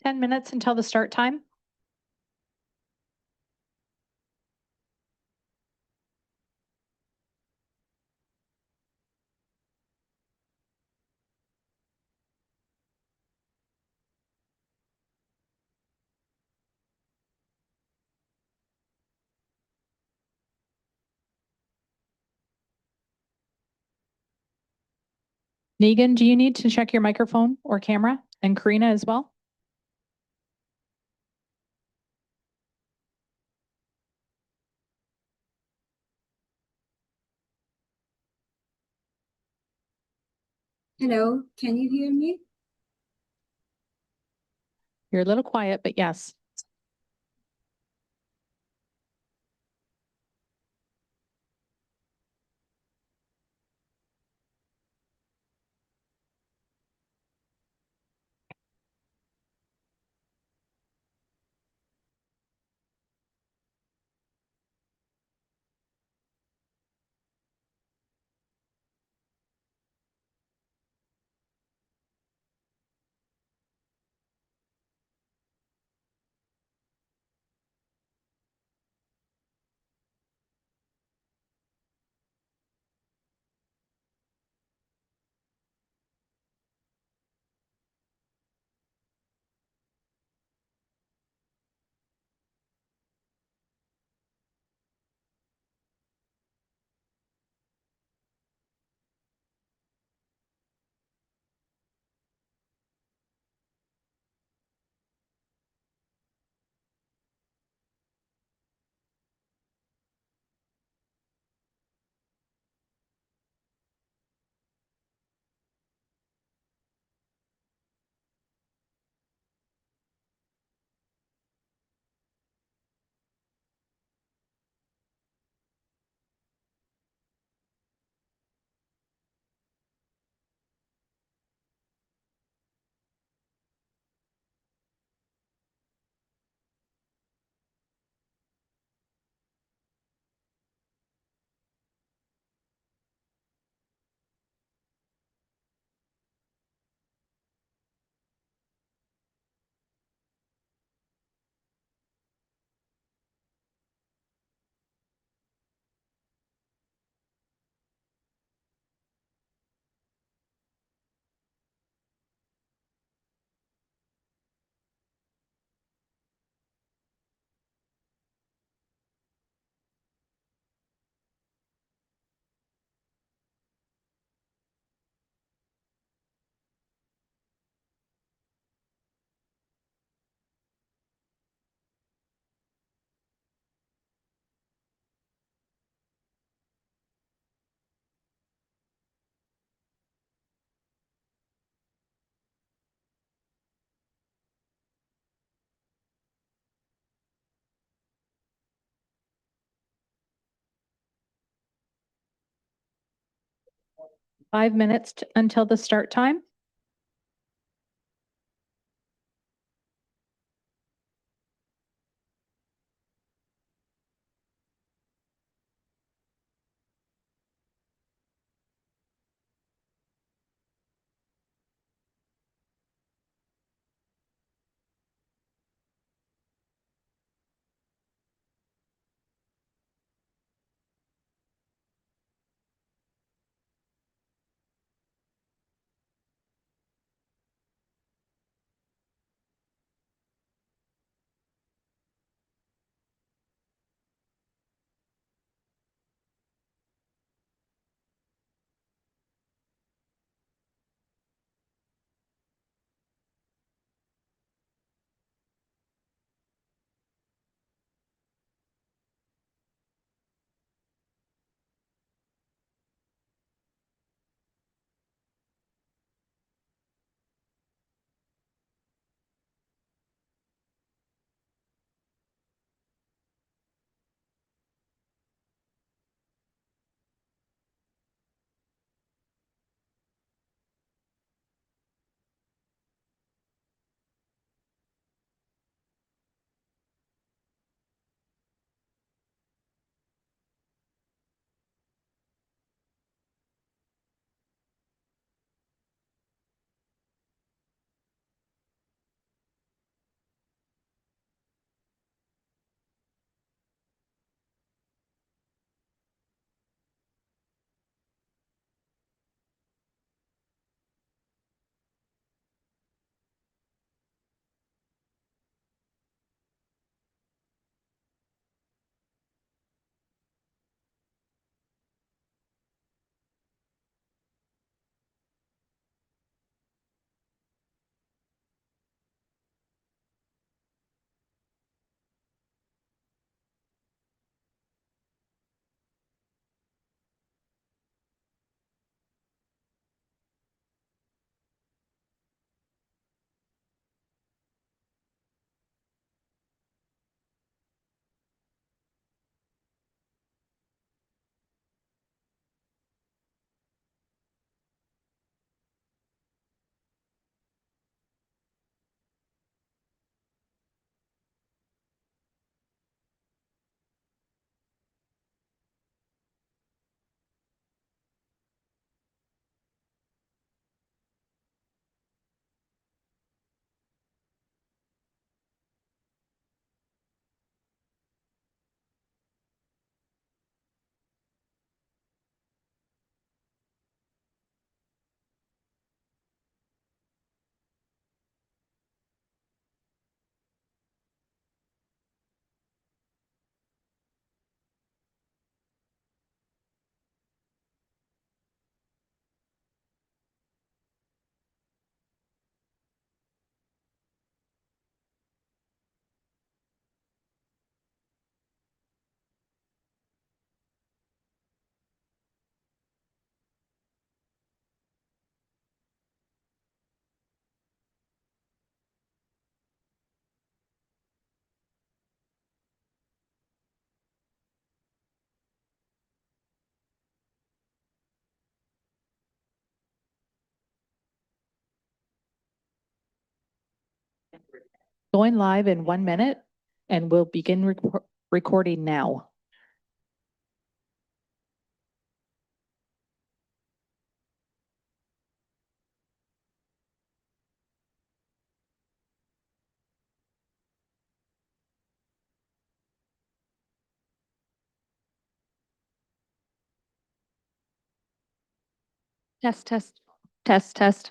10 minutes until the start time. Negan, do you need to check your microphone or camera? And Karina as well? Hello, can you hear me? You're a little quiet, but yes. Five minutes until the start time. Going live in 1 minute, and we'll begin recording now. Test, test, test, test.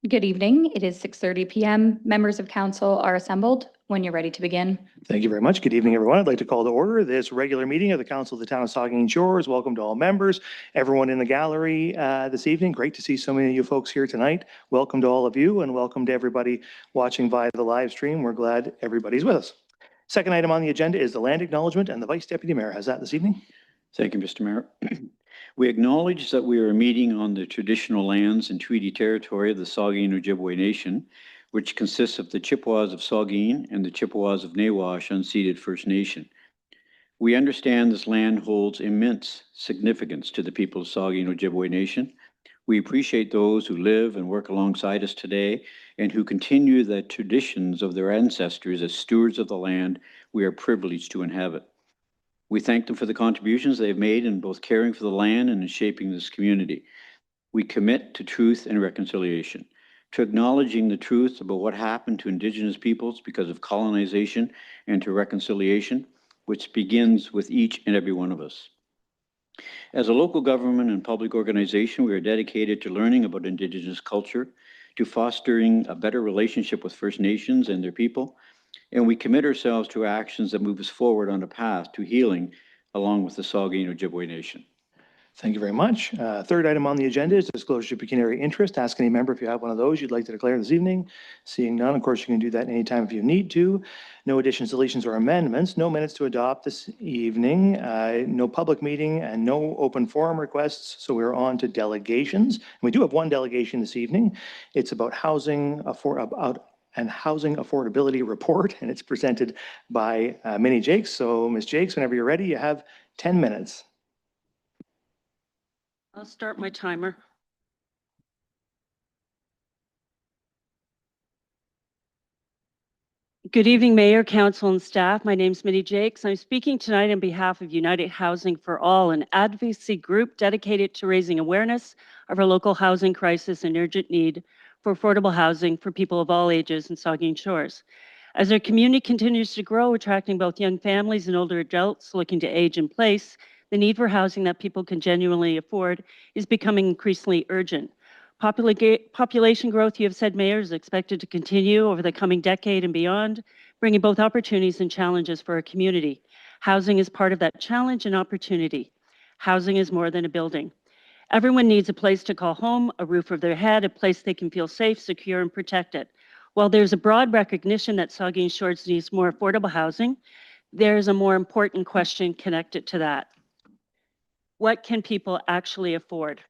Good evening. It is 6:30 p.m. Members of council are assembled when you're ready to begin. Thank you very much. Good evening, everyone. I'd like to call to order this regular meeting of the Council of the Town of Saugeen Shores. Welcome to all members, everyone in the gallery this evening. Great to see so many of you folks here tonight. Welcome to all of you, and welcome to everybody watching via the live stream. We're glad everybody's with us. Second item on the agenda is the land acknowledgement, and the Vice Deputy Mayor has that this evening. Thank you, Mr. Mayor. We acknowledge that we are meeting on the traditional lands and treaty territory of the Saugeen Ojibwe Nation, which consists of the Chippewas of Saugeen and the Chippewas of Nawash unceded First Nation. We understand this land holds immense significance to the people of Saugeen Ojibwe Nation. We appreciate those who live and work alongside us today and who continue the traditions of their ancestors as stewards of the land we are privileged to inhabit. We thank them for the contributions they have made in both caring for the land and in shaping this community. We commit to truth and reconciliation, to acknowledging the truth about what happened to Indigenous peoples because of colonization, and to reconciliation, which begins with each and every one of us. As a local government and public organization, we are dedicated to learning about Indigenous culture, to fostering a better relationship with First Nations and their people, and we commit ourselves to actions that move us forward on a path to healing along with the Saugeen Ojibwe Nation. Thank you very much. Third item on the agenda is disclosure of pecuniary interest. Ask any member if you have one of those you'd like to declare this evening. Seeing none, of course, you can do that anytime if you need to. No additions, deletions, or amendments. No minutes to adopt this evening. No public meeting and no open forum requests. So we're on to delegations. We do have one delegation this evening. It's about housing affordability report, and it's presented by Minnie Jakes. So Ms. Jakes, whenever you're ready, you have 10 minutes. I'll start my timer. Good evening, Mayor, Council, and staff. My name is Minnie Jakes. I'm speaking tonight on behalf of United Housing for All, an advocacy group dedicated to raising awareness of our local housing crisis and urgent need for affordable housing for people of all ages in Saugeen Shores. As our community continues to grow, attracting both young families and older adults looking to age in place, the need for housing that people can genuinely afford is becoming increasingly urgent. Population growth, you have said, Mayor, is expected to continue over the coming decade and beyond, bringing both opportunities and challenges for our community. Housing is part of that challenge and opportunity. Housing is more than a building. Everyone needs a place to call home, a roof over their head, a place they can feel safe, secure, and protected. While there's a broad recognition that Saugeen Shores needs more affordable housing, there's a more important question connected to that. What can people actually afford?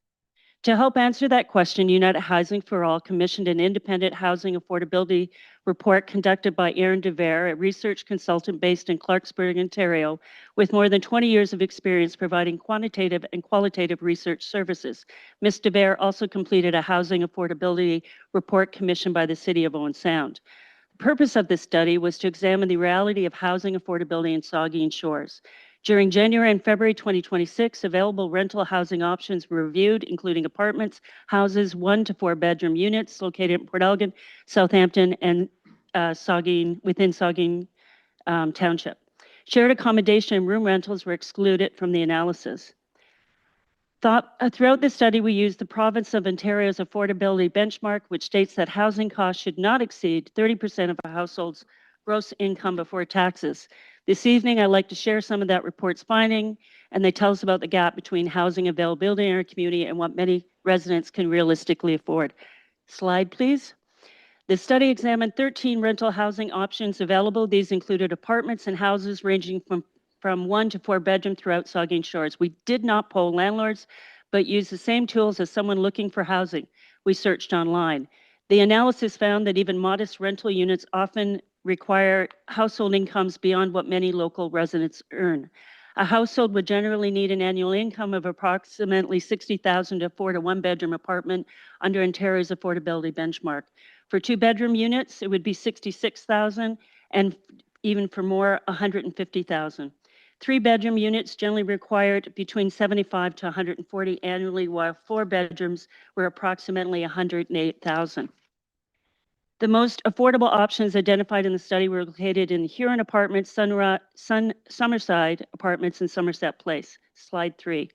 To help answer that question, United Housing for All commissioned an independent housing affordability report conducted by Aaron DeVere, a research consultant based in Clarksburg, Ontario, with more than 20 years of experience providing quantitative and qualitative research services. Ms. DeVere also completed a housing affordability report commissioned by the City of Owen Sound. The purpose of this study was to examine the reality of housing affordability in Saugeen Shores. During January and February 2026, available rental housing options were reviewed, including apartments, houses, 1 to 4 bedroom units located in Port Elgin, Southampton, and within Saugeen Township. Shared accommodation and room rentals were excluded from the analysis. Throughout the study, we used the province of Ontario's affordability benchmark, which states that housing costs should not exceed 30% of a household's gross income before taxes. This evening, I'd like to share some of that report's finding, and they tell us about the gap between housing availability in our community and what many residents can realistically afford. Slide, please. The study examined 13 rental housing options available. These included apartments and houses ranging from 1 to 4 bedroom throughout Saugeen Shores. We did not poll landlords, but used the same tools as someone looking for housing. We searched online. The analysis found that even modest rental units often require household incomes beyond what many local residents earn. A household would generally need an annual income of approximately $60,000 to afford a one-bedroom apartment under Ontario's affordability benchmark. For 2-bedroom units, it would be $66,000, and even for more, $150,000. 3-bedroom units generally required between $75,000 to $140,000 annually, while 4 bedrooms were approximately $108,000. The most affordable options identified in the study were located in Huron Apartments, Summerside Apartments, and Somerset Place. Slide 3.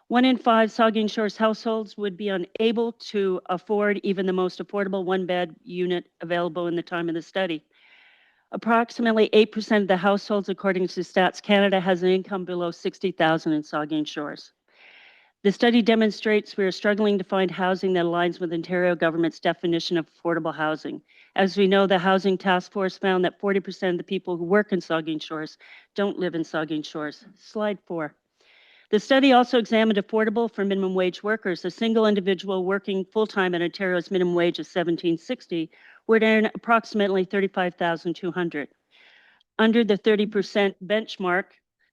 1 in 5 Saugeen Shores households would be unable to afford even the most affordable one-bed unit available in the time of the study. Approximately 8% of the households, according to Stats Canada, has an income below $60,000 in Saugeen Shores. The study demonstrates we are struggling to find housing that aligns with Ontario government's definition of affordable housing. As we know, the Housing Task Force found that 40% of the people who work in Saugeen Shores don't live in Saugeen Shores. Slide 4. The study also examined affordable for minimum wage workers. A single individual working full-time at Ontario's minimum wage of $17.60 would earn approximately $35,200. Under the 30% benchmark,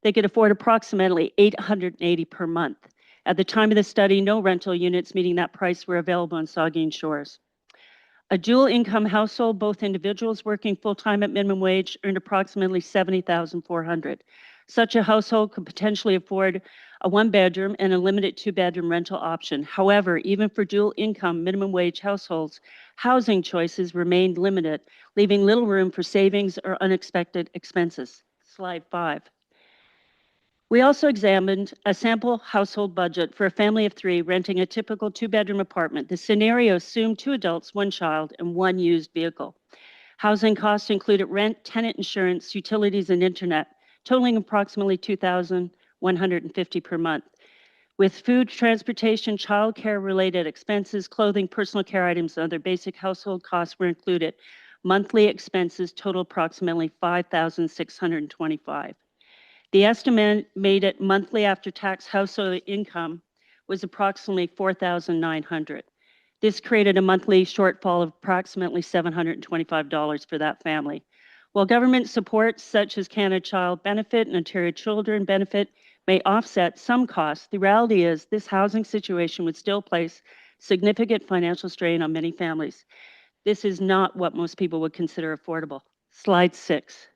they could afford approximately $880 per month. At the time of the study, no rental units meeting that price were available on Saugeen Shores. A dual income household, both individuals working full-time at minimum wage, earned approximately $70,400. Such a household could potentially afford a 1-bedroom and a limited 2-bedroom rental option. However, even for dual income minimum wage households, housing choices remained limited, leaving little room for savings or unexpected expenses. Slide 5. We also examined a sample household budget for a family of 3 renting a typical 2-bedroom apartment. The scenario assumed 2 adults, 1 child, and 1 used vehicle. Housing costs included rent, tenant insurance, utilities, and internet, totaling approximately $2,150 per month. With food, transportation, childcare related expenses, clothing, personal care items, and other basic household costs were included. Monthly expenses total approximately $5,625. The estimated monthly after-tax household income was approximately $4,900. This created a monthly shortfall of approximately $725 for that family. While government supports such as Canada Child Benefit and Ontario Children Benefit may offset some costs, the reality is this housing situation would still place significant financial strain on many families. This is not what most people would consider affordable. Slide 6.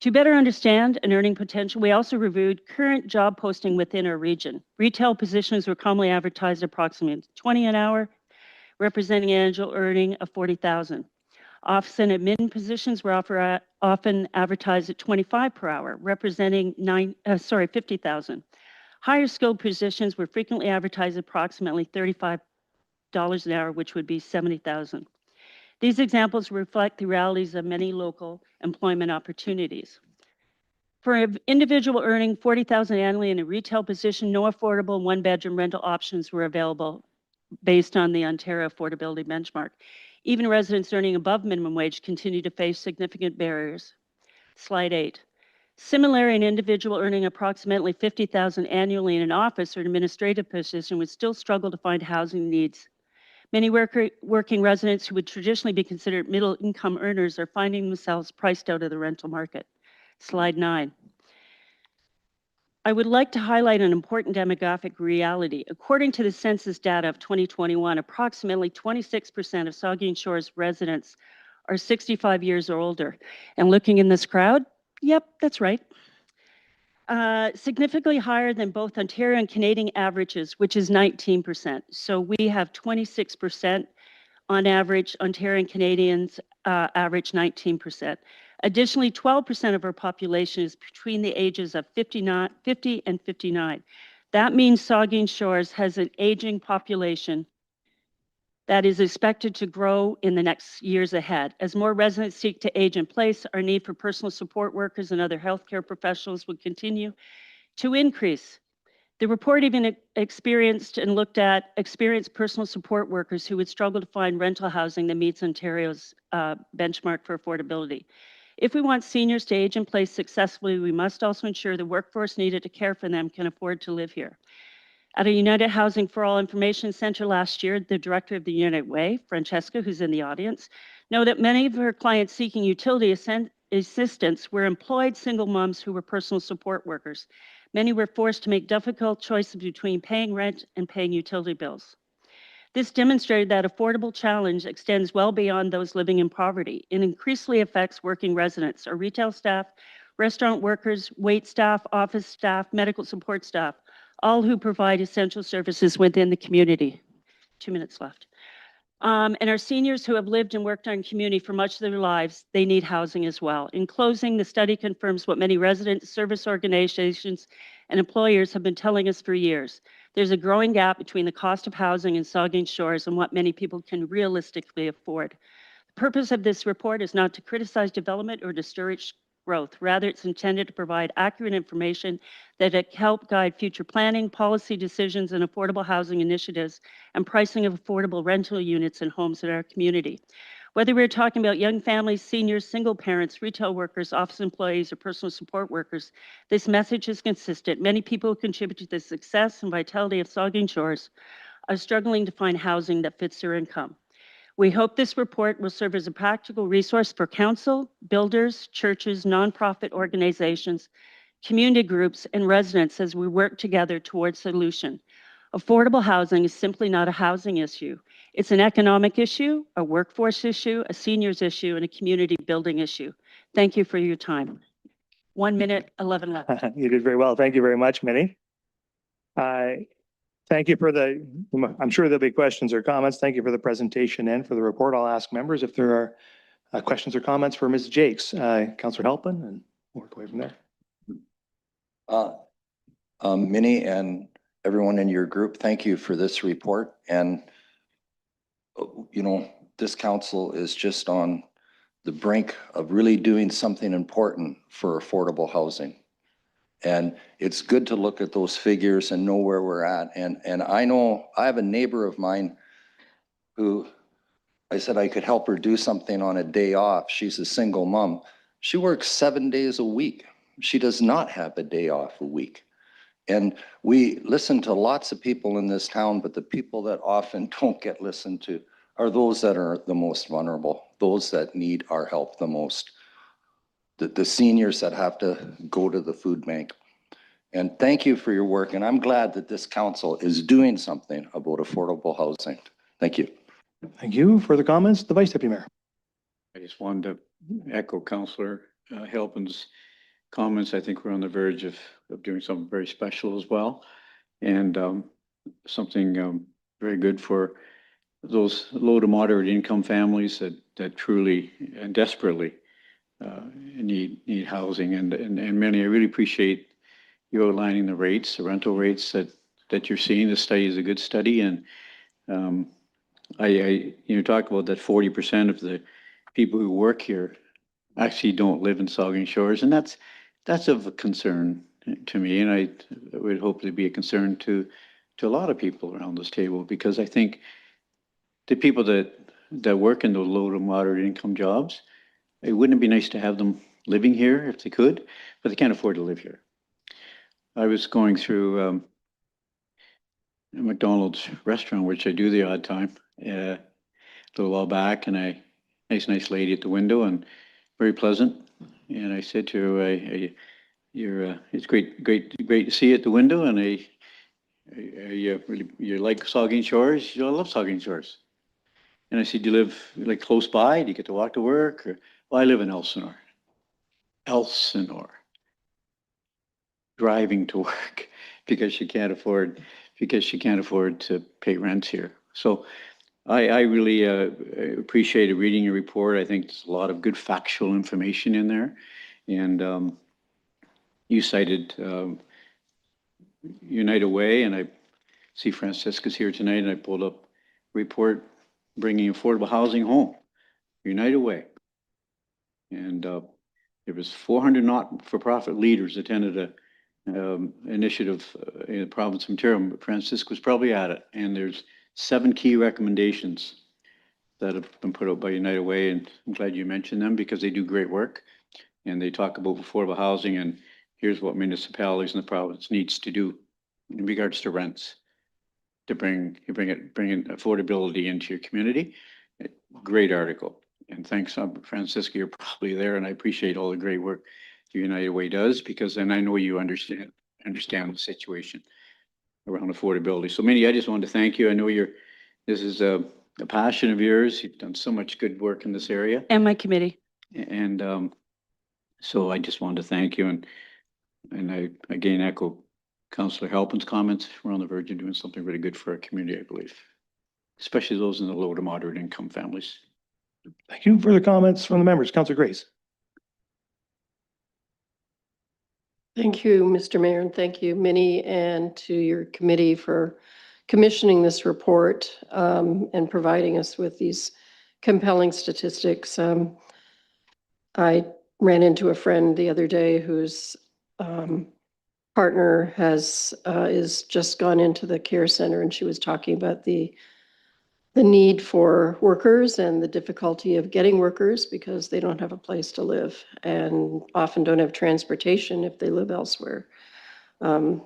To better understand an earning potential, we also reviewed current job posting within our region. Retail positions were commonly advertised at approximately $20 an hour, representing an annual earning of $40,000. Office and admin positions were often advertised at $25 per hour, representing $50,000. Higher skilled positions were frequently advertised at approximately $35 an hour, which would be $70,000. These examples reflect the realities of many local employment opportunities. For an individual earning $40,000 annually in a retail position, no affordable 1-bedroom rental options were available based on the Ontario affordability benchmark. Even residents earning above minimum wage continue to face significant barriers. Slide 8. Similarly, an individual earning approximately $50,000 annually in an office or administrative position would still struggle to find housing needs. Many working residents who would traditionally be considered middle-income earners are finding themselves priced out of the rental market. Slide 9. I would like to highlight an important demographic reality. According to the census data of 2021, approximately 26% of Saugeen Shores residents are 65 years or older. And looking in this crowd, yep, that's right. Significantly higher than both Ontario and Canadian averages, which is 19%. So we have 26% on average. Ontario and Canadians average 19%. Additionally, 12% of our population is between the ages of 50 and 59. That means Saugeen Shores has an aging population that is expected to grow in the next years ahead. As more residents seek to age in place, our need for personal support workers and other healthcare professionals will continue to increase. The report even experienced personal support workers who would struggle to find rental housing that meets Ontario's benchmark for affordability. If we want seniors to age in place successfully, we must also ensure the workforce needed to care for them can afford to live here. At a United Housing for All Information Center last year, the director of the United Way, Francesca, who's in the audience, noted that many of her clients seeking utility assistance were employed single moms who were personal support workers. Many were forced to make difficult choices between paying rent and paying utility bills. This demonstrated that affordable challenge extends well beyond those living in poverty. It increasingly affects working residents, our retail staff, restaurant workers, wait staff, office staff, medical support staff, all who provide essential services within the community. 2 minutes left. And our seniors who have lived and worked on community for much of their lives, they need housing as well. In closing, the study confirms what many residents, service organizations, and employers have been telling us for years. There's a growing gap between the cost of housing in Saugeen Shores and what many people can realistically afford. The purpose of this report is not to criticize development or discourage growth. Rather, it's intended to provide accurate information that help guide future planning, policy decisions, and affordable housing initiatives and pricing of affordable rental units and homes in our community. Whether we're talking about young families, seniors, single parents, retail workers, office employees, or personal support workers, this message is consistent. Many people who contribute to the success and vitality of Saugeen Shores are struggling to find housing that fits their income. We hope this report will serve as a practical resource for council, builders, churches, nonprofit organizations, community groups, and residents as we work together towards solution. Affordable housing is simply not a housing issue. It's an economic issue, a workforce issue, a seniors issue, and a community building issue. Thank you for your time. 1 minute, 11 left. You did very well. Thank you very much, Minnie. Thank you for I'm sure there'll be questions or comments. Thank you for the presentation and for the report. I'll ask members if there are questions or comments for Ms. Jakes. Councillor Halpin, and work away from there. Minnie and everyone in your group, thank you for this report. And, you know, this council is just on the brink of really doing something important for affordable housing. And it's good to look at those figures and know where we're at. And I know I have a neighbor of mine who I said I could help her do something on a day off. She's a single mom. She works 7 days a week. She does not have a day off a week. And we listen to lots of people in this town, but the people that often don't get listened to are those that are the most vulnerable, those that need our help the most. The seniors that have to go to the food bank. And thank you for your work. And I'm glad that this council is doing something about affordable housing. Thank you. Thank you. Further comments? The Vice Deputy Mayor. I just wanted to echo Councillor Halpin's comments. I think we're on the verge of doing something very special as well. And something very good for those low to moderate income families that truly and desperately need housing. And many, I really appreciate you outlining the rates, the rental rates that you're seeing. The study is a good study. And you talk about that 40% of the people who work here actually don't live in Saugeen Shores. And that's of a concern to me. And I would hope to be a concern to a lot of people around this table, because I think the people that work in those low to moderate income jobs, it wouldn't it be nice to have them living here if they could, but they can't afford to live here. I was going through a McDonald's restaurant, which I do the odd time, a little while back, and nice lady at the window and very pleasant. And I said to her, it's great to see you at the window, and you like Saugeen Shores? She said, I love Saugeen Shores. And I said, do you live like close by? Do you get to walk to work? Or, well, I live in Elsinore. Driving to work because she can't afford to pay rent here. So I really appreciated reading your report. I think there's a lot of good factual information in there. And you cited United Way, and I see Francesca's here tonight, and I pulled up report. bringing affordable housing home, United Way. And there was 400 not-for-profit leaders attended a initiative in the province of Ontario, but Francisco was probably at it. And there's 7 key recommendations that have been put out by United Way, and I'm glad you mentioned them because they do great work. And they talk about affordable housing, and here's what municipalities in the province needs to do in regards to rents to bring affordability into your community. Great article. And thanks, Francisco, you're probably there, and I appreciate all the great work United Way does, because then I know you understand the situation around affordability. So Minnie, I just wanted to thank you. I know this is a passion of yours. You've done so much good work in this area. And my committee. And so I just wanted to thank you, and I again echo Councillor Halpin's comments. We're on the verge of doing something really good for our community, I believe, especially those in the low to moderate income families. Thank you. Further comments from the members? Councillor Grace. Thank you, Mr. Mayor, and thank you, Minnie, and to your committee for commissioning this report and providing us with these compelling statistics. I ran into a friend the other day whose partner is just gone into the care center, and she was talking about the need for workers and the difficulty of getting workers because they don't have a place to live and often don't have transportation if they live elsewhere. I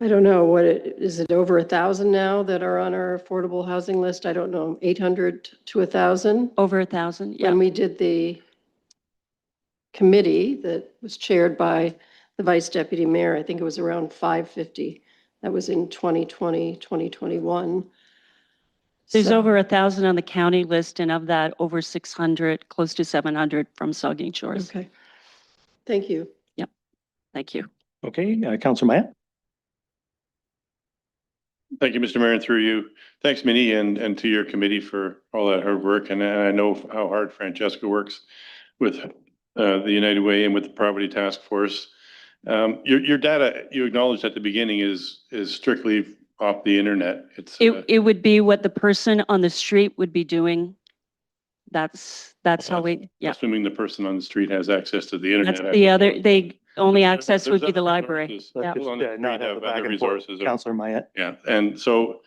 don't know is it over 1,000 now that are on our affordable housing list? I don't know, 800 to 1,000? Over 1,000, yeah. When we did the committee that was chaired by the vice deputy mayor, I think it was around 550. That was in 2020, 2021. There's So- over 1,000 on the county list, and of that, over 600, close to 700 from Saugeen Shores. Okay. Thank you. Thank you. Okay, Councillor Maya. Thank you, Mr. Mayor, and through you. Thanks, Minnie, and to your committee for all that hard work. And I know how hard Francesca works with the United Way and with the Property Task Force. Your data, you acknowledged at the beginning, is strictly off the internet. It would be what the person on the street would be doing. That's how we, yeah. Assuming the person on the street has access to the internet. That's the other, they only access would be There's the other library. resources. Yeah. Let's just On the not street have the have back other and forth. resources. Councillor Maya. Yeah, and so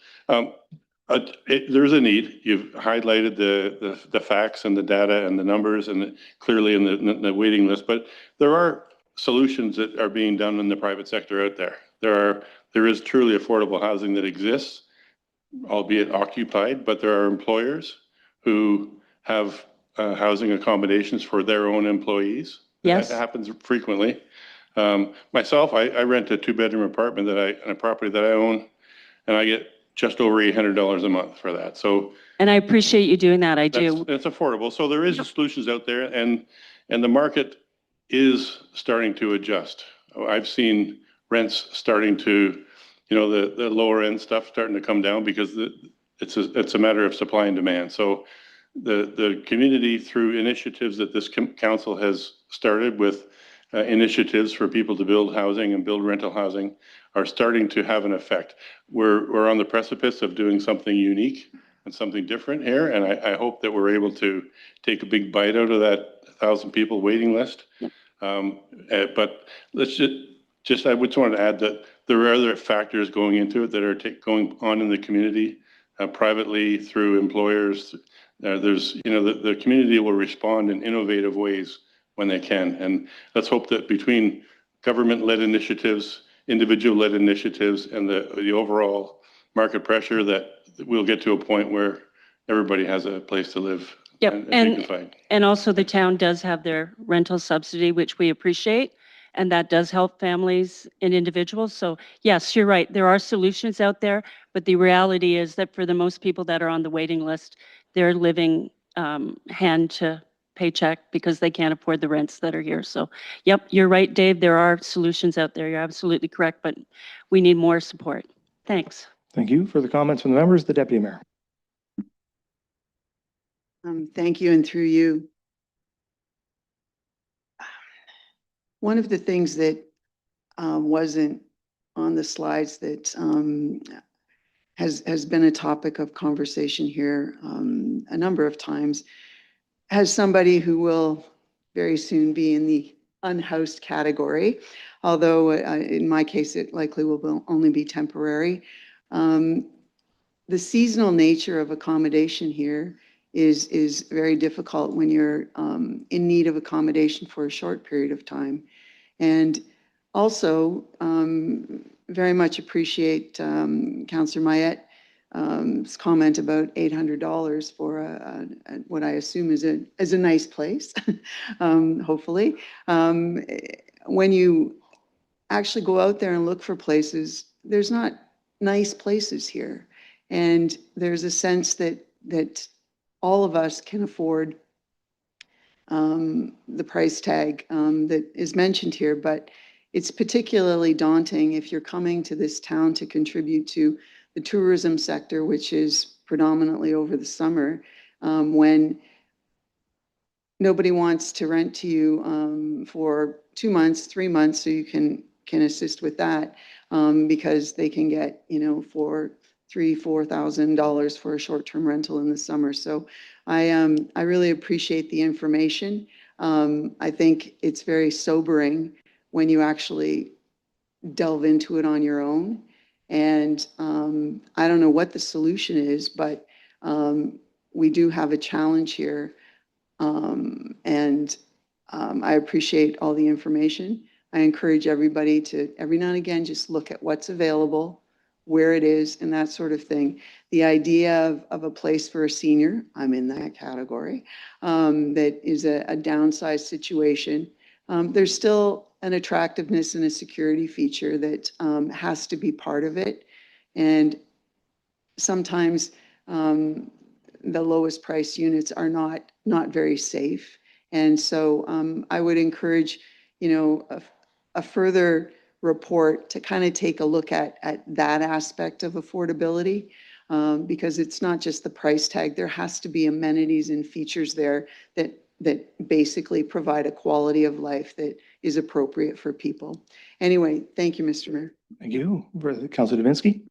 there's a need. You've highlighted the facts and the data and the numbers and clearly in the waiting list, but there are solutions that are being done in the private sector out there. There is truly affordable housing that exists, albeit occupied, but there are employers who have housing accommodations for their own employees. Yes. That happens frequently. Myself, I rent a 2-bedroom apartment on a property that I own, and I get just over $800 a month for that. So And I appreciate you doing that. I do. it's affordable. So there is solutions out there, and the market is starting to adjust. I've seen rents starting to, the lower end stuff starting to come down because it's a matter of supply and demand. So the community, through initiatives that this council has started with initiatives for people to build housing and build rental housing, are starting to have an effect. We're on the precipice of doing something unique and something different here, and I hope that we're able to take a big bite out of that 1,000 people waiting list. Yep. But let's just I would want to add that there are other factors going into it that are going on in the community, privately through employers. There's, the community will respond in innovative ways when they can. And let's hope that between government-led initiatives, individual-led initiatives, and the overall market pressure, that we'll get to a point where everybody has a place to live. Yep. And dignified. And also the town does have their rental subsidy, which we appreciate. And that does help families and individuals. So yes, you're right. There are solutions out there, but the reality is that for the most people that are on the waiting list, they're living hand to paycheck because they can't afford the rents that are here. So yep, you're right, Dave. There are solutions out there. You're absolutely correct, but we need more support. Thanks. Thank you. Further comments from the members? The Deputy Mayor. Thank you, and through you. One of the things that wasn't on the slides that has been a topic of conversation here a number of times. As somebody who will very soon be in the unhoused category, although in my case, it likely will only be temporary. The seasonal nature of accommodation here is very difficult when you're in need of accommodation for a short period of time. And also, very much appreciate Councillor Mayette's comment about $800 for what I assume is a nice place, hopefully. When you actually go out there and look for places, there's not nice places here. And there's a sense that all of us can afford the price tag that is mentioned here, but it's particularly daunting if you're coming to this town to contribute to the tourism sector, which is predominantly over the summer, when nobody wants to rent to you for 2 months, 3 months, so you can assist with that, because they can get, for $3,000-4,000 for a short-term rental in the summer. So I really appreciate the information. I think it's very sobering when you actually delve into it on your own. And I don't know what the solution is, but we do have a challenge here. I appreciate all the information. I encourage everybody to every now and again just look at what's available, where it is, and that sort of thing. The idea of a place for a senior, I'm in that category, that is a downsized situation. There's still an attractiveness and a security feature that has to be part of it. And sometimes the lowest price units are not very safe. And so I would encourage, a further report to kind of take a look at that aspect of affordability, because it's not just the price tag. There has to be amenities and features there that basically provide a quality of life that is appropriate for people. Anyway, thank you, Mr. Mayor. Thank you. Councillor Davinsky.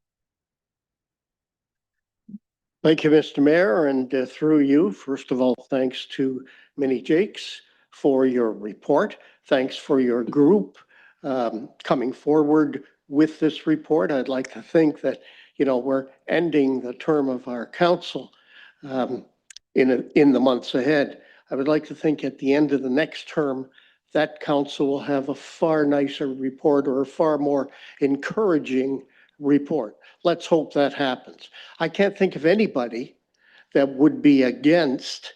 Thank you, Mr. Mayor, and through you, first of all, thanks to Minnie Jakes for your report. Thanks for your group coming forward with this report. I'd like to think that, we're ending the term of our council in the months ahead. I would like to think at the end of the next term, that council will have a far nicer report or a far more encouraging report. Let's hope that happens. I can't think of anybody that would be against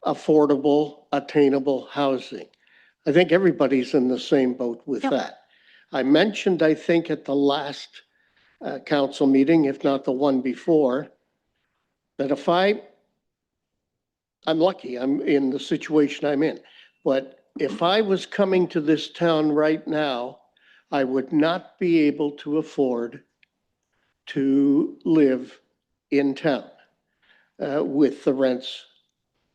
affordable, attainable housing. I think everybody's in the same boat with that. I mentioned, I think, at the last council meeting, if not the one before, that if I'm lucky, I'm in the situation I'm in, but if I was coming to this town right now, I would not be able to afford to live in town with the rents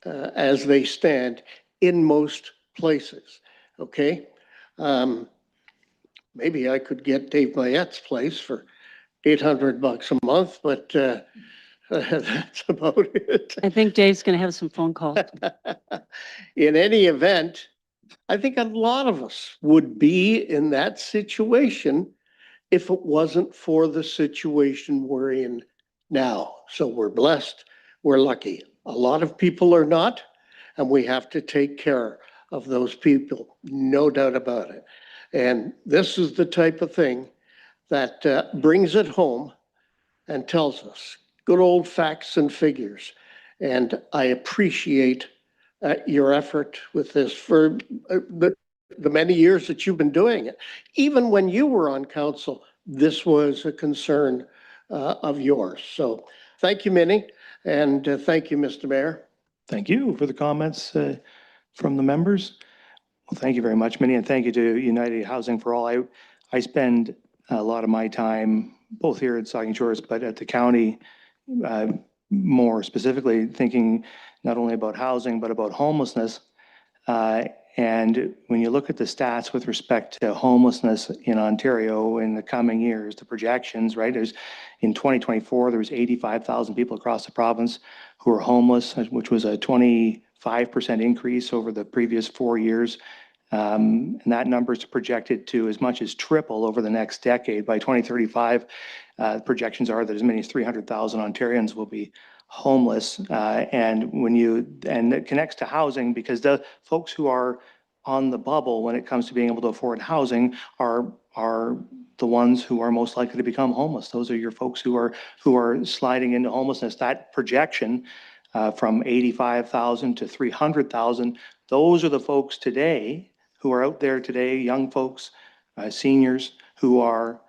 as they stand in most places, okay? Maybe I could get Dave Mayette's place for $800 a month, but that's about it. I think Dave's going to have some phone calls. In any event, I think a lot of us would be in that situation if it wasn't for the situation we're in now. So we're blessed, we're lucky. A lot of people are not, and we have to take care of those people, no doubt about it. And this is the type of thing that brings it home and tells us good old facts and figures. And I appreciate your effort with this for the many years that you've been doing it. Even when you were on council, this was a concern of yours. So thank you, Minnie, and thank you, Mr. Mayor. Thank you for the comments from the members. Well, thank you very much, Minnie, and thank you to United Housing for All. I spend a lot of my time both here at Saugeen Shores, but at the county, more specifically thinking not only about housing, but about homelessness. And when you look at the stats with respect to homelessness in Ontario in the coming years, the projections, right, there's in 2024, there was 85,000 people across the province who are homeless, which was a 25% increase over the previous 4 years. And that number is projected to as much as triple over the next decade. By 2035, projections are that as many as 300,000 Ontarians will be homeless. And it connects to housing because the folks who are on the bubble when it comes to being able to afford housing are the ones who are most likely to become homeless. Those are your folks who are sliding into homelessness. That projection from 85,000 to 300,000, those are the folks today who are out there today, young folks, seniors who are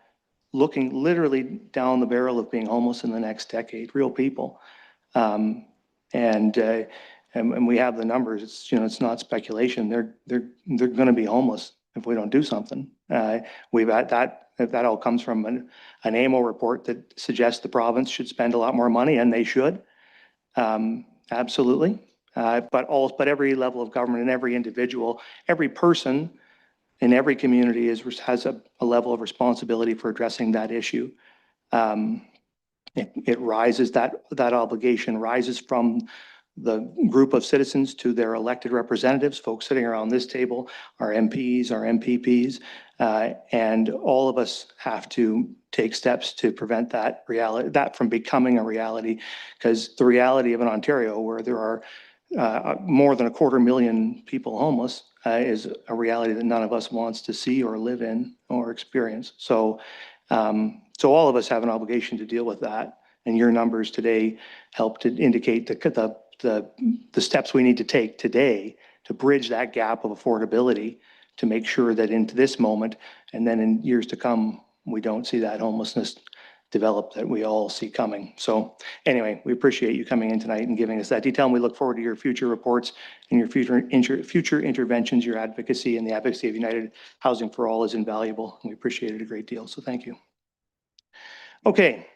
looking literally down the barrel of being homeless in the next decade, real people. And we have the numbers. It's not speculation. They're going to be homeless if we don't do something. We've had that all comes from an AMO report that suggests the province should spend a lot more money, and they should. Absolutely. But every level of government and every individual, every person in every community has a level of responsibility for addressing that issue. It rises, that obligation rises from the group of citizens to their elected representatives, folks sitting around this table, our MPs, our MPPs, and all of us have to take steps to prevent that from becoming a reality, because the reality of an Ontario where there are more than 250,000 people homeless is a reality that none of us wants to see or live in or experience. So all of us have an obligation to deal with that. And your numbers today help to indicate the steps we need to take today to bridge that gap of affordability, to make sure that into this moment and then in years to come, we don't see that homelessness develop that we all see coming. So anyway, we appreciate you coming in tonight and giving us that detail. And we look forward to your future reports and your future interventions. Your advocacy and the advocacy of United Housing for All is invaluable. And we appreciate it a great deal. So thank you. Okay.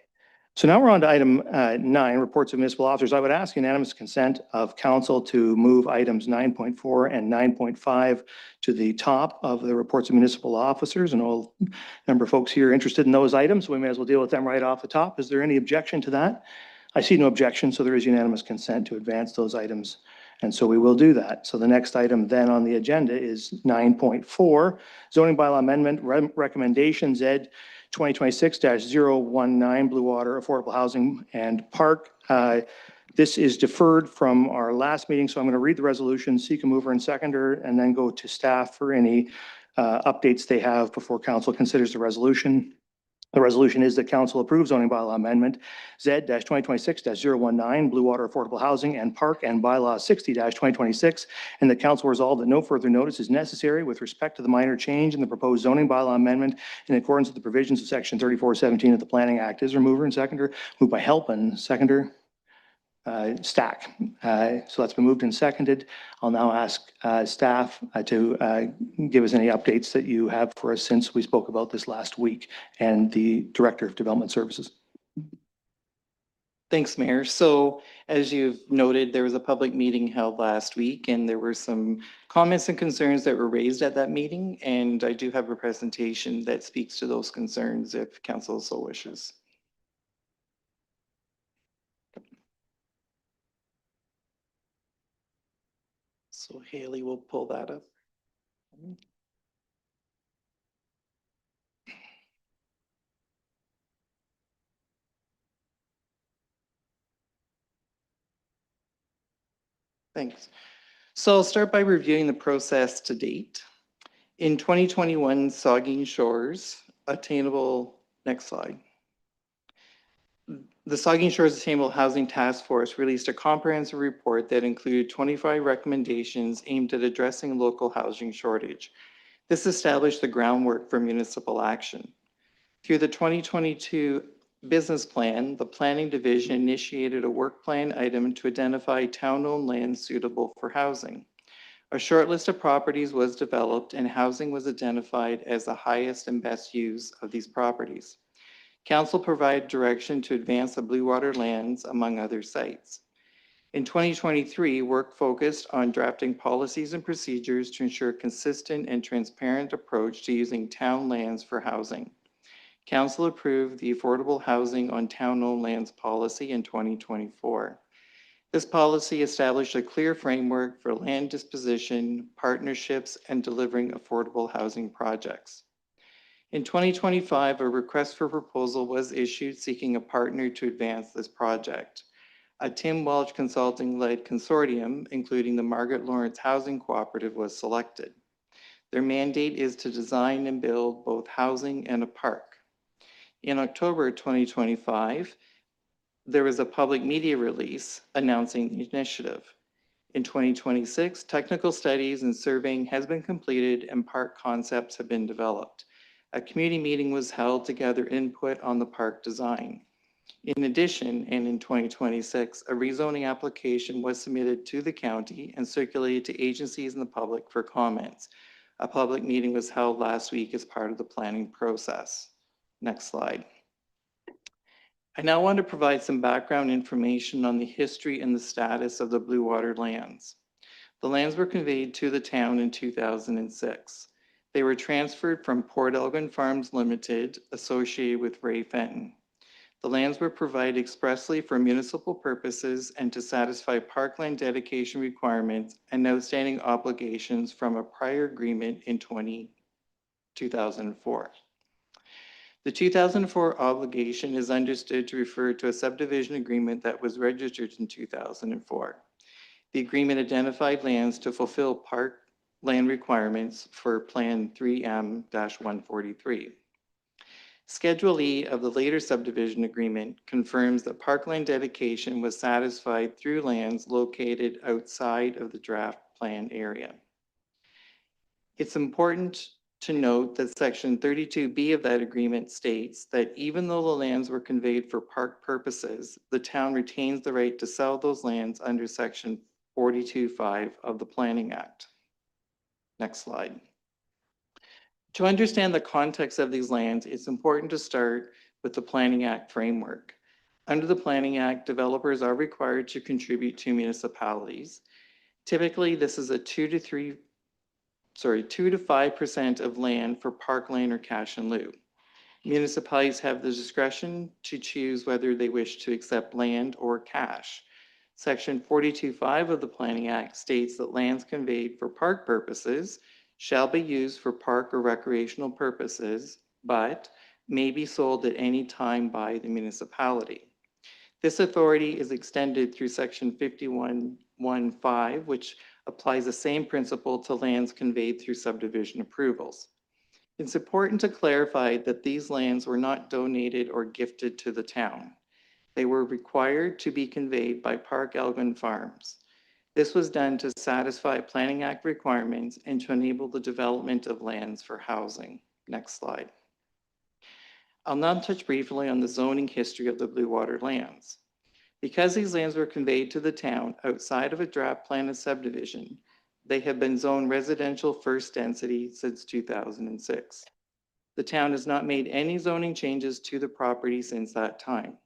So now we're on to item 9, reports of municipal officers. I would ask unanimous consent of council to move items 9.4 and 9.5 to the top of the reports of municipal officers. And all number of folks here interested in those items, so we may as well deal with them right off the top. Is there any objection to that? I see no objection, so there is unanimous consent to advance those items. And so we will do that. So the next item then on the agenda is 9.4, zoning bylaw amendment recommendation Z 2026-019 Blue Water Affordable Housing and Park. This is deferred from our last meeting, so I'm going to read the resolution, seek a mover and seconder, and then go to staff for any updates they have before council considers the resolution. The resolution is that council approves zoning bylaw amendment Z-2026-019 Blue Water Affordable Housing and Park and bylaw 60-2026, and the council resolved that no further notice is necessary with respect to the minor change in the proposed zoning bylaw amendment in accordance with the provisions of section 3417 of the Planning Act. Is there a mover and seconder? Moved by Halpin, seconder Stack. So that's been moved and seconded. I'll now ask staff to give us any updates that you have for us since we spoke about this last week, and the Director of Development Services. Thanks, Mayor. So as you've noted, there was a public meeting held last week, and there were some comments and concerns that were raised at that meeting. And I do have a presentation that speaks to those concerns if council so wishes. So Haley will pull that up. Thanks. So I'll start by reviewing the process to date. In 2021, Saugeen Shores Attainable, next slide. The Saugeen Shores Attainable Housing Task Force released a comprehensive report that included 25 recommendations aimed at addressing local housing shortage. This established the groundwork for municipal action. Through the 2022 business plan, the Planning Division initiated a work plan item to identify town-owned land suitable for housing. A short list of properties was developed and housing was identified as the highest and best use of these properties. Council provided direction to advance the Blue Water lands, among other sites. In 2023, work focused on drafting policies and procedures to ensure consistent and transparent approach to using town lands for housing. Council approved the Affordable Housing on Town-Owned Lands policy in 2024. This policy established a clear framework for land disposition, partnerships, and delivering affordable housing projects. In 2025, a request for proposal was issued seeking a partner to advance this project. A Tim Welch Consulting-led consortium, including the Margaret Lawrence Housing Cooperative, was selected. Their mandate is to design and build both housing and a park. In October 2025, there was a public media release announcing the initiative. In 2026, technical studies and surveying has been completed and park concepts have been developed. A community meeting was held to gather input on the park design. In addition, and in 2026, a rezoning application was submitted to the county and circulated to agencies and the public for comments. A public meeting was held last week as part of the planning process. Next slide. I now want to provide some background information on the history and the status of the Blue Water lands. The lands were conveyed to the town in 2006. They were transferred from Port Elgin Farms Limited, associated with Ray Fenton. The lands were provided expressly for municipal purposes and to satisfy parkland dedication requirements and outstanding obligations from a prior agreement in 2004. The 2004 obligation is understood to refer to a subdivision agreement that was registered in 2004. The agreement identified lands to fulfill park land requirements for Plan 3M-143. Schedule E of the later subdivision agreement confirms that parkland dedication was satisfied through lands located outside of the draft plan area. It's important to note that Section 32B of that agreement states that even though the lands were conveyed for park purposes, the town retains the right to sell those lands under Section 42.5 of the Planning Act. Next slide. To understand the context of these lands, it's important to start with the Planning Act framework. Under the Planning Act, developers are required to contribute to municipalities. Typically, this is a 2 to 5% of land for parkland or cash in lieu. Municipalities have the discretion to choose whether they wish to accept land or cash. Section 42.5 of the Planning Act states that lands conveyed for park purposes shall be used for park or recreational purposes, but may be sold at any time by the municipality. This authority is extended through Section 51.1.5, which applies the same principle to lands conveyed through subdivision approvals. It's important to clarify that these lands were not donated or gifted to the town. They were required to be conveyed by Park Elgin Farms. This was done to satisfy Planning Act requirements and to enable the development of lands for housing. Next slide. I'll now touch briefly on the zoning history of the Blue Water lands. Because these lands were conveyed to the town outside of a draft plan of subdivision, they have been zoned residential first density since 2006. The town has not made any zoning changes to the property since that time.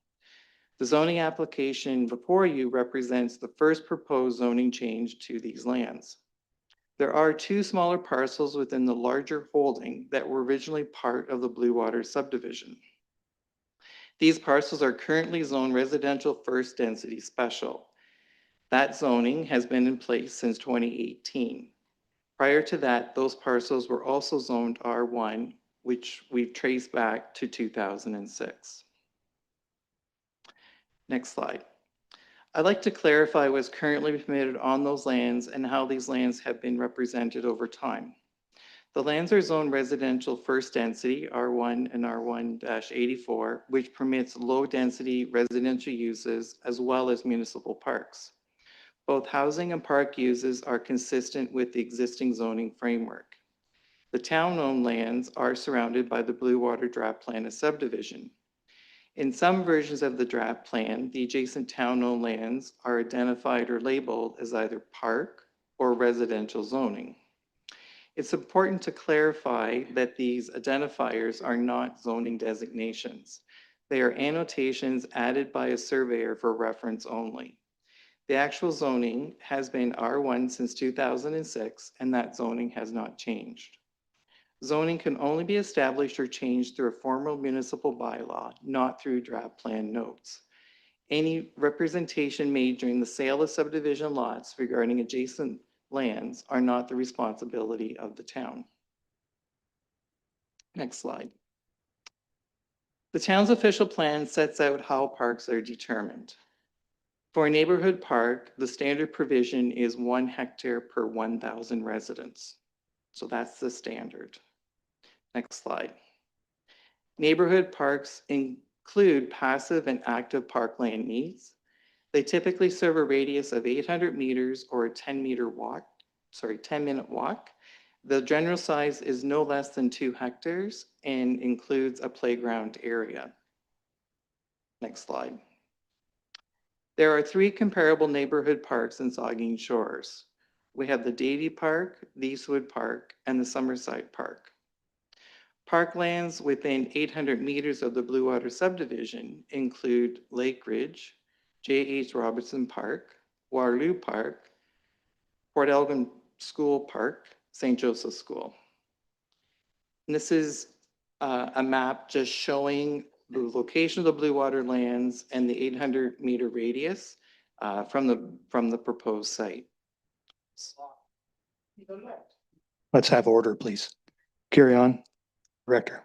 The zoning application before you represents the first proposed zoning change to these lands. There are two smaller parcels within the larger holding that were originally part of the Blue Water subdivision. These parcels are currently zoned residential first density special. That zoning has been in place since 2018. Prior to that, those parcels were also zoned R1, which we've traced back to 2006. Next slide. I'd like to clarify what's currently permitted on those lands and how these lands have been represented over time. The lands are zoned residential first density, R1 and R1-84, which permits low density residential uses as well as municipal parks. Both housing and park uses are consistent with the existing zoning framework. The town-owned lands are surrounded by the Blue Water Draft Plan of subdivision. In some versions of the draft plan, the adjacent town-owned lands are identified or labeled as either park or residential zoning. It's important to clarify that these identifiers are not zoning designations. They are annotations added by a surveyor for reference only. The actual zoning has been R1 since 2006, and that zoning has not changed. Zoning can only be established or changed through a formal municipal bylaw, not through draft plan notes. Any representation made during the sale of subdivision lots regarding adjacent lands are not the responsibility of the town. Next slide. The town's official plan sets out how parks are determined. For a neighborhood park, the standard provision is 1 hectare per 1,000 residents. So that's the standard. Next slide. Neighborhood parks include passive and active parkland needs. They typically serve a radius of 800 meters or a 10-minute walk. The general size is no less than 2 hectares and includes a playground area. Next slide. There are 3 comparable neighborhood parks in Saugeen Shores. We have the Davie Park, the Eastwood Park, and the Summerside Park. Parklands within 800 meters of the Blue Water subdivision include Lake Ridge, J.H. Robertson Park, Waterloo Park, Port Elgin School Park, St. Joseph School. And this is a map just showing the location of the Blue Water lands and the 800-meter radius from the proposed site. Let's have order, please. Carry on, Director.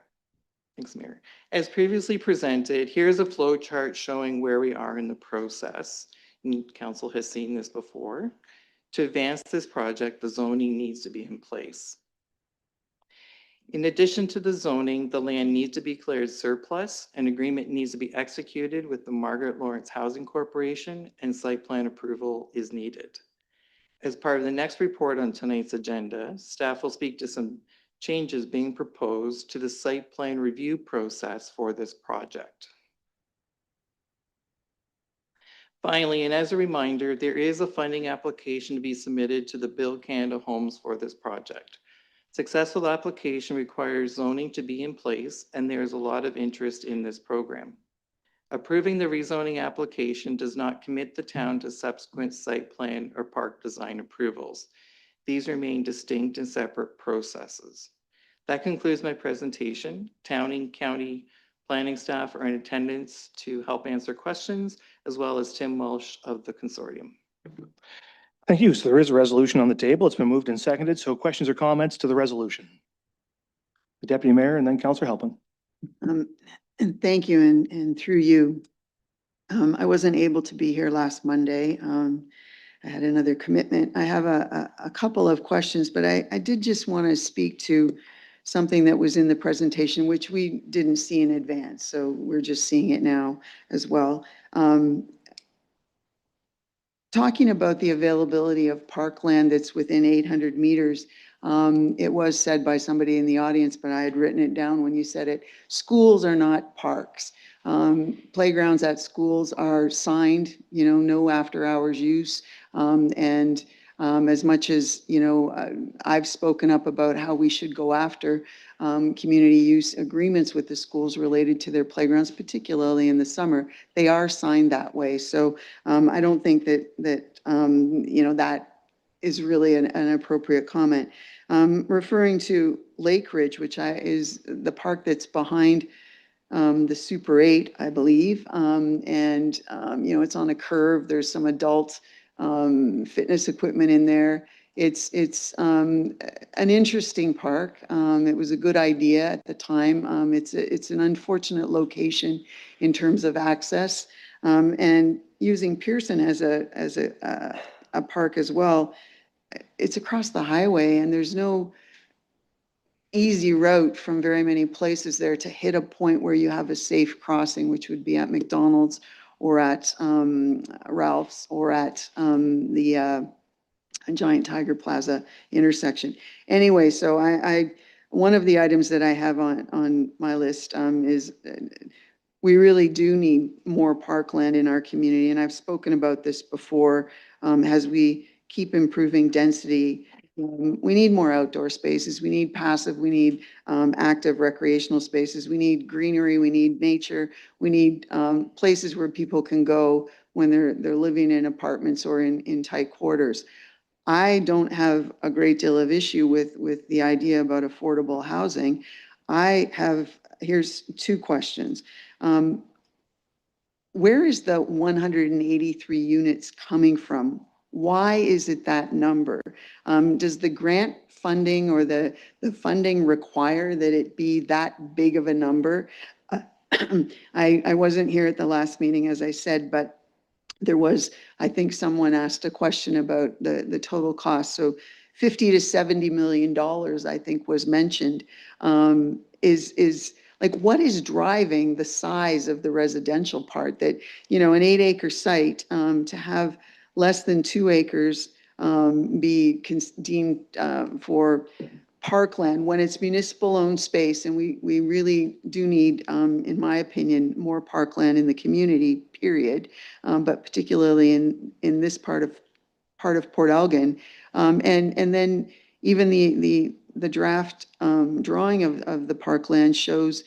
Thanks, Mayor. As previously presented, here's a flow chart showing where we are in the process. And Council has seen this before. To advance this project, the zoning needs to be in place. In addition to the zoning, the land needs to be declared surplus. An agreement needs to be executed with the Margaret Lawrence Housing Corporation, and site plan approval is needed. As part of the next report on tonight's agenda, staff will speak to some changes being proposed to the site plan review process for this project. Finally, and as a reminder, there is a funding application to be submitted to the Build Canada Homes for this project. Successful application requires zoning to be in place, and there is a lot of interest in this program. Approving the rezoning application does not commit the town to subsequent site plan or park design approvals. These remain distinct and separate processes. That concludes my presentation. Town and county planning staff are in attendance to help answer questions, as well as Tim Walsh of the consortium. Thank you. So there is a resolution on the table. It's been moved and seconded. So questions or comments to the resolution? The Deputy Mayor and then Councillor Halpin. And thank you, and through you. I wasn't able to be here last Monday. I had another commitment. I have a couple of questions, but I did just want to speak to something that was in the presentation, which we didn't see in advance. So we're just seeing it now as well. Talking about the availability of parkland that's within 800 meters, it was said by somebody in the audience, but I had written it down when you said it. Schools are not parks. Playgrounds at schools are signed, no after hours use. As much as, I've spoken up about how we should go after community use agreements with the schools related to their playgrounds, particularly in the summer, they are signed that way. So I don't think that that is really an appropriate comment. Referring to Lake Ridge, which is the park that's behind the Super 8, I believe. It's on a curve. There's some adult fitness equipment in there. It's an interesting park. It was a good idea at the time. It's an unfortunate location in terms of access, and using Pearson as a park as well. It's across the highway, and there's no easy route from very many places there to hit a point where you have a safe crossing, which would be at McDonald's or at Ralph's or at the Giant Tiger Plaza intersection. Anyway, so one of the items that I have on my list is we really do need more parkland in our community. And I've spoken about this before. As we keep improving density, we need more outdoor spaces. We need passive, we need active recreational spaces. We need greenery, we need nature. We need places where people can go when they're living in apartments or in tight quarters. I don't have a great deal of issue with the idea about affordable housing. Here's two questions. Where is the 183 units coming from? Why is it that number? Does the grant funding or the funding require that it be that big of a number? I wasn't here at the last meeting, as I said, but there was, I think someone asked a question about the total cost. So 50 to 70 million dollars, I think was mentioned, is like, what is driving the size of the residential part that, you know, an 8-acre site, to have less than 2 acres be deemed for parkland when it's municipal owned space, and we really do need, in my opinion, more parkland in the community, period, but particularly in this part of Port Elgin. And then even the draft drawing of the parkland shows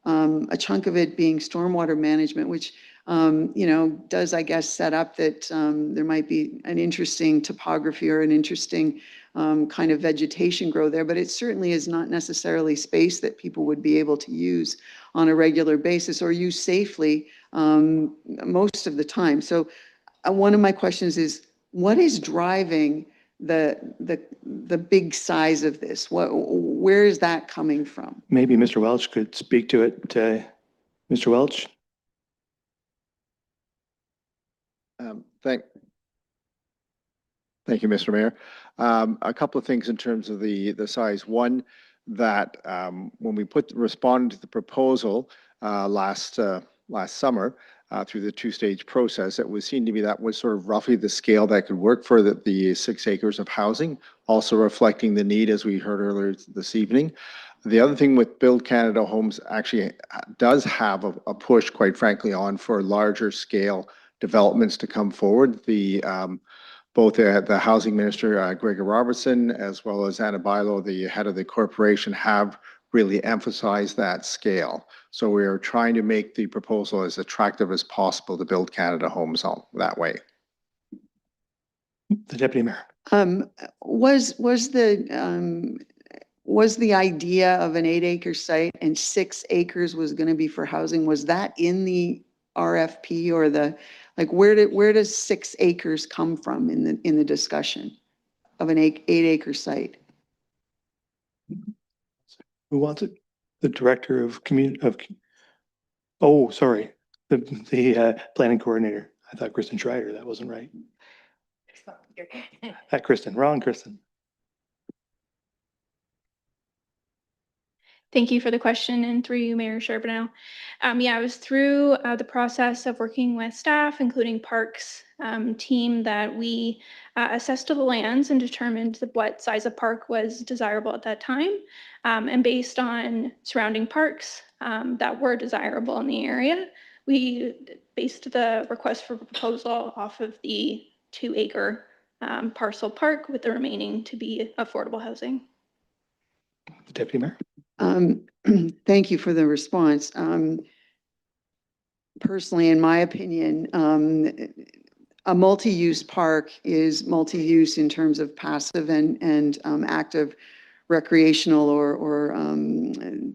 a chunk of it being stormwater management, which you know, does, I guess, set up that there might be an interesting topography or an interesting kind of vegetation grow there, but it certainly is not necessarily space that people would be able to use on a regular basis or use safely most of the time. So one of my questions is, what is driving the big size of this? Where is that coming from? Maybe Mr. Welch could speak to it. Mr. Welch? Thank you, Mr. Mayor. A couple of things in terms of the size. One, that when we responded to the proposal last summer through the two-stage process, it was seen to me that was sort of roughly the scale that could work for the 6 acres of housing, also reflecting the need, as we heard earlier this evening. The other thing with Build Canada Homes actually does have a push, quite frankly, on for larger scale developments to come forward. Both the housing minister, Gregor Robertson, as well as Anna Bailo, the head of the corporation, have really emphasized that scale. So we are trying to make the proposal as attractive as possible to Build Canada Homes on that way. The Deputy Mayor. Was the idea of an 8-acre site and 6 acres was going to be for housing, was that in the RFP or like, where does 6 acres come from in the discussion of an 8-acre site? Who wants it? The Director of oh, sorry, the Planning Coordinator. I thought Kristen Schreider. That wasn't right. Kristen, wrong Kristen. Thank you for the question, and through you, Mayor Charbonneau. Yeah, I was through the process of working with staff, including Parks team, that we assessed the lands and determined what size of park was desirable at that time. And based on surrounding parks that were desirable in the area, we based the request for proposal off of the 2-acre parcel park, with the remaining to be affordable housing. The Deputy Mayor. Thank you for the response. Personally, in my opinion, a multi-use park is multi-use in terms of passive and active recreational or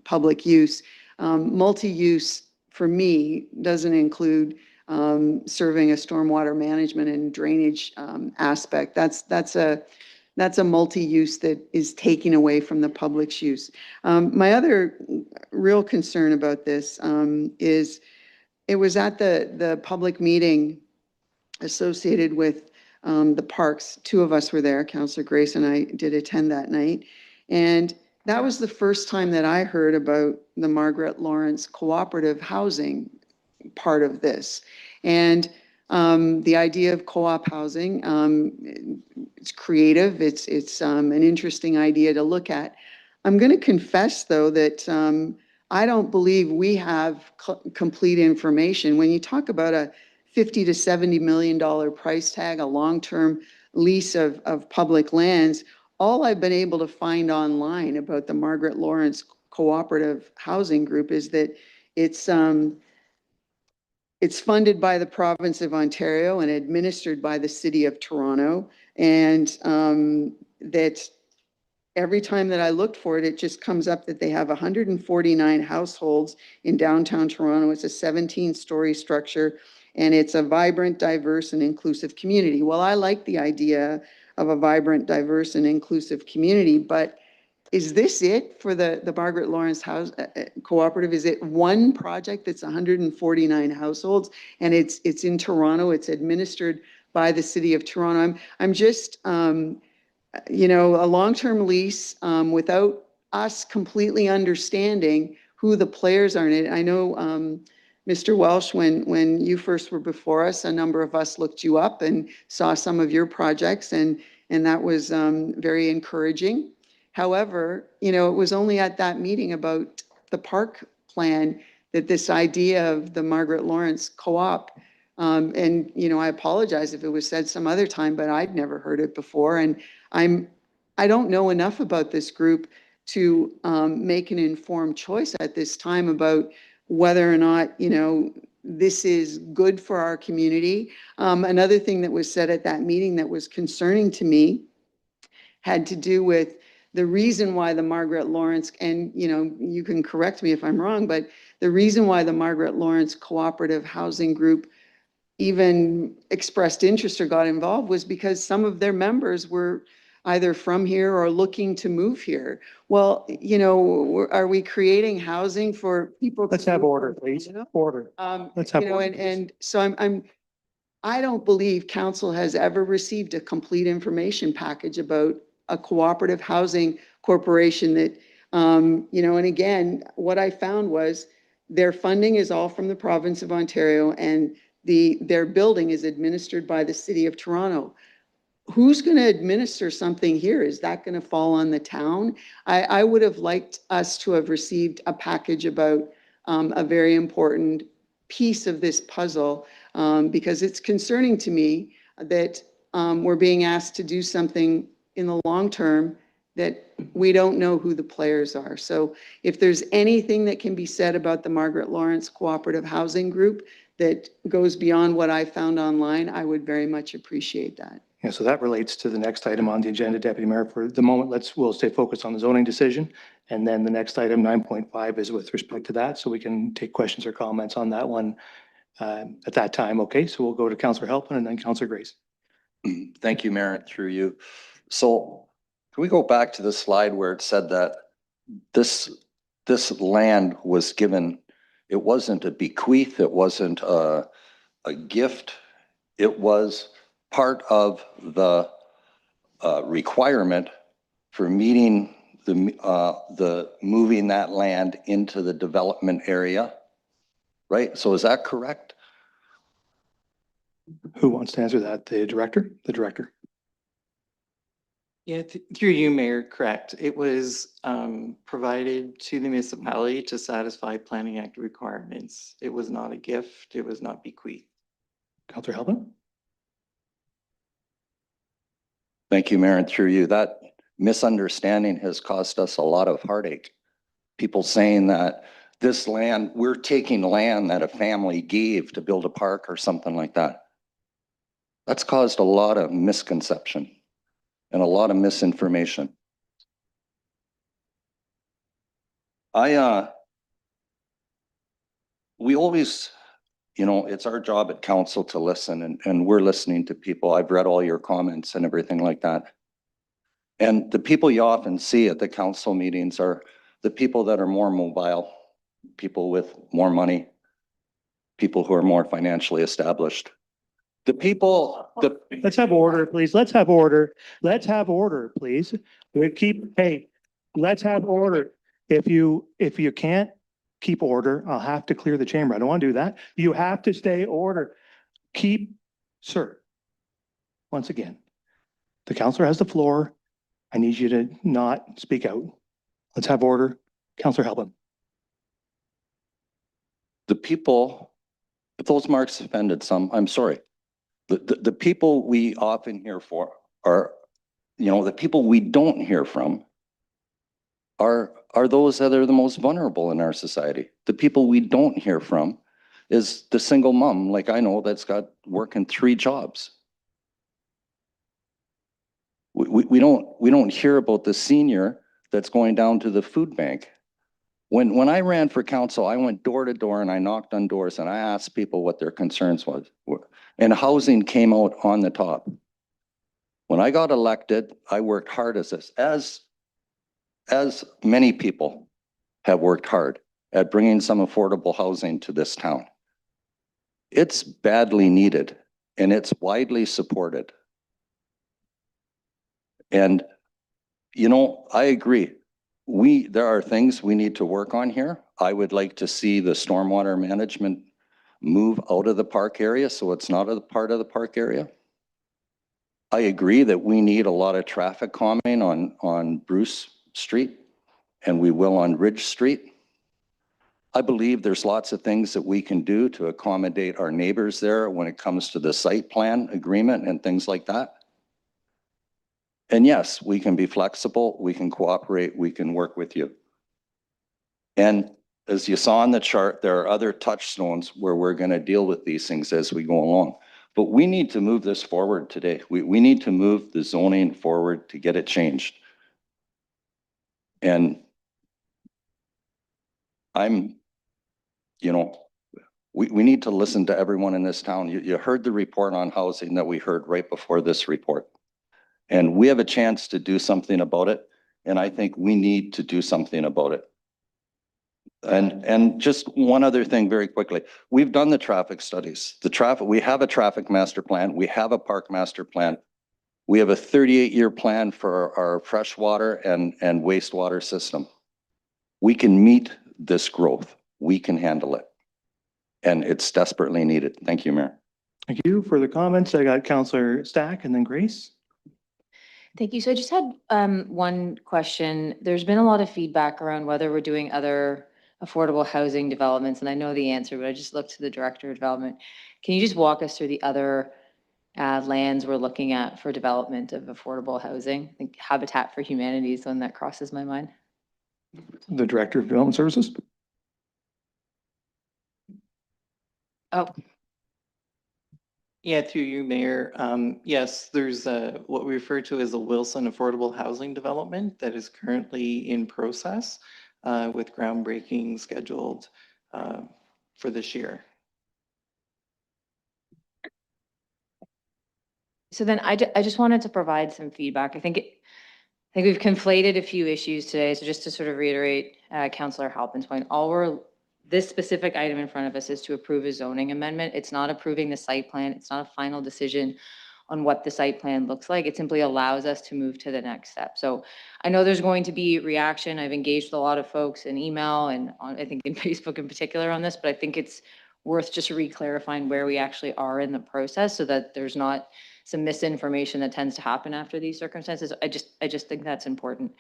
public use. Multi-use, for me, doesn't include serving a stormwater management and drainage aspect. That's a multi-use that is taking away from the public's use. My other real concern about this is it was at the public meeting associated with the parks. 2 of us were there. Councillor Grace and I did attend that night. And that was the first time that I heard about the Margaret Lawrence cooperative housing part of this. And the idea of co-op housing, it's creative. It's an interesting idea to look at. I'm going to confess, though, that I don't believe we have complete information. When you talk about a $50 to $70 million price tag, a long-term lease of public lands, all I've been able to find online about the Margaret Lawrence Cooperative Housing Group is that it's it's funded by the province of Ontario and administered by the city of Toronto. And that every time that I looked for it, it just comes up that they have 149 households in downtown Toronto. It's a 17-story structure, and it's a vibrant, diverse, and inclusive community. Well, I like the idea of a vibrant, diverse, and inclusive community, but is this it for the Margaret Lawrence House Cooperative? Is it one project that's 149 households, and it's in Toronto? It's administered by the city of Toronto. I'm just, you know, a long-term lease without us completely understanding who the players are in it. I know, Mr. Welsh, when you first were before us, a number of us looked you up and saw some of your projects, and that was very encouraging. However, you know, it was only at that meeting about the park plan that this idea of the Margaret Lawrence Co-op, and, you know, I apologize if it was said some other time, but I'd never heard it before. And I don't know enough about this group to make an informed choice at this time about whether or not, you know, this is good for our community. Another thing that was said at that meeting that was concerning to me had to do with the reason why the Margaret Lawrence, and, you know, you can correct me if I'm wrong, but the reason why the Margaret Lawrence Cooperative Housing Group even expressed interest or got involved was because some of their members were either from here or looking to move here. Well, you know, are we creating housing for people? Let's have order, please. Order. Let's have You know, order, and so I don't believe council has ever received a complete information package about a cooperative housing corporation that, you know, and again, what I found was their funding is all from the province of Ontario, and their building is administered by the city of Toronto. Who's going to administer something here? Is that going to fall on the town? I would have liked us to have received a package about a very important piece of this puzzle, because it's concerning to me that we're being asked to do something in the long term that we don't know who the players are. So if there's anything that can be said about the Margaret Lawrence Cooperative Housing Group that goes beyond what I found online, I would very much appreciate that. Yeah, so that relates to the next item on the agenda, Deputy Mayor. For the moment, we'll stay focused on the zoning decision. And then the next item, 9.5, is with respect to that. So we can take questions or comments on that one at that time. Okay, so we'll go to Councillor Halpin and then Councillor Grace. Thank you, Mayor, through you. So can we go back to the slide where it said that this land was given, it wasn't a bequeath, it wasn't a gift, it was part of the requirement for meeting the moving that land into the development area, right? So is that correct? Who wants to answer that? The director? The director. Yeah, through you, Mayor, correct. It was provided to the municipality to satisfy Planning Act requirements. It was not a gift. It was not bequeathed. Councillor Halpin? Thank you, Mayor, and through you. That misunderstanding has caused us a lot of heartache. People saying that this land, we're taking land that a family gave to build a park or something like that. That's caused a lot of misconception and a lot of misinformation. We always, you know, it's our job at council to listen, and we're listening to people. I've read all your comments and everything like that. And the people you often see at the council meetings are the people that are more mobile, people with more money, people who are more financially established. The people, Let's have order, please. Let's have order. Let's have order, please. Let's have order. If you can't keep order, I'll have to clear the chamber. I don't want to do that. You have to stay order. Sir, once again, the councillor has the floor. I need you to not speak out. Let's have order. Councillor Halpin. the people, if those marks offended some, I'm sorry. The people we often hear for are, you know, the people we don't hear from are those that are the most vulnerable in our society. The people we don't hear from is the single mom, like I know, that's got working 3 jobs. We don't hear about the senior that's going down to the food bank. When I ran for council, I went door to door and I knocked on doors and I asked people what their concerns was. And housing came out on the top. When I got elected, I worked hard as many people have worked hard at bringing some affordable housing to this town. It's badly needed and it's widely supported. And, you know, I agree. There are things we need to work on here. I would like to see the stormwater management move out of the park area so it's not a part of the park area. I agree that we need a lot of traffic calming on Bruce Street, and we will on Ridge Street. I believe there's lots of things that we can do to accommodate our neighbors there when it comes to the site plan agreement and things like that. And yes, we can be flexible, we can cooperate, we can work with you. And as you saw on the chart, there are other touchstones where we're going to deal with these things as we go along. But we need to move this forward today. We need to move the zoning forward to get it changed. And we need to listen to everyone in this town. You heard the report on housing that we heard right before this report. And we have a chance to do something about it. And I think we need to do something about it. And just one other thing very quickly. We've done the traffic studies. We have a traffic master plan. We have a park master plan. We have a 38-year plan for our freshwater and wastewater system. We can meet this growth. We can handle it. And it's desperately needed. Thank you, Mayor. Thank you. Further comments? I got Councillor Stack and then Grace. Thank you. So I just had one question. There's been a lot of feedback around whether we're doing other affordable housing developments, and I know the answer, but I just looked to the Director of Development. Can you just walk us through the other lands we're looking at for development of affordable housing? I think Habitat for Humanity is the one that crosses my mind. The Director of Development Services. Oh, Yeah, through you, Mayor. Yes, there's what we refer to as a Wilson Affordable Housing Development that is currently in process with groundbreaking scheduled for this year. so then I just wanted to provide some feedback. I think we've conflated a few issues today. So just to sort of reiterate Councillor Halpin's point, this specific item in front of us is to approve a zoning amendment. It's not approving the site plan. It's not a final decision on what the site plan looks like. It simply allows us to move to the next step. So I know there's going to be reaction. I've engaged a lot of folks in email and I think in Facebook in particular on this, but I think it's worth just re-clarifying where we actually are in the process so that there's not some misinformation that tends to happen after these circumstances. I just think that's important.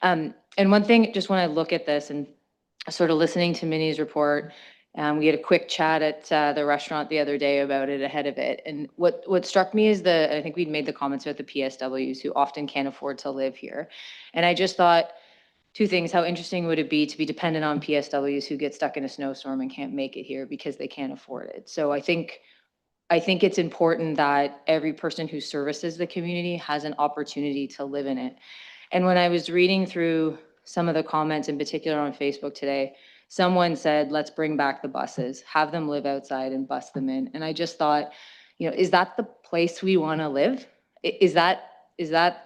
And one thing, just when I look at this and sort of listening to Minnie's report, we had a quick chat at the restaurant the other day about it ahead of it. And what struck me is I think we'd made the comments about the PSWs who often can't afford to live here. And I just thought two things. How interesting would it be to be dependent on PSWs who get stuck in a snowstorm and can't make it here because they can't afford it? So I think it's important that every person who services the community has an opportunity to live in it. And when I was reading through some of the comments, in particular on Facebook today, someone said, let's bring back the buses, have them live outside and bus them in. And I just thought, is that the place we want to live? Is that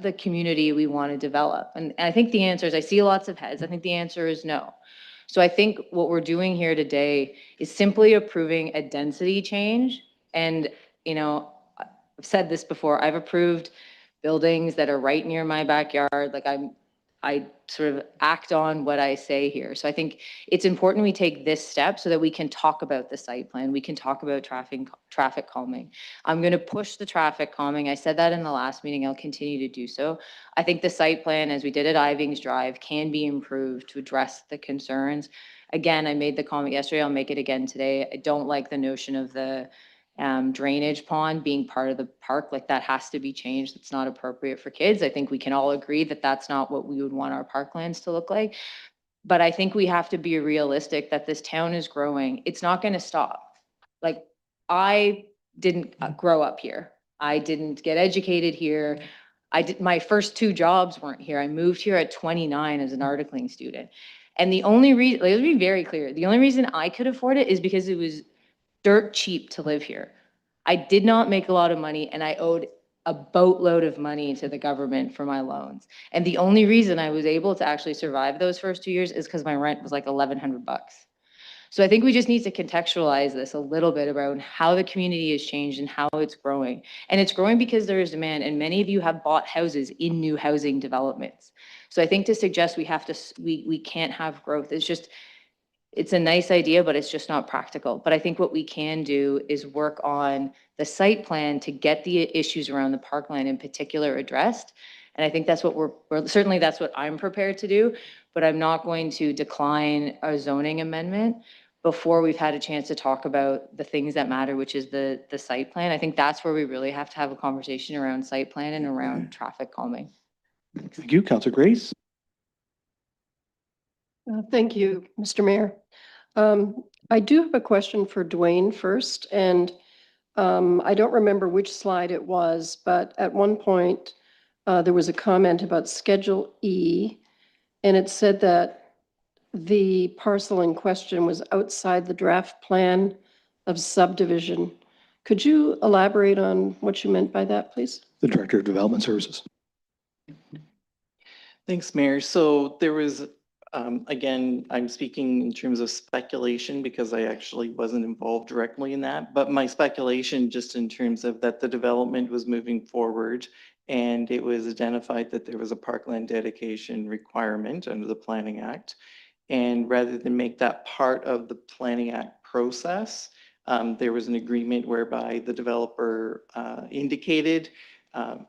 the community we want to develop? And I think the answer is, I see lots of heads. I think the answer is no. So I think what we're doing here today is simply approving a density change. And, I've said this before, I've approved buildings that are right near my backyard. Like I sort of act on what I say here. So I think it's important we take this step so that we can talk about the site plan. We can talk about traffic calming. I'm going to push the traffic calming. I said that in the last meeting. I'll continue to do so. I think the site plan, as we did at Ivings Drive, can be improved to address the concerns. Again, I made the comment yesterday. I'll make it again today. I don't like the notion of the drainage pond being part of the park. Like, that has to be changed. It's not appropriate for kids. I think we can all agree that that's not what we would want our parklands to look like. But I think we have to be realistic that this town is growing. It's not going to stop. Like, I didn't grow up here. I didn't get educated here. My first 2 jobs weren't here. I moved here at 29 as an articling student. And the only reason, let's be very clear, the only reason I could afford it is because it was dirt cheap to live here. I did not make a lot of money, and I owed a boatload of money to the government for my loans. And the only reason I was able to actually survive those first 2 years is because my rent was like $1,100. So I think we just need to contextualize this a little bit about how the community has changed and how it's growing. And it's growing because there is demand, and many of you have bought houses in new housing developments. So I think to suggest we can't have growth is just, it's a nice idea, but it's just not practical. But I think what we can do is work on the site plan to get the issues around the parkland in particular addressed. And I think that's what certainly that's what I'm prepared to do, but I'm not going to decline a zoning amendment before we've had a chance to talk about the things that matter, which is the site plan. I think that's where we really have to have a conversation around site plan and around traffic calming. Thank you, Councillor Grace. Thank you, Mr. Mayor. I do have a question for Dwayne first, and I don't remember which slide it was, but at one point there was a comment about Schedule E, and it said that the parcel in question was outside the draft plan of subdivision. Could you elaborate on what you meant by that, please? The Director of Development Services. Thanks, Mayor. So there was, again, I'm speaking in terms of speculation because I actually wasn't involved directly in that, but my speculation just in terms of that the development was moving forward and it was identified that there was a parkland dedication requirement under the Planning Act. And rather than make that part of the Planning Act process, there was an agreement whereby the developer indicated,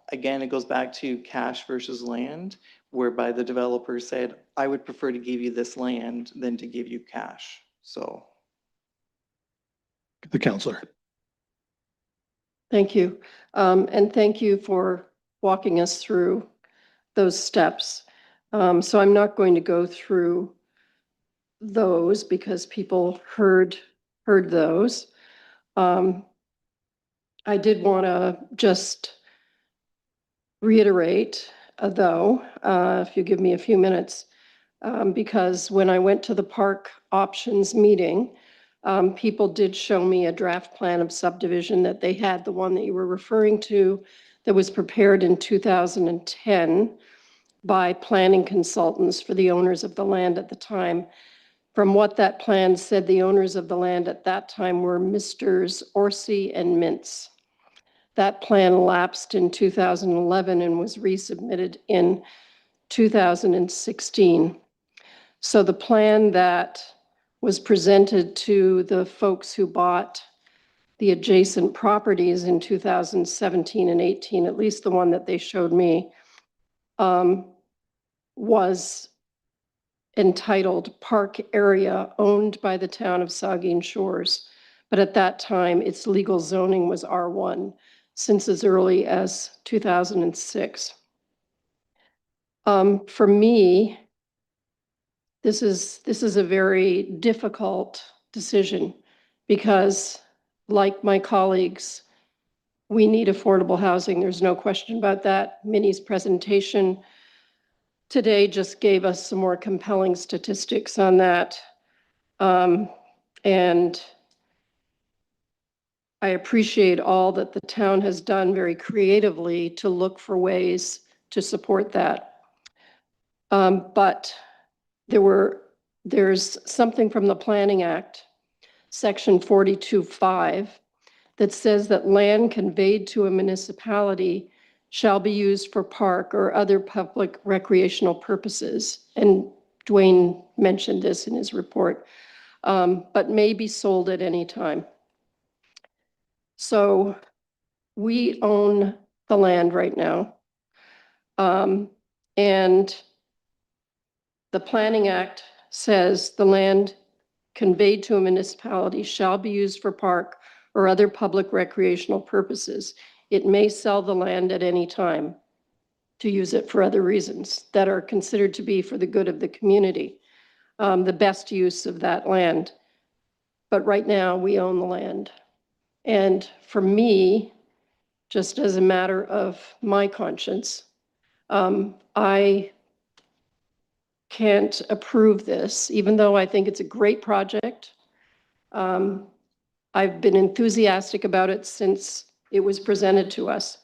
again, it goes back to cash versus land, whereby the developer said, I would prefer to give you this land than to give you cash. So. The councillor. Thank you. And thank you for walking us through those steps. So I'm not going to go through those because people heard those. I did want to just reiterate, though, if you give me a few minutes, because when I went to the park options meeting, people did show me a draft plan of subdivision that they had, the one that you were referring to, that was prepared in 2010 by planning consultants for the owners of the land at the time. From what that plan said, the owners of the land at that time were Misters Orsi and Mintz. That plan lapsed in 2011 and was resubmitted in 2016. So the plan that was presented to the folks who bought the adjacent properties in 2017 and 18, at least the one that they showed me, was entitled Park Area Owned by the Town of Saugeen Shores. But at that time, its legal zoning was R1 since as early as 2006. For me, this is a very difficult decision because, like my colleagues, we need affordable housing. There's no question about that. Minnie's presentation today just gave us some more compelling statistics on that. And I appreciate all that the town has done very creatively to look for ways to support that. But there's something from the Planning Act, Section 42.5, that says that land conveyed to a municipality shall be used for park or other public recreational purposes. And Dwayne mentioned this in his report, but may be sold at any time. So we own the land right now. And the Planning Act says the land conveyed to a municipality shall be used for park or other public recreational purposes. It may sell the land at any time to use it for other reasons that are considered to be for the good of the community, the best use of that land. But right now we own the land. And for me, just as a matter of my conscience, I can't approve this, even though I think it's a great project. I've been enthusiastic about it since it was presented to us.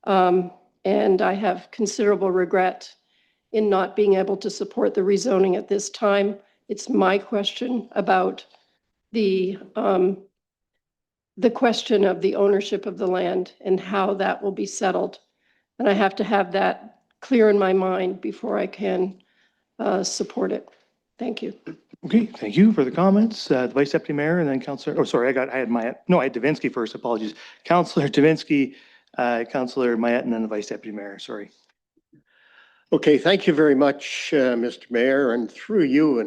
And I have considerable regret in not being able to support the rezoning at this time. It's my question about the question of the ownership of the land and how that will be settled. And I have to have that clear in my mind before I can support it. Thank you. Okay, thank you for the comments. The Vice Deputy Mayor and then Councillor, oh, sorry, I had Davinsky first, apologies. Councillor Davinsky, Councillor Mayette, and then the Vice Deputy Mayor, sorry. Okay, thank you very much, Mr. Mayor, and through you.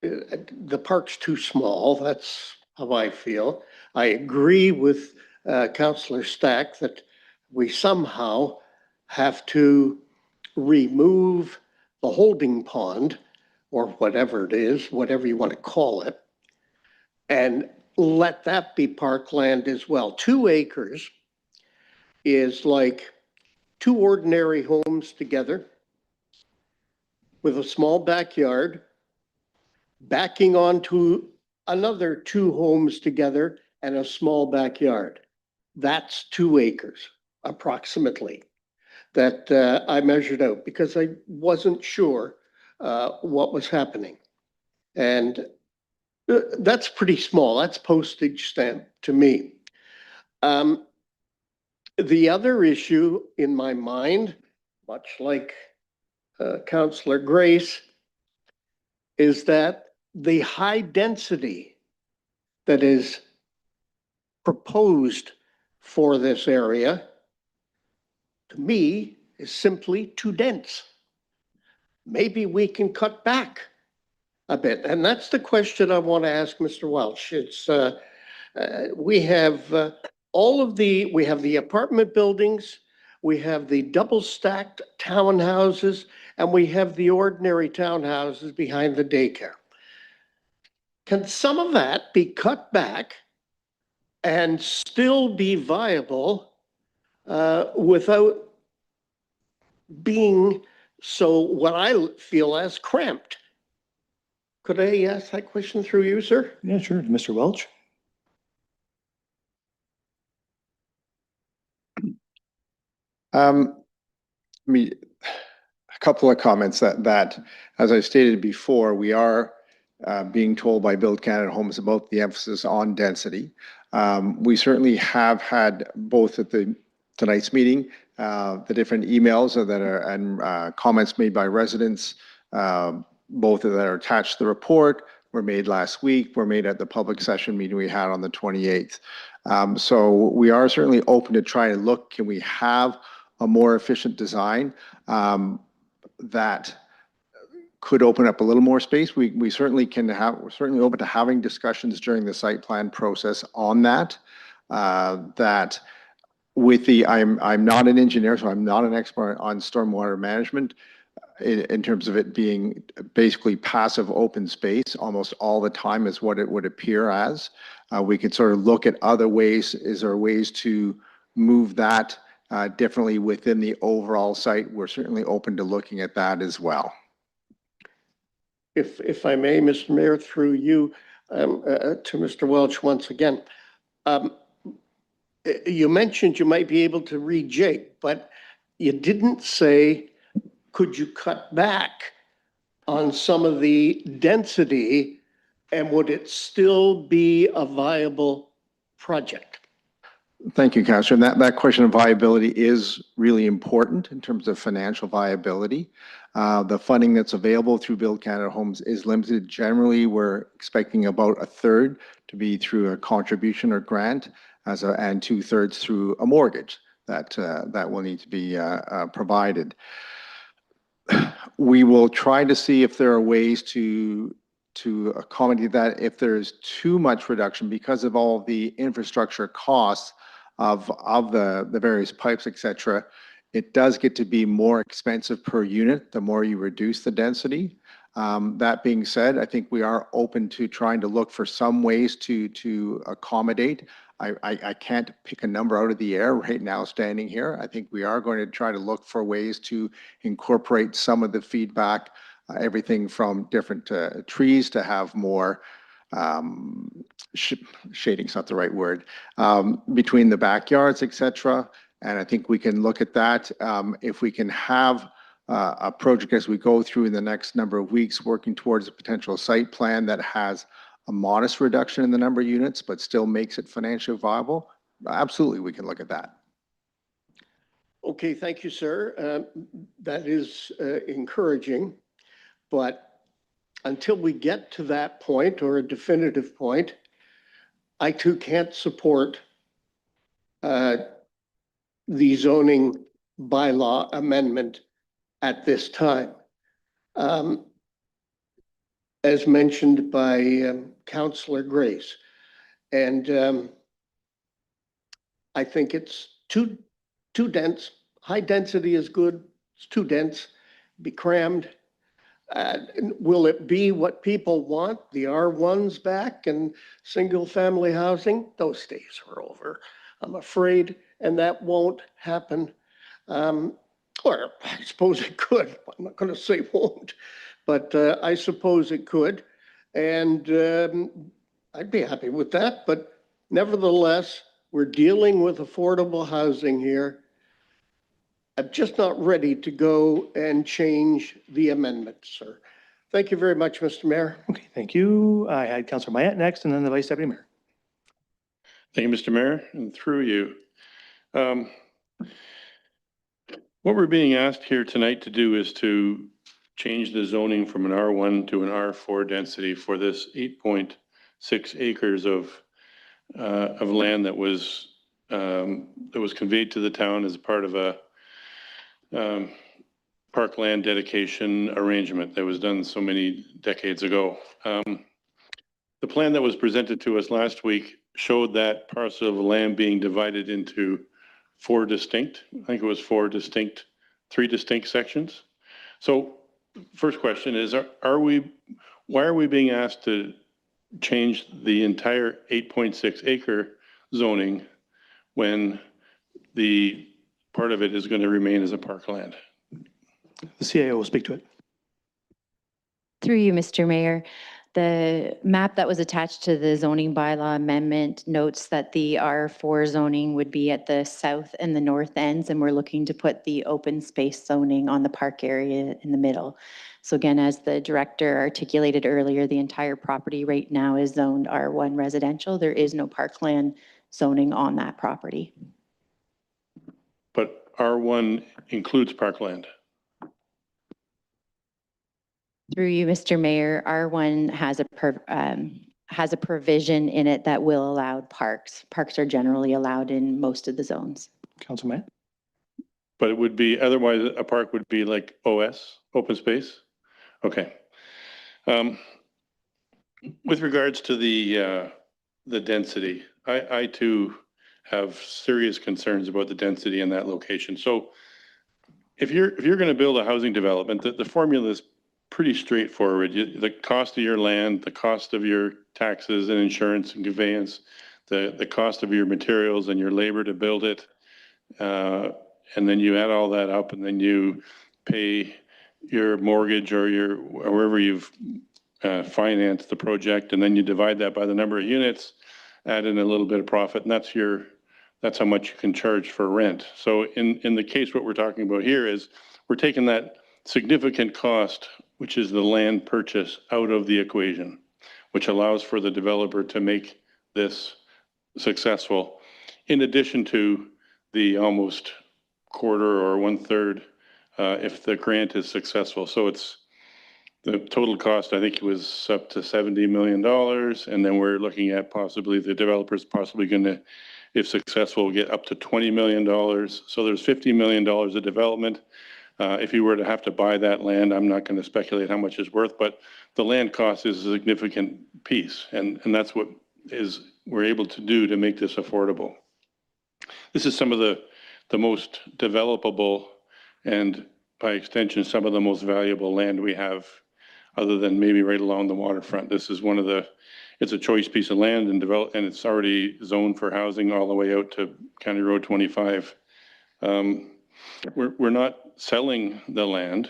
And the park's too small. That's how I feel. I agree with Councillor Stack that we somehow have to remove the holding pond, or whatever it is, whatever you want to call it, and let that be parkland as well. 2 acres is like 2 ordinary homes together with a small backyard, backing onto another 2 homes together and a small backyard. That's 2 acres, approximately, that I measured out because I wasn't sure what was happening. And that's pretty small. That's postage stamp to me. The other issue in my mind, much like Councillor Grace, is that the high density that is proposed for this area, to me, is simply too dense. Maybe we can cut back a bit. And that's the question I want to ask Mr. Welch. It's we have we have the apartment buildings, we have the double stacked townhouses, and we have the ordinary townhouses behind the daycare. Can some of that be cut back and still be viable without being so what I feel as cramped? Could I ask that question through you, sir? Yeah, sure. Mr. Welch? I mean, a couple of comments that, as I stated before, we are being told by Build Canada Homes about the emphasis on density. We certainly have had both at tonight's meeting, the different emails that are and comments made by residents, both that are attached to the report, were made last week, were made at the public session meeting we had on the 28th. So we are certainly open to try and look, can we have a more efficient design that could open up a little more space. We certainly can have, we're certainly open to having discussions during the site plan process on that. That with the, I'm not an engineer, so I'm not an expert on stormwater management in terms of it being basically passive open space almost all the time is what it would appear as. We could sort of look at other ways. Is there ways to move that differently within the overall site? We're certainly open to looking at that as well. If I may, Mr. Mayor, through you to Mr. Welch once again. You mentioned you might be able to rejig, but you didn't say, could you cut back on some of the density and would it still be a viable project? Thank you, Councillor. And that question of viability is really important in terms of financial viability. The funding that's available through Build Canada Homes is limited. Generally, we're expecting about 1/3 to be through a contribution or grant, and 2/3 through a mortgage that will need to be provided. We will try to see if there are ways to accommodate that if there's too much reduction because of all the infrastructure costs of the various pipes, et cetera. It does get to be more expensive per unit the more you reduce the density. That being said, I think we are open to trying to look for some ways to accommodate. I can't pick a number out of the air right now standing here. I think we are going to try to look for ways to incorporate some of the feedback, everything from different trees to have more shading's not the right word, between the backyards, et cetera. And I think we can look at that. If we can have a project as we go through in the next number of weeks, working towards a potential site plan that has a modest reduction in the number of units, but still makes it financially viable, absolutely, we can look at that. Okay, thank you, sir. That is encouraging, but until we get to that point or a definitive point, I too can't support the zoning bylaw amendment at this time. As mentioned by Councillor Grace. And I think it's too dense. High density is good. It's too dense, be crammed. Will it be what people want? The R1s back and single family housing? Those days are over, I'm afraid, and that won't happen. Or I suppose it could. I'm not going to say won't, but I suppose it could. And I'd be happy with that. But nevertheless, we're dealing with affordable housing here. I'm just not ready to go and change the amendment, sir. Thank you very much, Mr. Mayor. Okay, thank you. I had Councillor Mayette next, and then the Vice Deputy Mayor. Thank you, Mr. Mayor, and through you. What we're being asked here tonight to do is to change the zoning from an R1 to an R4 density for this 8.6 acres of land that was conveyed to the town as part of a parkland dedication arrangement that was done so many decades ago. The plan that was presented to us last week showed that parcel of land being divided into three distinct sections. So first question is, why are we being asked to change the entire 8.6 acre zoning when the part of it is going to remain as a parkland? The CAO will speak to it. Through you, Mr. Mayor. The map that was attached to the zoning bylaw amendment notes that the R4 zoning would be at the south and the north ends, and we're looking to put the open space zoning on the park area in the middle. So again, as the director articulated earlier, the entire property right now is zoned R1 residential. There is no parkland zoning on that property. But R1 includes parkland. Through you, Mr. Mayor, R1 has a provision in it that will allow parks. Parks are generally allowed in most of the zones. Councilor Mayette? But it would be, otherwise a park would be like OS, open space? Okay. With regards to the density, I too have serious concerns about the density in that location. So if you're going to build a housing development, the formula is pretty straightforward. The cost of your land, the cost of your taxes and insurance and conveyance, the cost of your materials and your labor to build it, and then you add all that up, and then you pay your mortgage or wherever you've financed the project, and then you divide that by the number of units, add in a little bit of profit, and that's how much you can charge for rent. So in the case, what we're talking about here is we're taking that significant cost, which is the land purchase, out of the equation, which allows for the developer to make this successful, in addition to the almost quarter or 1/3 if the grant is successful. So it's the total cost, I think it was up to $70 million. And then we're looking at possibly the developer's possibly going to, if successful, get up to $20 million. So there's $50 million of development. If you were to have to buy that land, I'm not going to speculate how much it's worth, but the land cost is a significant piece. And that's what we're able to do to make this affordable. This is some of the most developable and by extension, some of the most valuable land we have other than maybe right along the waterfront. This is one of the, it's a choice piece of land and and it's already zoned for housing all the way out to County Road 25. We're not selling the land,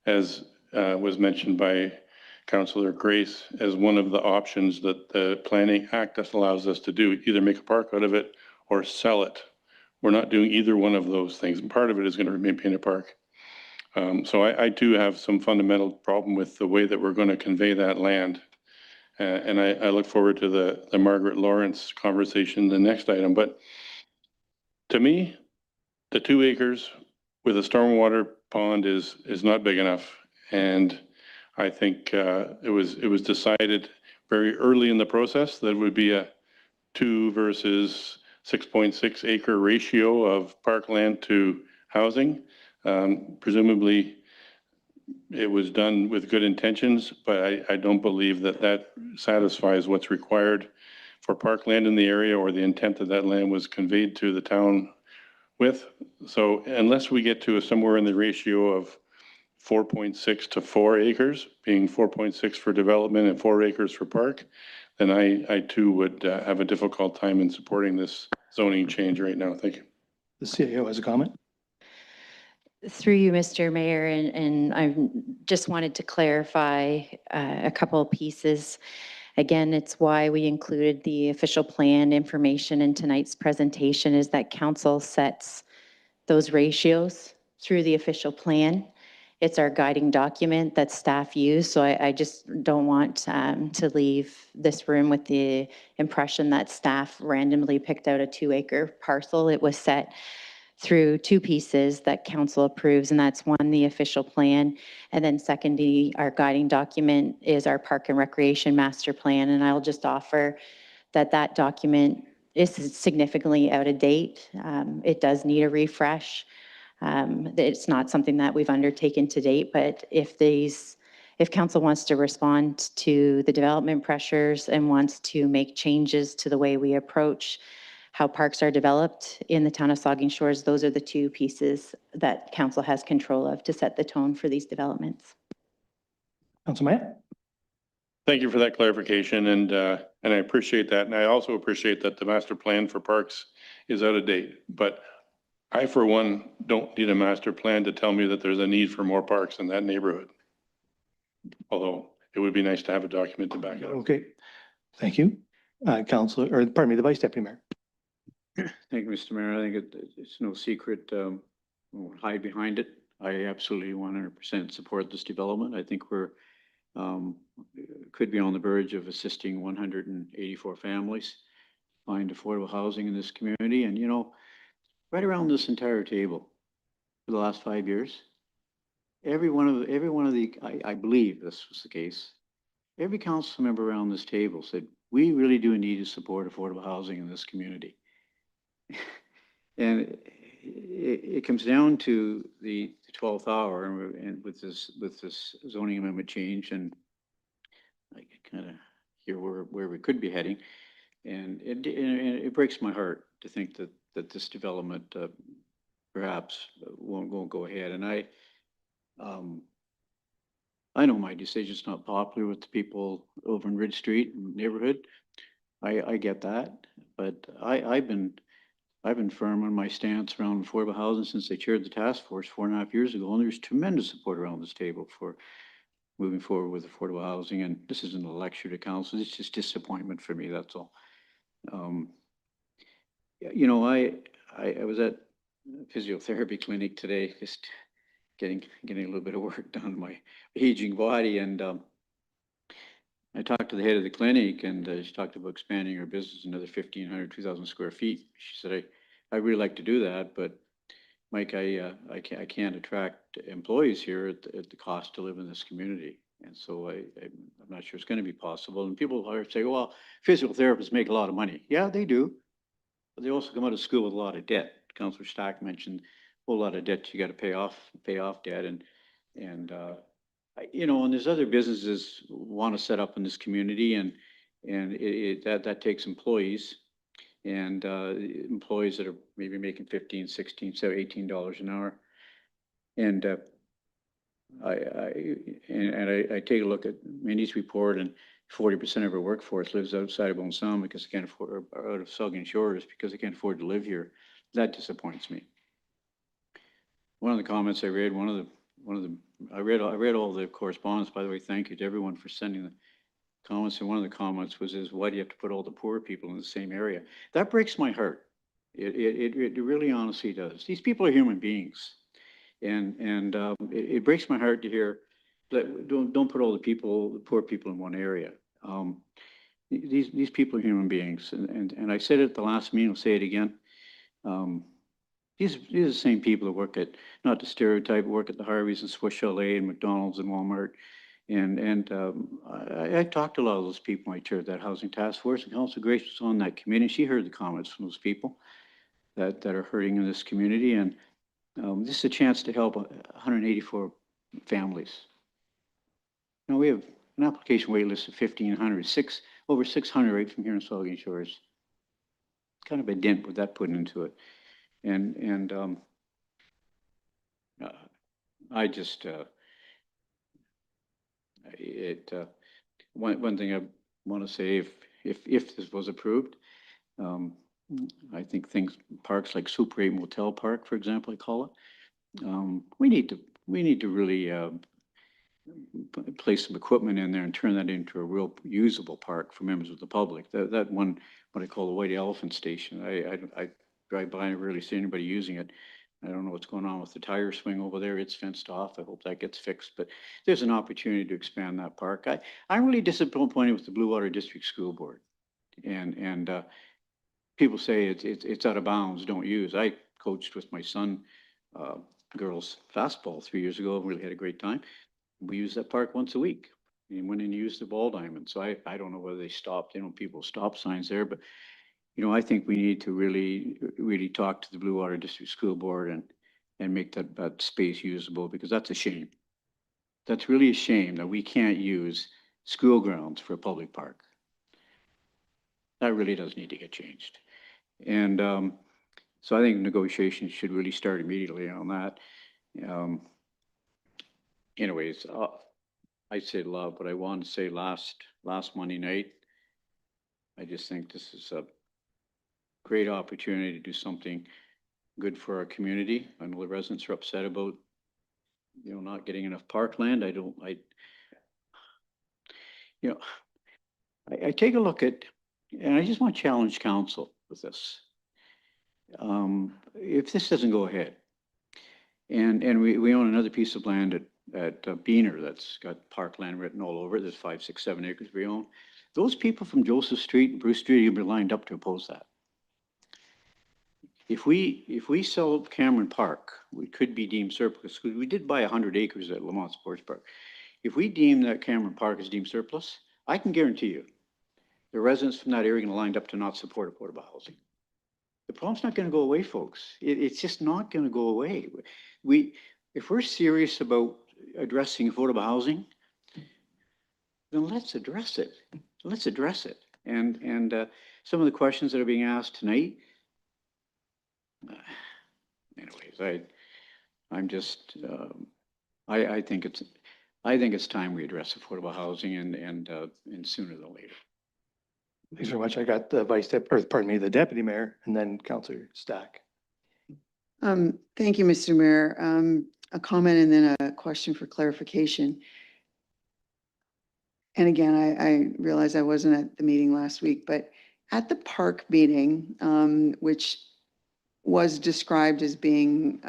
as was mentioned by Councillor Grace, as one of the options that the Planning Act allows us to do, either make a park out of it or sell it. We're not doing either one of those things. And part of it is going to remain a park. So I do have some fundamental problem with the way that we're going to convey that land. And I look forward to the Margaret Lawrence conversation, the next item. But to me, the 2 acres with a stormwater pond is not big enough. And I think it was decided very early in the process that it would be a 2 versus 6.6 acre ratio of parkland to housing. Presumably, it was done with good intentions, but I don't believe that that satisfies what's required for parkland in the area or the intent that that land was conveyed to the town with. So unless we get to somewhere in the ratio of 4.6 to 4 acres, being 4.6 for development and 4 acres for park, then I too would have a difficult time in supporting this zoning change right now. Thank you. The CAO has a comment. Through you, Mr. Mayor, and I just wanted to clarify a couple of pieces. Again, it's why we included the official plan information in tonight's presentation, is that council sets those ratios through the official plan. It's our guiding document that staff use, so I just don't want to leave this room with the impression that staff randomly picked out a 2-acre parcel. It was set through 2 pieces that council approves, and that's one, the official plan, and then secondly, our guiding document is our park and recreation master plan. And I'll just offer that that document is significantly out of date. It does need a refresh. It's not something that we've undertaken to date, but if council wants to respond to the development pressures and wants to make changes to the way we approach how parks are developed in the town of Saugeen Shores, those are the 2 pieces that council has control of to set the tone for these developments. Councilor Maya? Thank you for that clarification, and I appreciate that. And I also appreciate that the master plan for parks is out of date. But I, for one, don't need a master plan to tell me that there's a need for more parks in that neighborhood. Although it would be nice to have a document to back it up. Okay, thank you. Councilor, or pardon me, the Vice Deputy Mayor. Thank you, Mr. Mayor. I think it's no secret, won't hide behind it. I absolutely 100% support this development. I think we're, could be on the verge of assisting 184 families find affordable housing in this community. And, you know, right around this entire table for the last 5 years, every one of the, I believe this was the case, every council member around this table said, we really do need to support affordable housing in this community. And it comes down to the 12th hour, and with this zoning amendment change, and I can kind of hear where we could be heading, and it breaks my heart to think that this development perhaps won't go ahead. And I know my decision's not popular with the people over in Ridge Street neighborhood. I get that, but I've been firm on my stance around affordable housing since they chaired the task force 4.5 years ago, and there's tremendous support around this table for moving forward with affordable housing. And this isn't a lecture to council; it's just disappointment for me. That's all. You know, I was at a physiotherapy clinic today, just getting a little bit of work done on my aging body, and I talked to the head of the clinic, and she talked about expanding her business another 1,500, 2,000 square feet. She said, I really like to do that, but Mike, I can't attract employees here at the cost to live in this community. And so I'm not sure it's going to be possible. And people are saying, well, physical therapists make a lot of money. Yeah, they do. But they also come out of school with a lot of debt. Councillor Stack mentioned a whole lot of debt you got to pay off debt. And you know, and there's other businesses want to set up in this community, and that takes employees, and employees that are maybe making $15, $16, $17, $18 an hour. And I take a look at Mindy's report, and 40% of our workforce lives outside of Bone Sound because they can't afford, or out of Saugeen Shores because they can't afford to live here. That disappoints me. One of the comments I read, I read all the correspondence, by the way. Thank you to everyone for sending the comments. And one of the comments was, why do you have to put all the poor people in the same area? That breaks my heart. It really honestly does. These people are human beings. And it breaks my heart to hear that don't put all the poor people in one area. These people are human beings. And I said it at the last meeting, I'll say it again. These are the same people that work at, not to stereotype, work at the Harveys and Swiss Chalet and McDonald's and Walmart. And I talked to a lot of those people when I chaired that housing task force, and Councilor Grace was on that committee. She heard the comments from those people that are hurting in this community. And this is a chance to help 184 families. Now we have an application wait list of 1,500, over 600 right from here in Saugeen Shores. Kind of a dent with that putting into it. And I just, one thing I want to say, if this was approved, I think parks like Super 8 Motel Park, for example, I call it, we need to really place some equipment in there and turn that into a real usable park for members of the public. That one, what I call the White Elephant Station, I drive by and rarely see anybody using it. I don't know what's going on with the tire swing over there. It's fenced off. I hope that gets fixed, but there's an opportunity to expand that park. I'm really disappointed with the Blue Water District School Board. And people say it's out of bounds, don't use. I coached with my son, girls fastball 3 years ago, and really had a great time. We use that park once a week. And went and used the ball diamond. So I don't know whether they stopped, people stop signs there, but I think we need to really talk to the Blue Water District School Board and make that space usable, because that's a shame. That's really a shame that we can't use school grounds for a public park. That really does need to get changed. And so I think negotiations should really start immediately on that. Anyways, I said love, but I wanted to say last Monday night, I just think this is a great opportunity to do something good for our community. I know the residents are upset about, not getting enough parkland. I take a look at, and I just want to challenge council with this. If this doesn't go ahead, and we own another piece of land at Beaner that's got parkland written all over it. There's 5, 6, 7 acres we own. Those people from Joseph Street and Bruce Street have been lined up to oppose that. If we sell Cameron Park, we could be deemed surplus. We did buy 100 acres at Lamont Sports Park. If we deem that Cameron Park is deemed surplus, I can guarantee you the residents from that area are going to line up to not support affordable housing. The problem's not going to go away, folks. It's just not going to go away. If we're serious about addressing affordable housing, then let's address it. Let's address it. And some of the questions that are being asked tonight, anyways, I'm just, I think it's time we address affordable housing and sooner than later. Thanks very much. I got the the deputy mayor, and then Councillor Stack. Thank you, Mr. Mayor. A comment and then a question for clarification. And again, I realize I wasn't at the meeting last week, but at the park meeting, which was described as being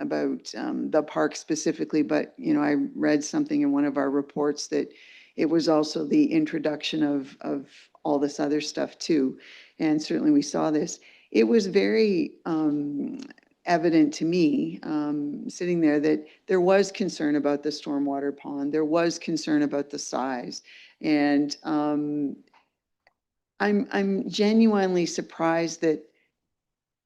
about the park specifically, but I read something in one of our reports that it was also the introduction of all this other stuff too. And certainly we saw this. It was very evident to me sitting there that there was concern about the stormwater pond. There was concern about the size. And I'm genuinely surprised that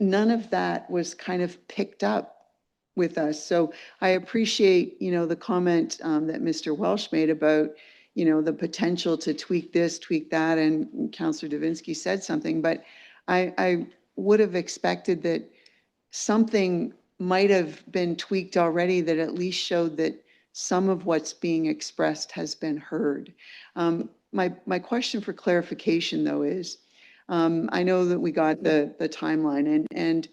none of that was kind of picked up with us. So I appreciate, the comment that Mr. Welsh made about, the potential to tweak this, tweak that, and Councillor Davinsky said something, but I would have expected that something might have been tweaked already that at least showed that some of what's being expressed has been heard. My question for clarification, though, is I know that we got the timeline, and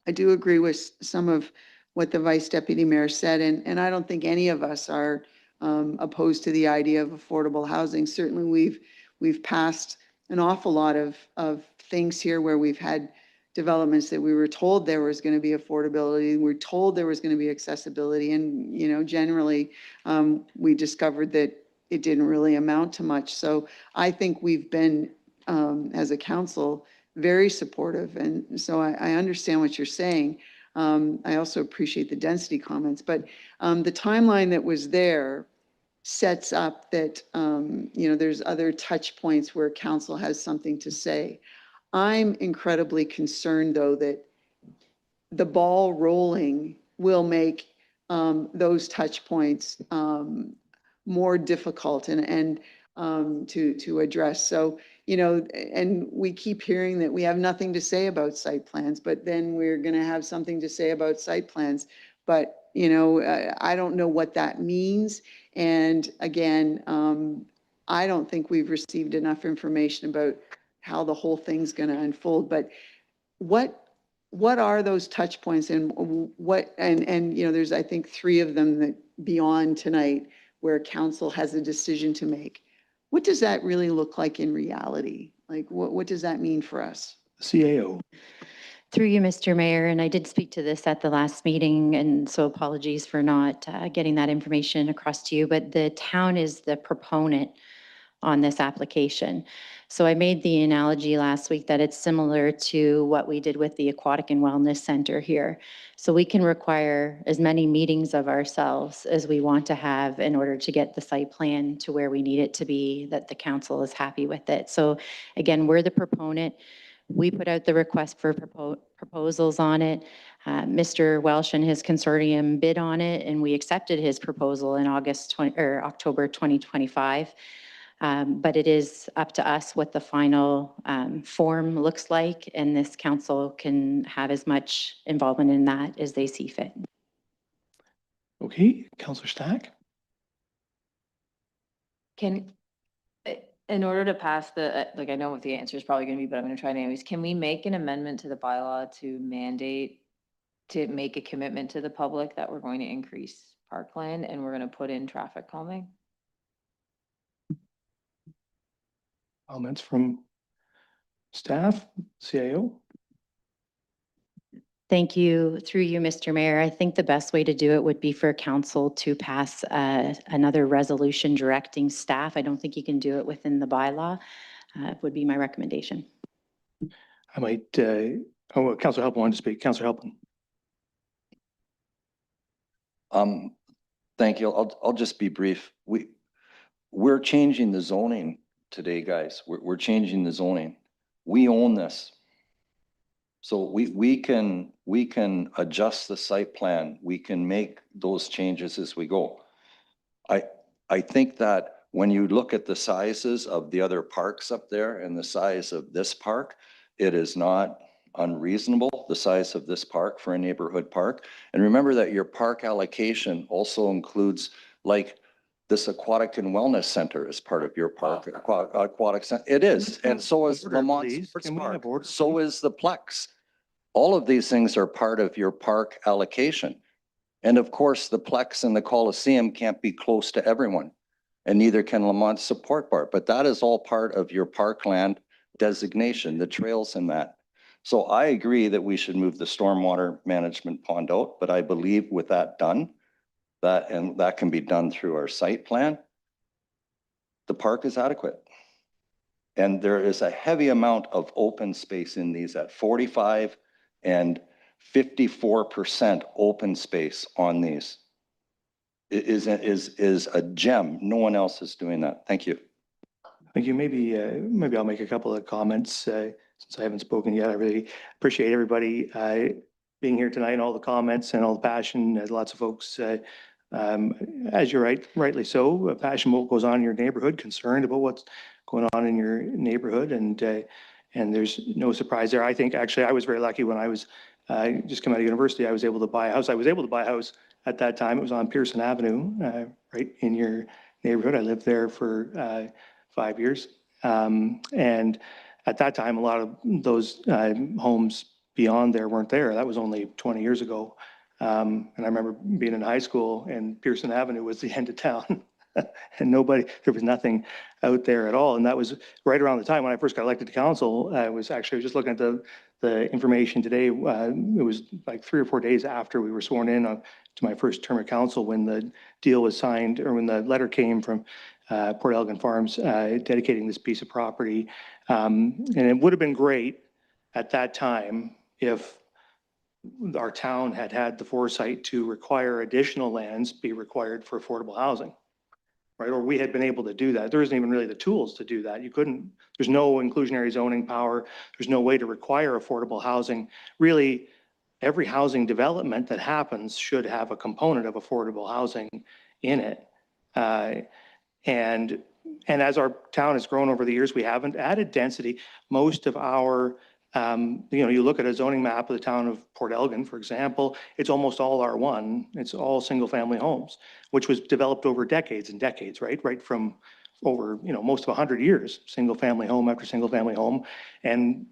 I do agree with some of what the Vice Deputy Mayor said, and I don't think any of us are opposed to the idea of affordable housing. Certainly, we've passed an awful lot of things here where we've had developments that we were told there was going to be affordability, we're told there was going to be accessibility, and generally we discovered that it didn't really amount to much. So I think we've been, as a council, very supportive, and so I understand what you're saying. I also appreciate the density comments, but the timeline that was there sets up that there's other touch points where council has something to say. I'm incredibly concerned, though, that the ball rolling will make those touch points more difficult and to address. So, and we keep hearing that we have nothing to say about site plans, but then we're going to have something to say about site plans. But, I don't know what that means. And again, I don't think we've received enough information about how the whole thing's going to unfold. But what are those touch points, and what, and there's, I think, 3 of them that beyond tonight where council has a decision to make. What does that really look like in reality? Like, what does that mean for us? CAO. Through you, Mr. Mayor, and I did speak to this at the last meeting, and so apologies for not getting that information across to you, but the town is the proponent on this application. So I made the analogy last week that it's similar to what we did with the Aquatic and Wellness Center here. So we can require as many meetings of ourselves as we want to have in order to get the site plan to where we need it to be, that the council is happy with it. So again, we're the proponent. We put out the request for proposals on it. Mr. Welsh and his consortium bid on it, and we accepted his proposal in October 2025. But it is up to us what the final form looks like, and this council can have as much involvement in that as they see fit. Okay, Councillor Stack. In order to pass the, like, I know what the answer is probably going to be, but I'm going to try it anyways. Can we make an amendment to the bylaw to mandate, to make a commitment to the public that we're going to increase parkland and we're going to put in traffic calming? Comments from staff, CAO? Thank you. Through you, Mr. Mayor, I think the best way to do it would be for council to pass another resolution directing staff. I don't think you can do it within the bylaw, would be my recommendation. I might, Councillor Helpin wanted to speak. Councillor Helpin. Thank you. I'll just be brief. We're changing the zoning today, guys. We're changing the zoning. We own this. So we can adjust the site plan. We can make those changes as we go. I think that when you look at the sizes of the other parks up there and the size of this park, it is not unreasonable, the size of this park for a neighborhood park. And remember that your park allocation also includes, like, this Aquatic and Wellness Center as part of your park. Aquatic Center, it is. And so is Lamont Sports Park. So is the Plex. All of these things are part of your park allocation. And of course, the Plex and the Coliseum can't be close to everyone, and neither can Lamont Support Bar, but that is all part of your parkland designation, the trails and that. So I agree that we should move the stormwater management pond out, but I believe with that done, and that can be done through our site plan, the park is adequate. And there is a heavy amount of open space in these at 45 and 54% open space on these. It is a gem. No one else is doing that. Thank you. Thank you. Maybe I'll make a couple of comments since I haven't spoken yet. I really appreciate everybody being here tonight and all the comments and all the passion. Lots of folks, as you're rightly so, passion what goes on in your neighborhood, concerned about what's going on in your neighborhood, and there's no surprise there. I think actually I was very lucky when I was I just came out of university. I was able to buy a house. I was able to buy a house at that time. It was on Pearson Avenue, right in your neighborhood. I lived there for 5 years. And at that time, a lot of those homes beyond there weren't there. That was only 20 years ago. And I remember being in high school and Pearson Avenue was the end of town. And there was nothing out there at all. And that was right around the time when I first got elected to council. I was just looking at the information today. It was like 3 or 4 days after we were sworn in to my first term of council when the deal was signed, or when the letter came from Port Elgin Farms dedicating this piece of property. And it would have been great at that time if our town had had the foresight to require additional lands be required for affordable housing, right? Or we had been able to do that. There isn't even really the tools to do that. You couldn't, there's no inclusionary zoning power. There's no way to require affordable housing. Really, every housing development that happens should have a component of affordable housing in it. And as our town has grown over the years, we haven't added density. Most of our, you look at a zoning map of the town of Port Elgin, for example, it's almost all R1. It's all single family homes, which was developed over decades and decades, right? Right from over, most of 100 years, single family home after single family home. And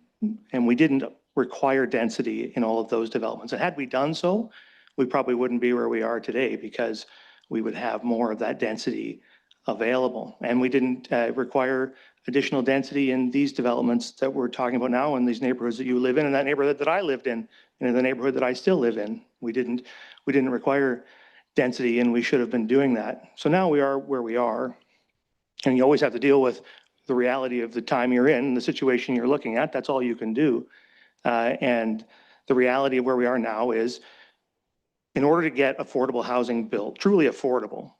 we didn't require density in all of those developments. And had we done so, we probably wouldn't be where we are today because we would have more of that density available. And we didn't require additional density in these developments that we're talking about now, in these neighborhoods that you live in that neighborhood that I lived in, and in the neighborhood that I still live in. We didn't require density, and we should have been doing that. So now we are where we are, and you always have to deal with the reality of the time you're in, the situation you're looking at. That's all you can do. And the reality of where we are now is, in order to get affordable housing built, truly affordable,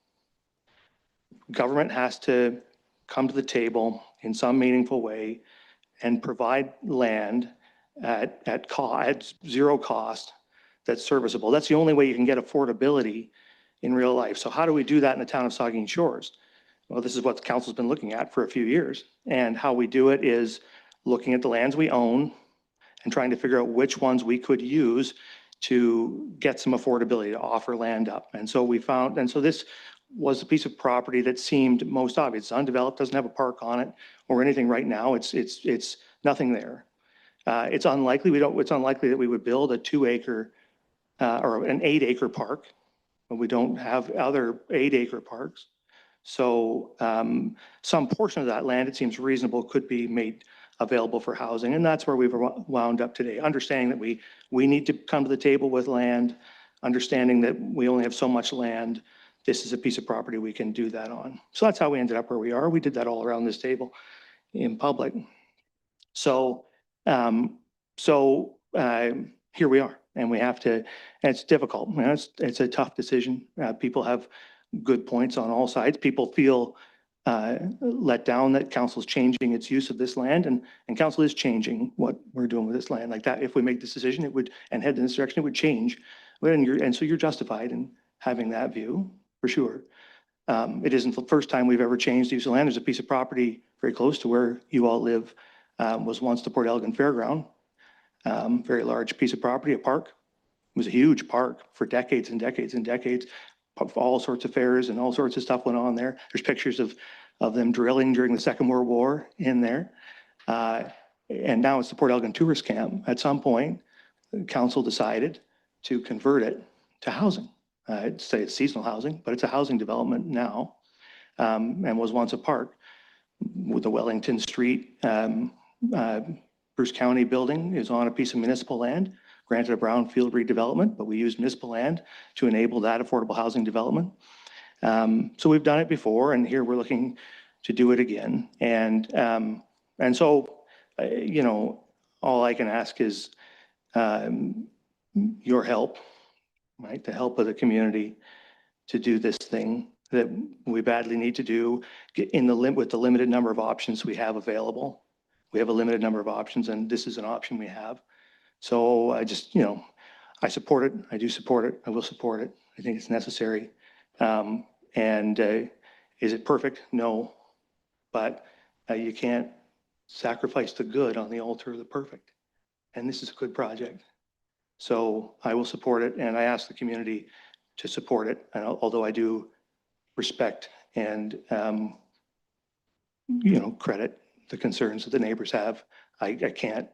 government has to come to the table in some meaningful way and provide land at zero cost that's serviceable. That's the only way you can get affordability in real life. So how do we do that in the town of Saugeen Shores? Well, this is what the council's been looking at for a few years. And how we do it is looking at the lands we own and trying to figure out which ones we could use to get some affordability, to offer land up. And so this was a piece of property that seemed most obvious. It's undeveloped, doesn't have a park on it or anything right now. It's nothing there. It's unlikely that we would build a 2-acre or an 8-acre park, but we don't have other 8-acre parks. So some portion of that land, it seems reasonable, could be made available for housing. And that's where we've wound up today, understanding that we need to come to the table with land, understanding that we only have so much land. This is a piece of property we can do that on. So that's how we ended up where we are. We did that all around this table in public. So, here we are, and we have to, and it's difficult. It's a tough decision. People have good points on all sides. People feel let down that council's changing its use of this land, and council is changing what we're doing with this land. Like that, if we make this decision, it would, and head in this direction, it would change. And so you're justified in having that view, for sure. It isn't the first time we've ever changed the use of land. There's a piece of property very close to where you all live, was once the Port Elgin Fairground. Very large piece of property, a park. It was a huge park for decades and decades and decades. All sorts of fairs and all sorts of stuff went on there. There's pictures of them drilling during the Second World War in there. And now it's the Port Elgin Tourist Camp. At some point, the council decided to convert it to housing. I'd say it's seasonal housing, but it's a housing development now, and was once a park. With the Wellington Street Bruce County building is on a piece of municipal land, granted a brownfield redevelopment, but we used municipal land to enable that affordable housing development. So we've done it before, and here we're looking to do it again. And so, all I can ask is your help, right? The help of the community to do this thing that we badly need to do with the limited number of options we have available. We have a limited number of options, and this is an option we have. So I just, I support it. I do support it. I will support it. I think it's necessary. Is it perfect? No. But you can't sacrifice the good on the altar of the perfect. And this is a good project. So I will support it, and I ask the community to support it. And although I do respect and, credit the concerns that the neighbors have, I can't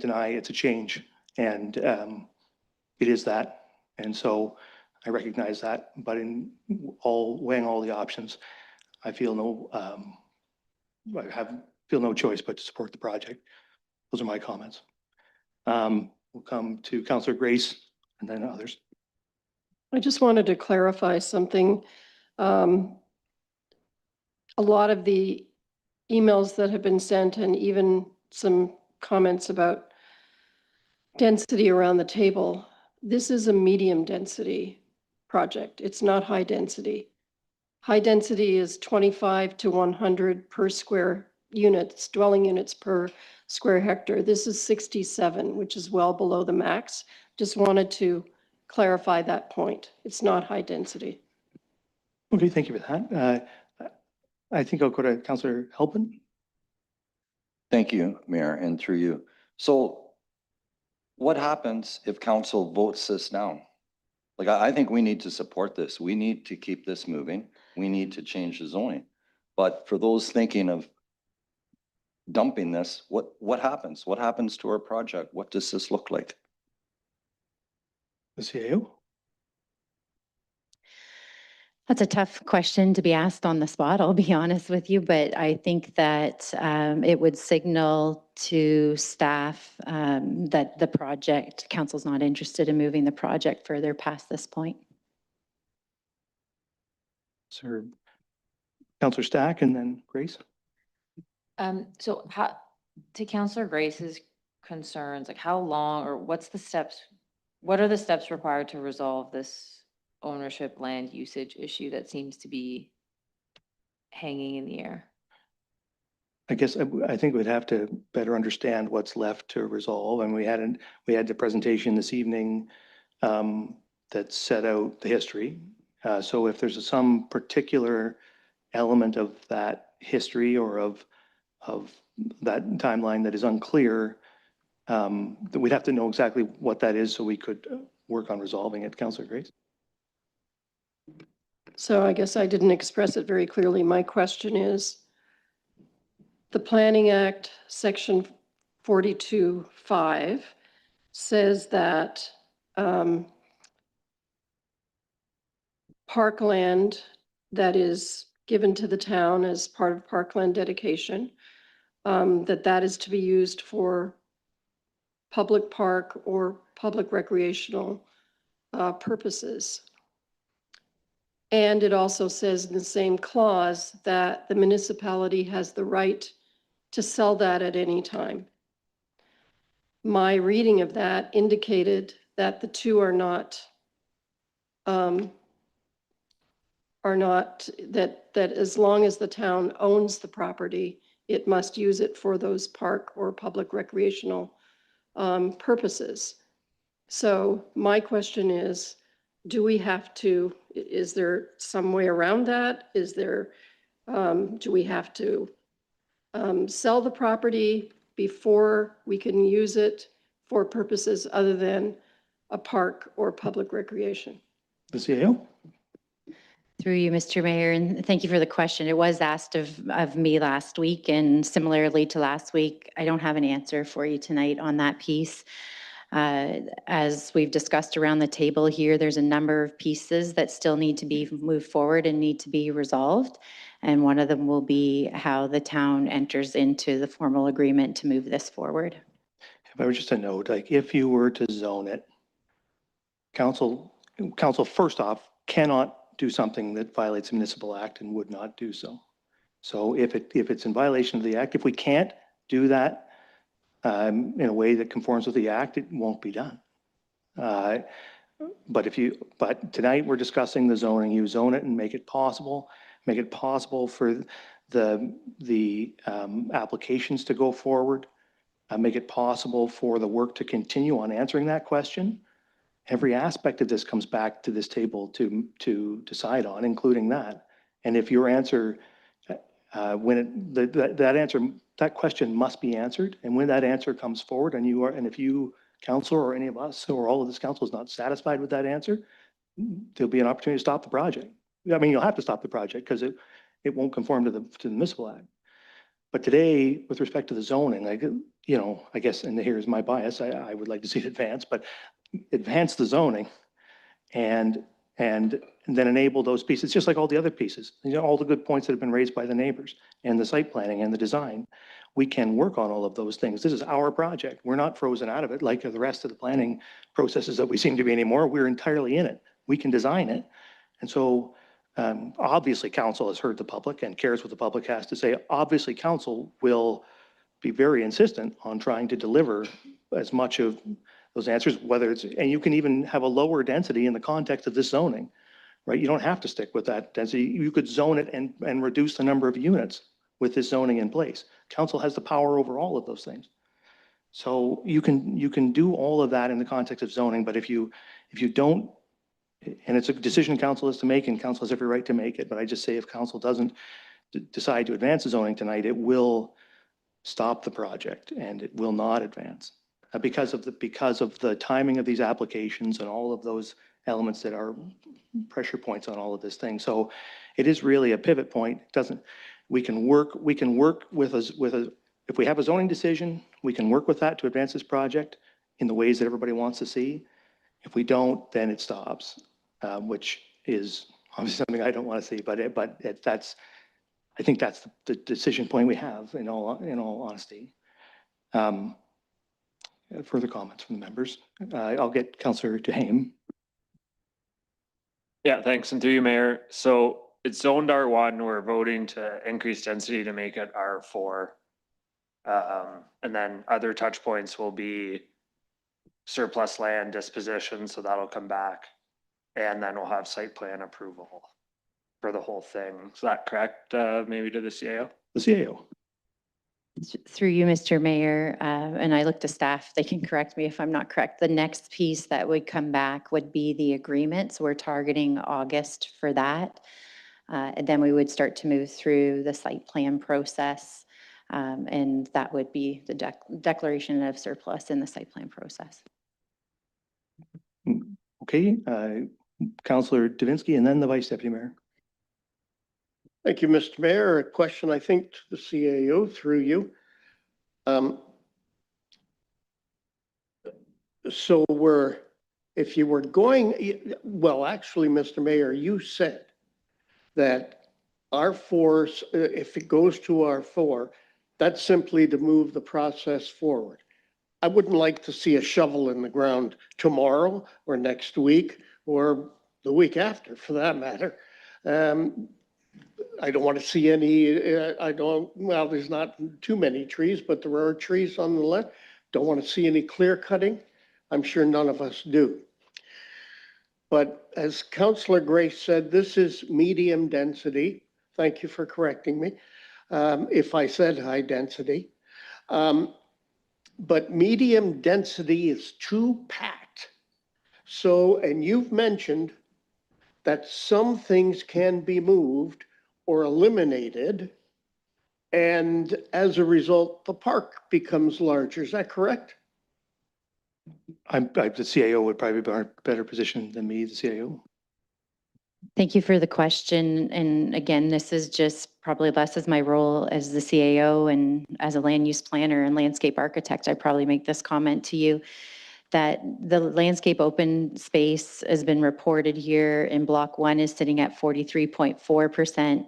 deny it's a change, and it is that. And so I recognize that, but in weighing all the options, I feel feel no choice but to support the project. Those are my comments. We'll come to Councillor Grace and then others. I just wanted to clarify something. A lot of the emails that have been sent and even some comments about density around the table, this is a medium density project. It's not high density. High density is 25 to 100 per square units, dwelling units per square hectare. This is 67, which is well below the max. Just wanted to clarify that point. It's not high density. Okay, thank you for that. I think I'll go to Councillor Halpin. Thank you, Mayor, and through you. So what happens if council votes this down? Like, I think we need to support this. We need to keep this moving. We need to change the zoning. But for those thinking of dumping this, what happens? What happens to our project? What does this look like? The CAO. That's a tough question to be asked on the spot, I'll be honest with you, but I think that it would signal to staff that the project, council's not interested in moving the project further past this point. Sir, Councillor Stack and then Grace. So to Councillor Grace's concerns, like how long or what are the steps required to resolve this ownership land usage issue that seems to be hanging in the air? I guess I think we'd have to better understand what's left to resolve. And we had the presentation this evening that set out the history. So if there's some particular element of that history or of that timeline that is unclear, then we'd have to know exactly what that is so we could work on resolving it. Councillor Grace. So I guess I didn't express it very clearly. My question is, the Planning Act, Section 42(5) says that parkland that is given to the town as part of parkland dedication, that is to be used for public park or public recreational purposes. And it also says in the same clause that the municipality has the right to sell that at any time. My reading of that indicated that the two are not that as long as the town owns the property, it must use it for those park or public recreational purposes. So my question is, is there some way around that? Do we have to sell the property before we can use it for purposes other than a park or public recreation? The CAO. Through you, Mr. Mayor, and thank you for the question. It was asked of me last week, and similarly to last week, I don't have an answer for you tonight on that piece. As we've discussed around the table here, there's a number of pieces that still need to be moved forward and need to be resolved. And one of them will be how the town enters into the formal agreement to move this forward. If I were just a note, like if you were to zone it, council first off cannot do something that violates the municipal act and would not do so. So if it's in violation of the act, if we can't do that in a way that conforms with the act, it won't be done. But tonight we're discussing the zoning. You zone it and make it possible for the applications to go forward, make it possible for the work to continue on answering that question. Every aspect of this comes back to this table to decide on, including that. And if your answer, that question must be answered, and when that answer comes forward, and if you council or any of us or all of this council is not satisfied with that answer, there'll be an opportunity to stop the project. I mean, you'll have to stop the project because it won't conform to the municipal act. But today, with respect to the zoning, I guess, and here's my bias, I would like to see it advance, but advance the zoning and then enable those pieces, just like all the other pieces, all the good points that have been raised by the neighbors and the site planning and the design. We can work on all of those things. This is our project. We're not frozen out of it like the rest of the planning processes that we seem to be anymore. We're entirely in it. We can design it. And so obviously council has heard the public and cares what the public has to say. Obviously council will be very insistent on trying to deliver as much of those answers, whether it's, and you can even have a lower density in the context of this zoning, right? You don't have to stick with that density. You could zone it and reduce the number of units with this zoning in place. Council has the power over all of those things. So you can do all of that in the context of zoning, but if you don't, and it's a decision council has to make, and council has every right to make it, but I just say if council doesn't decide to advance the zoning tonight, it will stop the project and it will not advance because of the timing of these applications and all of those elements that are pressure points on all of this thing. So it is really a pivot point. We can work with if we have a zoning decision, we can work with that to advance this project in the ways that everybody wants to see. If we don't, then it stops, which is obviously something I don't want to see, but I think that's the decision point we have in all honesty. Further comments from the members? I'll get Councillor Duhaime. Yeah, thanks. And through you, Mayor. So it's zoned R1. We're voting to increase density to make it R4. And then other touch points will be surplus land disposition. So that'll come back. And then we'll have site plan approval for the whole thing. Is that correct? Maybe to the CAO? The CAO. Through you, Mr. Mayor, and I look to staff, they can correct me if I'm not correct. The next piece that would come back would be the agreement. So we're targeting August for that. And then we would start to move through the site plan process. And that would be the declaration of surplus in the site plan process. Okay, Councillor Davinsky and then the Vice Deputy Mayor. Thank you, Mr. Mayor. A question, I think, to the CAO through you. So if you were going, well, actually, Mr. Mayor, you said that R4, if it goes to R4, that's simply to move the process forward. I wouldn't like to see a shovel in the ground tomorrow or next week or the week after, for that matter. I don't want to see any, well, there's not too many trees, but there are trees on the left. Don't want to see any clear cutting. I'm sure none of us do. But as Councillor Grace said, this is medium density. Thank you for correcting me if I said high density. But medium density is too packed. So, and you've mentioned that some things can be moved or eliminated, and as a result, the park becomes larger. Is that correct? The CAO would probably be in a better position than me, the CAO. Thank you for the question. And again, this is just probably less as my role as the CAO and as a land use planner and landscape architect. I probably make this comment to you that the landscape open space has been reported here in block 1 is sitting at 43.4%.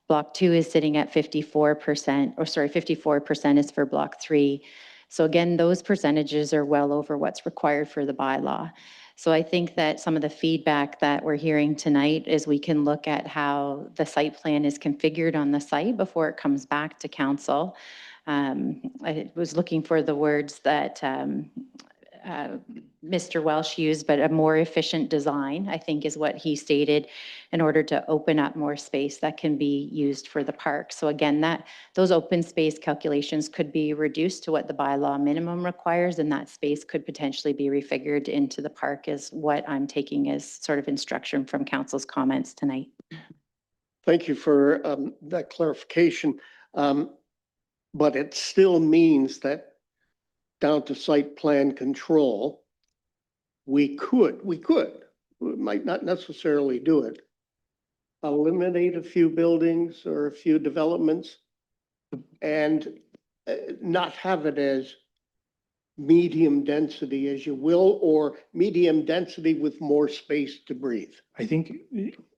Block 2 is sitting at 54%, or sorry, 54% is for block 3. So again, those percentages are well over what's required for the bylaw. So I think that some of the feedback that we're hearing tonight is we can look at how the site plan is configured on the site before it comes back to council. I was looking for the words that Mr. Welsh used, but a more efficient design, I think is what he stated, in order to open up more space that can be used for the park. So again, those open space calculations could be reduced to what the bylaw minimum requires, and that space could potentially be refigured into the park, is what I'm taking as sort of instruction from council's comments tonight. Thank you for that clarification. But it still means that down to site plan control, we might not necessarily do it, eliminate a few buildings or a few developments and not have it as medium density as you will, or medium density with more space to breathe. I think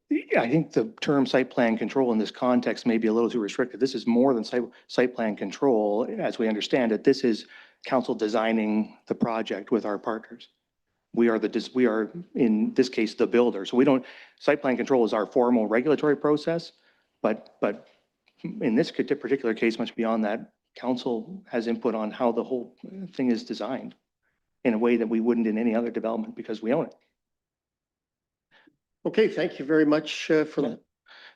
the term site plan control in this context may be a little too restricted. This is more than site plan control, as we understand it. This is council designing the project with our partners. We are in this case, the builder. So site plan control is our formal regulatory process, but in this particular case, much beyond that, council has input on how the whole thing is designed in a way that we wouldn't in any other development because we own it. Okay, thank you very much for that.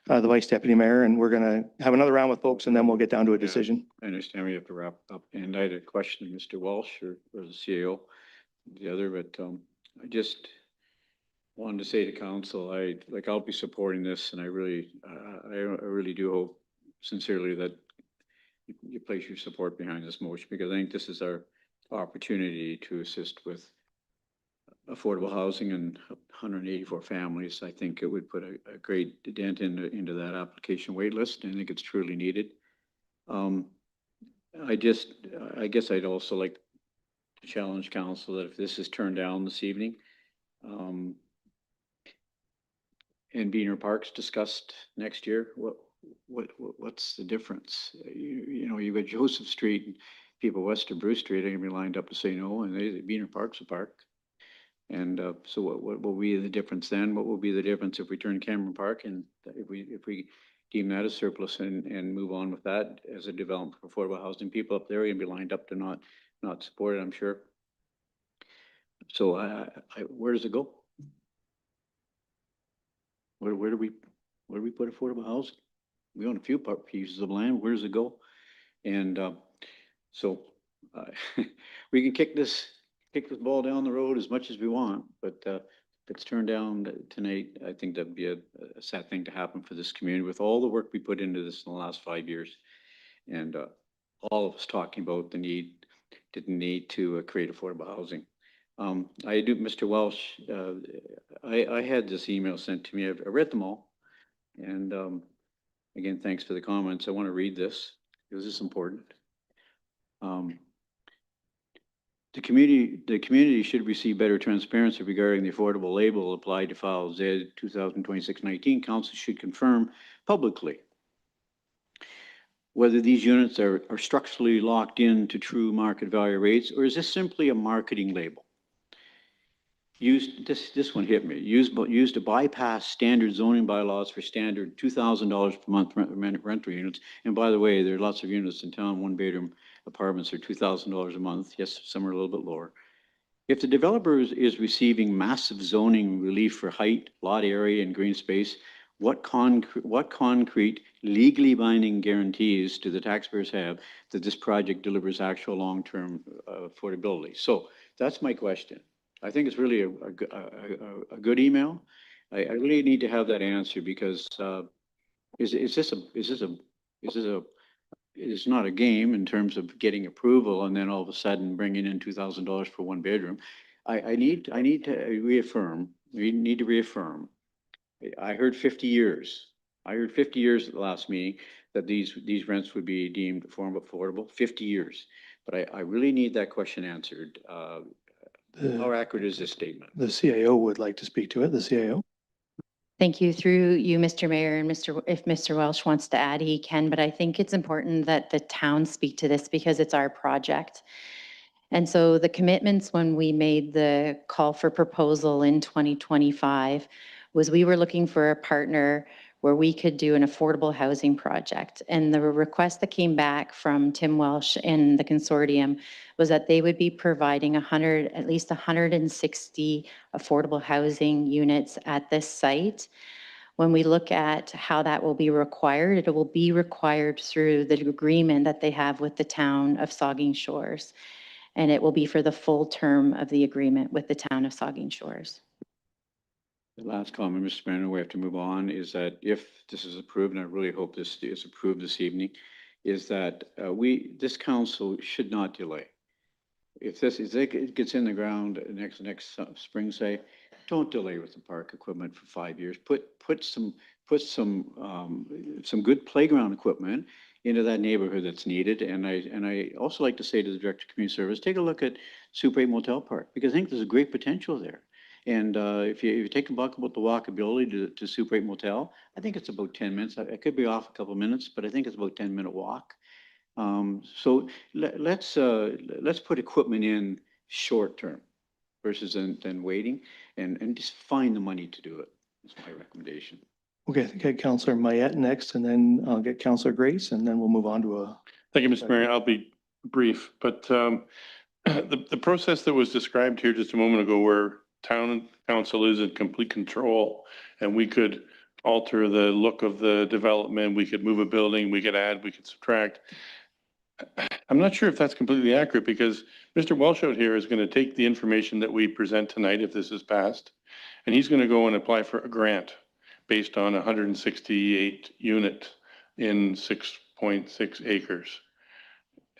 The Vice Deputy Mayor, and we're going to have another round with folks and then we'll get down to a decision. I understand we have to wrap up. And I had a question to Mr. Walsh or the CAO, the other, but I just wanted to say to council, I'll be supporting this, and I really do hope sincerely that you place your support behind this motion, because I think this is our opportunity to assist with affordable housing and 184 families. I think it would put a great dent into that application wait list. I think it's truly needed. I guess I'd also like to challenge council that if this is turned down this evening, and Beaner Park's discussed next year, what's the difference? You know, you've got Joseph Street and people west of Bruce Street are gonna be lined up to say no, and Beaner Park's a park. And so what will be the difference then? What will be the difference if we turn Cameron Park and if we deem that a surplus and move on with that as a development for affordable housing? People up there are gonna be lined up to not support it, I'm sure. So where does it go? Where do we put affordable housing? We own a few pieces of land. Where does it go? And so we can kick this ball down the road as much as we want, but if it's turned down tonight, I think that'd be a sad thing to happen for this community with all the work we put into this in the last 5 years, and all of us talking about the need to create affordable housing. Mr. Welsh, I had this email sent to me. I read them all. And again, thanks for the comments. I want to read this because it's important. The community should receive better transparency regarding the affordable label applied to file Z 2026-19. Council should confirm publicly whether these units are structurally locked into true market value rates, or is this simply a marketing label? This one hit me. Used to bypass standard zoning bylaws for standard $2,000 per month rental units. And by the way, there are lots of units in town, one-bedroom apartments are $2,000 a month. Yes, some are a little bit lower. If the developer is receiving massive zoning relief for height, lot area, and green space, what concrete legally binding guarantees do the taxpayers have that this project delivers actual long-term affordability? So that's my question. I think it's really a good email. I really need to have that answer because it's not a game in terms of getting approval and then all of a sudden bringing in $2,000 for one bedroom. I need to reaffirm. We need to reaffirm. I heard 50 years. I heard 50 years at the last meeting that these rents would be deemed affordable. 50 years. But I really need that question answered. How accurate is this statement? The CAO would like to speak to it. The CAO. Thank you. Through you, Mr. Mayor, and if Mr. Welsh wants to add, he can, but I think it's important that the town speak to this because it's our project. And so the commitments when we made the call for proposal in 2025 was we were looking for a partner where we could do an affordable housing project. And the request that came back from Tim Welsh and the consortium was that they would be providing at least 160 affordable housing units at this site. When we look at how that will be required, it will be required through the agreement that they have with the town of Saugeen Shores. And it will be for the full term of the agreement with the town of Saugeen Shores. The last comment, Mr. Mayor, we have to move on, is that if this is approved, and I really hope this is approved this evening, is that this council should not delay. if it gets in the ground next spring, say, don't delay with the park equipment for 5 years. Put some good playground equipment into that neighborhood that's needed. And I also like to say to the Director of Community Service, take a look at Super 8 Motel Park, because I think there's a great potential there. And if you take a look about the walkability to Super 8 Motel, I think it's about 10 minutes. I could be off a couple of minutes, but I think it's about 10-minute walk. So let's put equipment in short term versus then waiting and just find the money to do it. That's my recommendation. Okay, I think I had Councillor Mayette next, and then I'll get Councillor Grace, and then we'll move on to a. Thank you, Mr. Mayor. I'll be brief, but the process that was described here just a moment ago, where town council is in complete control and we could alter the look of the development, we could move a building, we could add, we could subtract. I'm not sure if that's completely accurate, because Mr. Welsh out here is going to take the information that we present tonight, if this is passed, and he's going to go and apply for a grant based on 168 unit in 6.6 acres.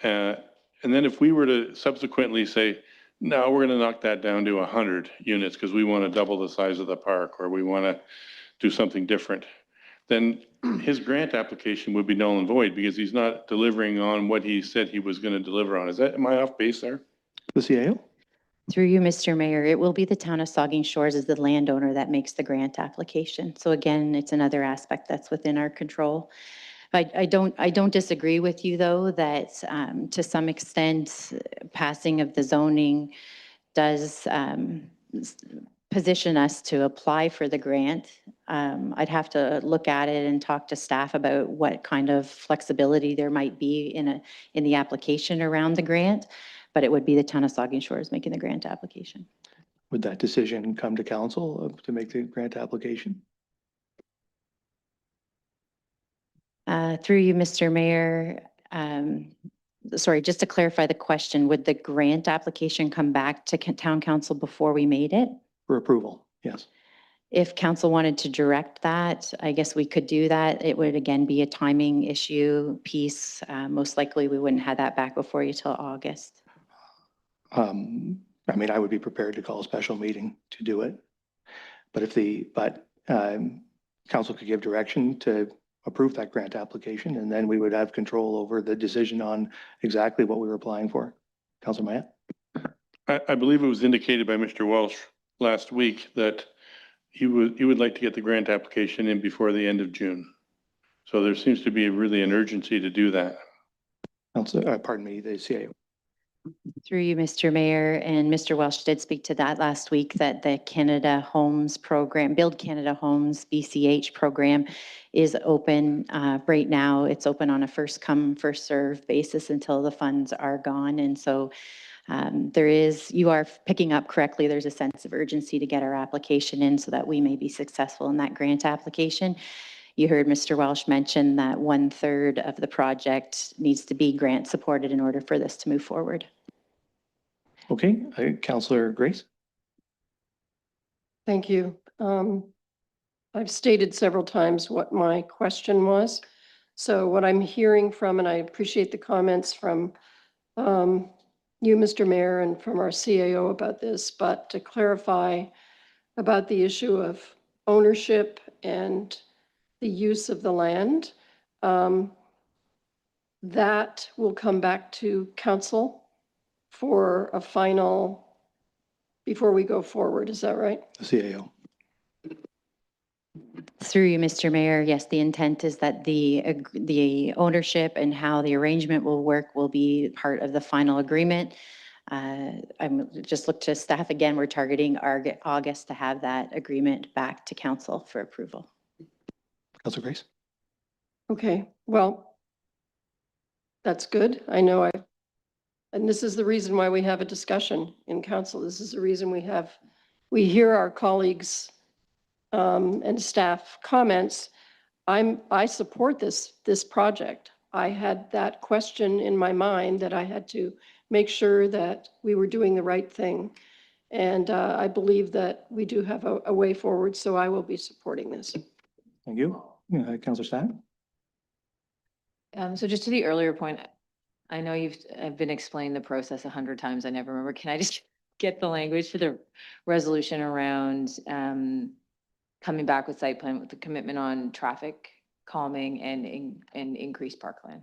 And then if we were to subsequently say, no, we're going to knock that down to 100 units because we want to double the size of the park, or we want to do something different, then his grant application would be null and void, because he's not delivering on what he said he was going to deliver on. Am I off base there? The CAO? Through you, Mr. Mayor, it will be the town of Saugeen Shores as the landowner that makes the grant application. So again, it's another aspect that's within our control. I don't disagree with you, though, that to some extent, passing of the zoning does position us to apply for the grant. I'd have to look at it and talk to staff about what kind of flexibility there might be in the application around the grant, but it would be the town of Saugeen Shores making the grant application. Would that decision come to council to make the grant application? Through you, Mr. Mayor, sorry, just to clarify the question, would the grant application come back to town council before we made it? For approval, yes. If council wanted to direct that, I guess we could do that. It would again be a timing issue piece. Most likely we wouldn't have that back before you till August. I mean, I would be prepared to call a special meeting to do it. But council could give direction to approve that grant application, and then we would have control over the decision on exactly what we were applying for. Councilor Mayette? I believe it was indicated by Mr. Welsh last week that he would like to get the grant application in before the end of June. So there seems to be really an urgency to do that. Pardon me, the CAO. Through you, Mr. Mayor, and Mr. Welsh did speak to that last week, that the Canada Homes program, Build Canada Homes, BCH program is open right now. It's open on a first come, first serve basis until the funds are gone. And so you are picking up correctly, there's a sense of urgency to get our application in so that we may be successful in that grant application. You heard Mr. Welsh mention that 1/3 of the project needs to be grant supported in order for this to move forward. Okay, Councillor Grace? Thank you. I've stated several times what my question was. So what I'm hearing from, and I appreciate the comments from you, Mr. Mayor, and from our CAO about this, but to clarify about the issue of ownership and the use of the land, that will come back to council for a final, before we go forward, is that right? The CAO. Through you, Mr. Mayor, yes, the intent is that the ownership and how the arrangement will work will be part of the final agreement. I'm just look to staff again, we're targeting August to have that agreement back to council for approval. Councillor Grace? Okay, Well, that's good. I know and this is the reason why we have a discussion in council. This is the reason we hear our colleagues and staff comments. I support this project. I had that question in my mind that I had to make sure that we were doing the right thing. And I believe that we do have a way forward, so I will be supporting this. Thank you. Councillor Stan? So just to the earlier point, I know I've been explaining the process 100 times. I never remember. Can I just get the language for the resolution around coming back with site plan with the commitment on traffic calming and increased parkland?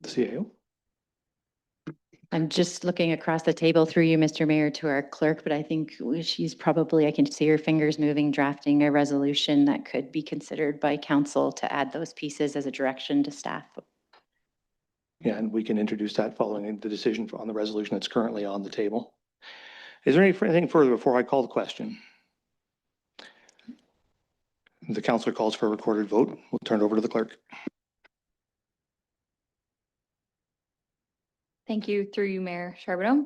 CAO? I'm just looking across the table through you, Mr. Mayor, to our clerk, but I think she's probably, I can see her fingers moving, drafting a resolution that could be considered by council to add those pieces as a direction to staff. Yeah, and we can introduce that following the decision on the resolution that's currently on the table. Is there anything further before I call the question? The councillor calls for a recorded vote. We'll turn it over to the clerk. Thank you, through you, Mayor Charbonneau.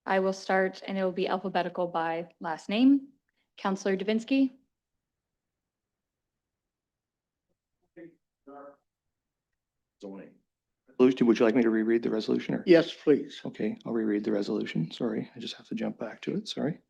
I will start, and it will be alphabetical by last name. Councillor Davinsky. Zoning. Would you like me to reread the resolution or? Yes, please. Okay, I'll reread the resolution. Sorry, I just have to jump back to it. Sorry.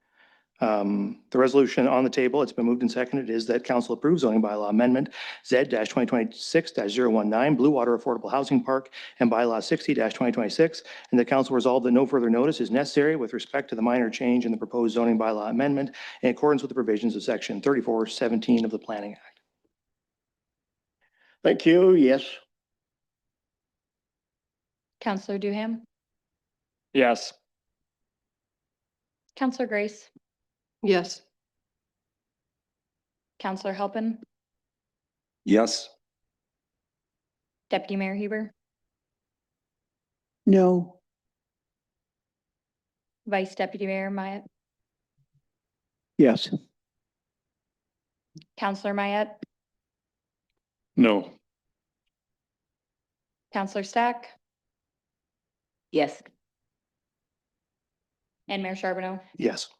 The resolution on the table, it's been moved and seconded, is that council approves zoning bylaw amendment Z-2026-019 Blue Water Affordable Housing Park and bylaw 60-2026, and the council resolved that no further notice is necessary with respect to the minor change in the proposed zoning bylaw amendment in accordance with the provisions of section 3417 of the Planning Act. Thank you. Yes. Councillor Duham. Yes. Councillor Grace. Yes. Councillor Halpin. Yes. Deputy Mayor Heber. No. Vice Deputy Mayor Myatt. Yes. Councillor Myatt. No. Councillor Stack. Yes. And Mayor Charbonneau. Yes.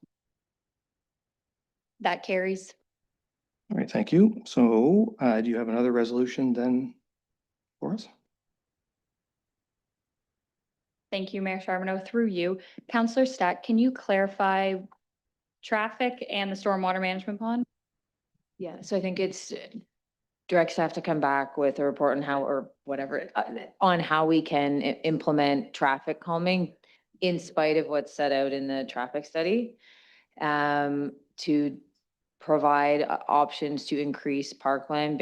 That carries. All right, thank you. So do you have another resolution then for us? Thank you, Mayor Charbonneau. Through you, Councillor Stack, can you clarify traffic and the stormwater management pond? Yeah, so I think it's direct staff to come back with a report on how, or whatever, on how we can implement traffic calming in spite of what's set out in the traffic study, to provide options to increase parkland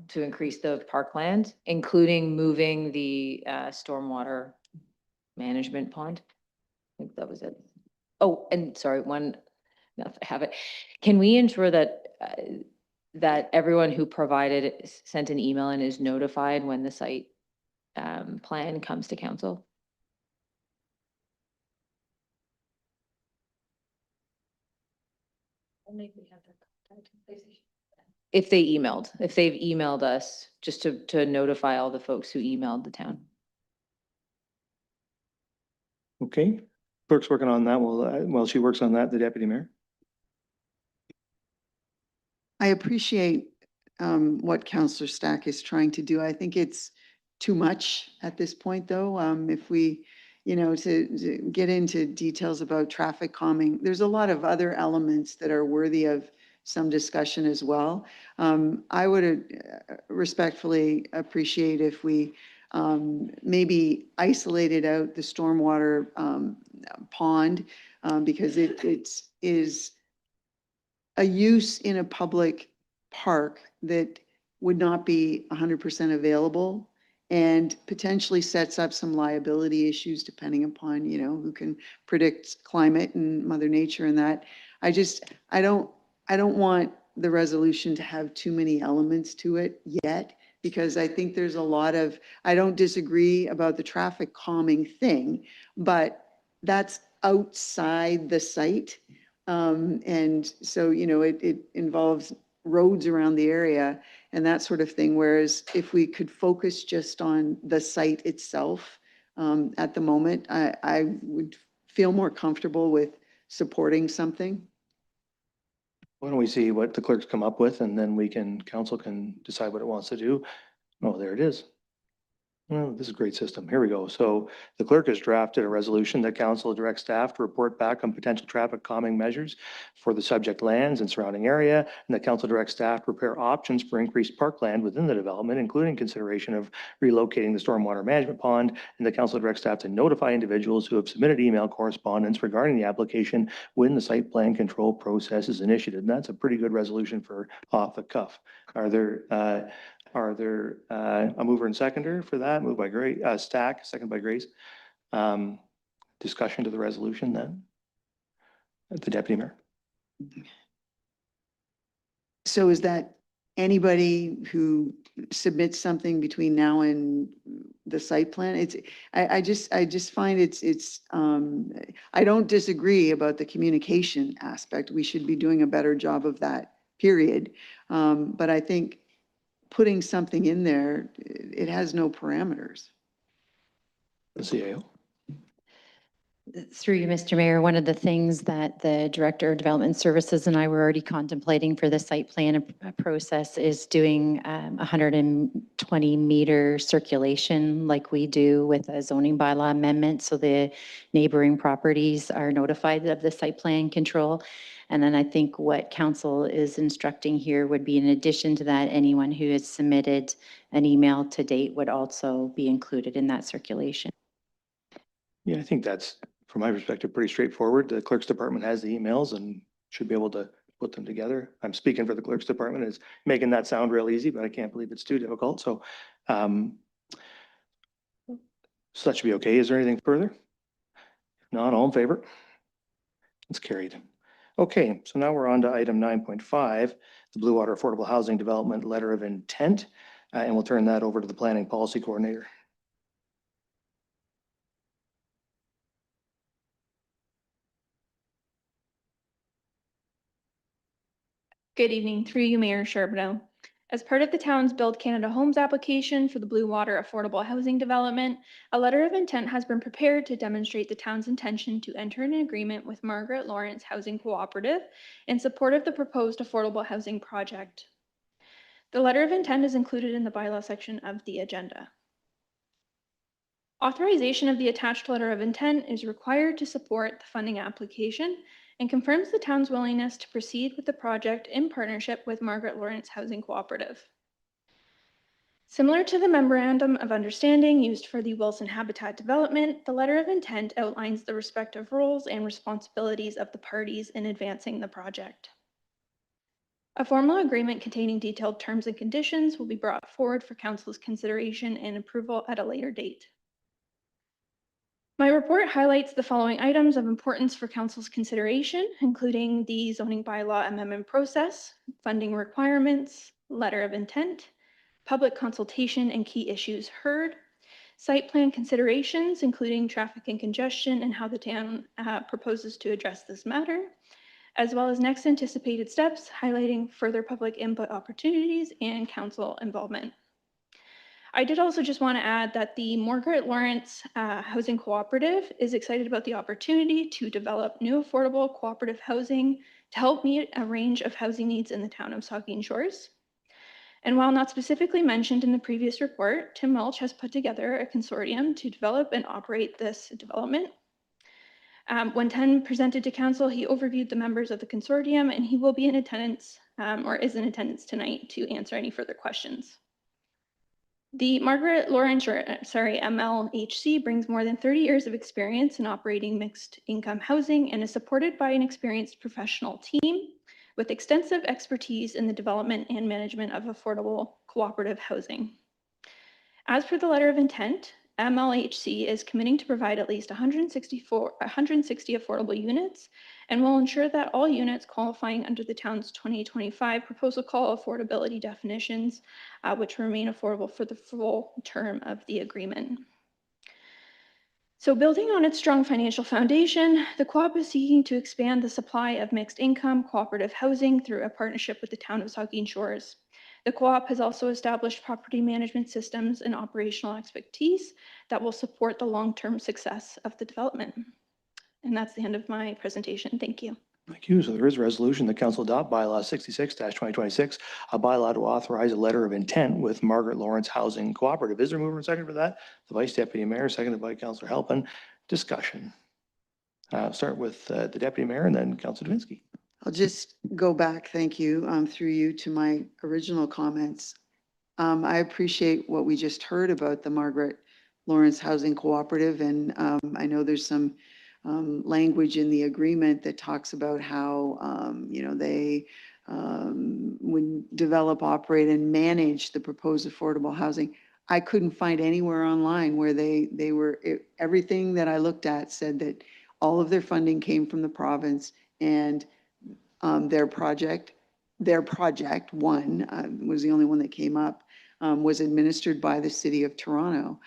to increase the parkland, including moving the stormwater management pond. I think that was it. Oh, and sorry, now that I have it. Can we ensure that that everyone who sent an email and is notified when the site plan comes to council? If they've emailed us, just to notify all the folks who emailed the town. Okay, clerk's working on that. While she works on that, the deputy mayor. I appreciate what Councillor Stack is trying to do. I think it's too much at this point, though. If we, to get into details about traffic calming, there's a lot of other elements that are worthy of some discussion as well. I would respectfully appreciate if we maybe isolated out the stormwater pond because it is a use in a public park that would not be 100% available and potentially sets up some liability issues depending upon, who can predict climate and Mother Nature and that. I don't want the resolution to have too many elements to it yet, because I think there's a lot of, I don't disagree about the traffic calming thing, but that's outside the site. And so, it involves roads around the area and that sort of thing. Whereas if we could focus just on the site itself, at the moment, I would feel more comfortable with supporting something. Why don't we see what the clerks come up with and then council can decide what it wants to do. Oh, there it is. Oh, this is a great system. Here we go. So the clerk has drafted a resolution that council directs staff to report back on potential traffic calming measures for the subject lands and surrounding area, and the council directs staff to prepare options for increased parkland within the development, including consideration of relocating the stormwater management pond, and the council directs staff to notify individuals who have submitted email correspondence regarding the application when the site plan control process is initiated. And that's a pretty good resolution for off the cuff. Are there a mover and seconder for that? Moved by Grace, Stack, second by Grace. Discussion to the resolution then? The deputy mayor. So is that anybody who submits something between now and the site plan? I just find I don't disagree about the communication aspect. We should be doing a better job of that, period. But I think putting something in there, it has no parameters. The CAO. Through you, Mr. Mayor, one of the things that the Director of Development Services and I were already contemplating for the site plan process is doing 120-meter circulation like we do with a zoning bylaw amendment. So the neighboring properties are notified of the site plan control. And then I think what council is instructing here would be, in addition to that, anyone who has submitted an email to date would also be included in that circulation. Yeah, I think that's, from my perspective, pretty straightforward. The clerk's department has the emails and should be able to put them together. I'm speaking for the clerk's department, is making that sound real easy, but I can't believe it's too difficult. So, so that should be okay. Is there anything further? If not, all in favor? It's carried. Okay, so now we're on to item 9.5, the Blue Water Affordable Housing Development Letter of Intent, and we'll turn that over to the Planning Policy Coordinator. Good evening, through you, Mayor Charbonneau. As part of the town's Build Canada Homes application for the Blue Water Affordable Housing Development, a letter of intent has been prepared to demonstrate the town's intention to enter an agreement with Margaret Lawrence Housing Cooperative in support of the proposed affordable housing project. The letter of intent is included in the bylaw section of the agenda. Authorization of the attached letter of intent is required to support the funding application and confirms the town's willingness to proceed with the project in partnership with Margaret Lawrence Housing Cooperative. Similar to the Memorandum of Understanding used for the Wilson Habitat development, the letter of intent outlines the respective roles and responsibilities of the parties in advancing the project. A formal agreement containing detailed terms and conditions will be brought forward for Council's consideration and approval at a later date. My report highlights the following items of importance for Council's consideration, including the zoning bylaw amendment process, funding requirements, letter of intent, public consultation and key issues heard, site plan considerations, including traffic and congestion and how the town proposes to address this matter, as well as next anticipated steps, highlighting further public input opportunities and Council involvement. I did also just want to add that the Margaret Lawrence Housing Cooperative is excited about the opportunity to develop new affordable cooperative housing to help meet a range of housing needs in the town of Saugeen Shores. And while not specifically mentioned in the previous report, Tim Welch has put together a consortium to develop and operate this development. When Tim presented to council, he overviewed the members of the consortium, and he will be in attendance or is in attendance tonight to answer any further questions. The Margaret Lawrence, MLHC brings more than 30 years of experience in operating mixed income housing and is supported by an experienced professional team with extensive expertise in the development and management of affordable cooperative housing. As per the letter of intent, MLHC is committing to provide at least 160 affordable units and will ensure that all units qualifying under the town's 2025 proposal call affordability definitions, which remain affordable for the full term of the agreement. So building on its strong financial foundation, the co-op is seeking to expand the supply of mixed income cooperative housing through a partnership with the town of Saugeen Shores. The co-op has also established property management systems and operational expertise that will support the long-term success of the development. And that's the end of my presentation. Thank you. Thank you. So there is a resolution, the council adopt bylaw 66-2026, a bylaw to authorize a letter of intent with Margaret Lawrence Housing Cooperative. Is there a mover and second for that? The Vice Deputy Mayor, seconded by Councillor Halpin. Discussion. Start with the Deputy Mayor and then Councillor Davinsky. I'll just go back, thank you, through you to my original comments. I appreciate what we just heard about the Margaret Lawrence Housing Cooperative, and I know there's some language in the agreement that talks about how, they would develop, operate, and manage the proposed affordable housing. I couldn't find anywhere online where they were, everything that I looked at said that all of their funding came from the province, and their project one was the only one that came up, was administered by the City of Toronto.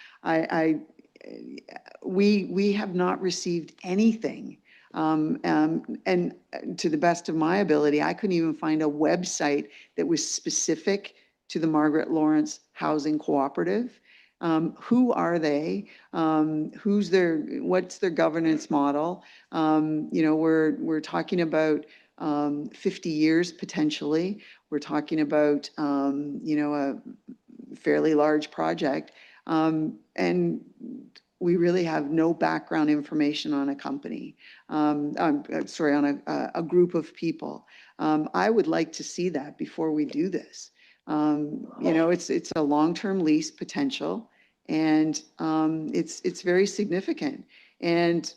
We have not received anything. And to the best of my ability, I couldn't even find a website that was specific to the Margaret Lawrence Housing Cooperative. Who are they? What's their governance model? We're talking about 50 years potentially. We're talking about, a fairly large project. And we really have no background information on a company. On a group of people. I would like to see that before we do this. It's a long-term lease potential, and it's very significant. And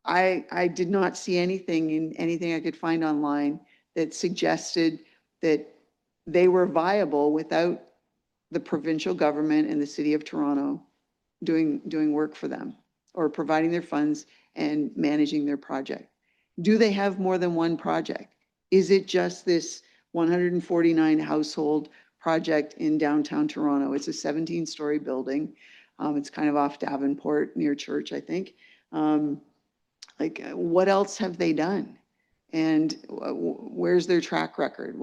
I did not see anything in anything I could find online that suggested that they were viable without the provincial government and the City of Toronto doing work for them or providing their funds and managing their project. Do they have more than one project? Is it just this 149 household project in downtown Toronto? It's a 17-story building. It's kind of off Davenport near Church, I think. What else have they done? And where's their track record?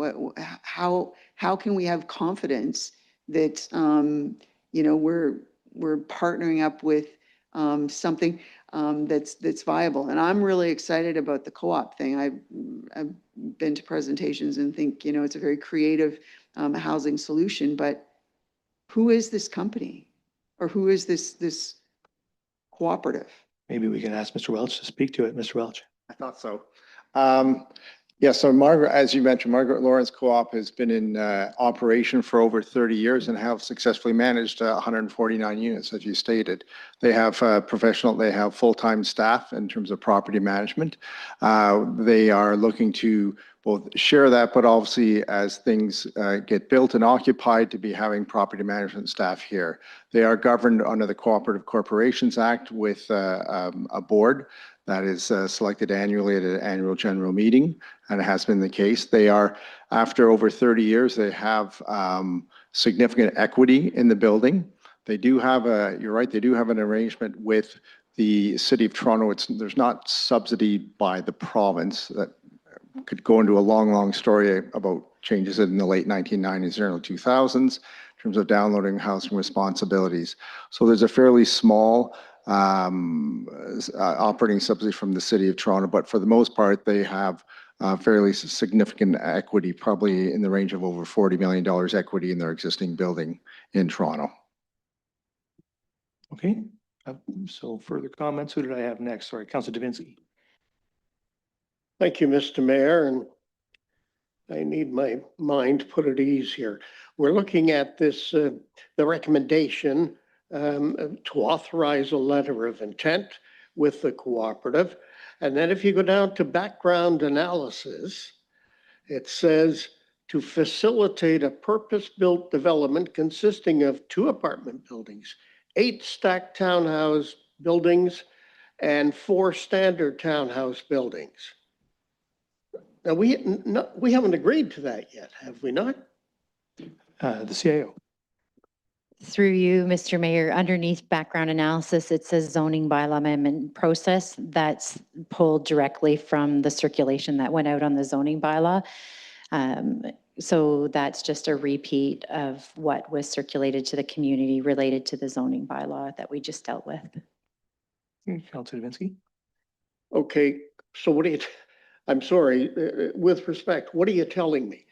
How can we have confidence that we're partnering up with something that's viable? And I'm really excited about the co-op thing. I've been to presentations and think it's a very creative housing solution. But who is this company, or who is this cooperative? Maybe we can ask Mr. Welch to speak to it. Mr. Welch. I thought so. So Margaret, as you mentioned, Margaret Lawrence Co-op has been in operation for over 30 years and have successfully managed 149 units, as you stated. They have they have full-time staff in terms of property management. They are looking to both share that, but obviously as things get built and occupied, to be having property management staff here. They are governed under the Cooperative Corporations Act with a board that is selected annually at an annual general meeting, and it has been the case. They are, after over 30 years, they have significant equity in the building. They do have you're right, they do have an arrangement with the City of Toronto. There's not subsidy by the province. That could go into a long story about changes in the late 1990s, early 2000s, in terms of downloading housing responsibilities. So there's a fairly small operating subsidy from the City of Toronto, but for the most part, they have fairly significant equity, probably in the range of over $40 million equity in their existing building in Toronto. Okay. So further comments. Who did I have next? Sorry, Councillor Davinsky. Thank you, Mr. Mayor, and I need my mind put at ease here. We're looking at this, the recommendation to authorize a letter of intent with the cooperative. And then if you go down to background analysis, it says to facilitate a purpose-built development consisting of 2 apartment buildings, 8 stacked townhouse buildings, and 4 standard townhouse buildings. Now, we haven't agreed to that yet, have we not? The CIO. Through you, Mr. Mayor, underneath background analysis, it says zoning bylaw amendment process. That's pulled directly from the circulation that went out on the zoning bylaw. So that's just a repeat of what was circulated to the community related to the zoning bylaw that we just dealt with. Councillor Davinsky. Okay, so what do you, I'm sorry, with respect, what are you telling me?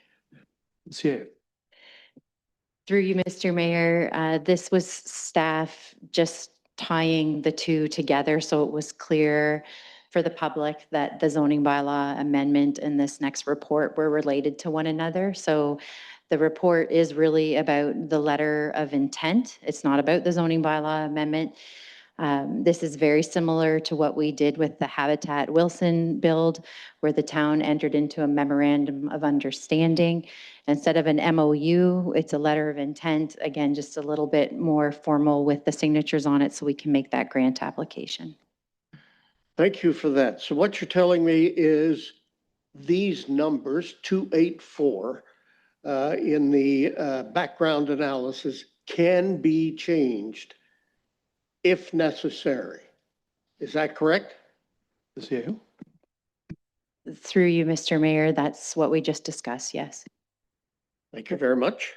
CAO. Through you, Mr. Mayor, this was staff just tying the two together so it was clear for the public that the zoning bylaw amendment and this next report were related to one another. So the report is really about the letter of intent. It's not about the zoning bylaw amendment. This is very similar to what we did with the Habitat Wilson build, where the town entered into a memorandum of understanding. Instead of an MOU, it's a letter of intent. Again, just a little bit more formal with the signatures on it so we can make that grant application. Thank you for that. So what you're telling me is these numbers, 284, in the background analysis can be changed if necessary. Is that correct? The CAO. Through you, Mr. Mayor, that's what we just discussed, yes. Thank you very much.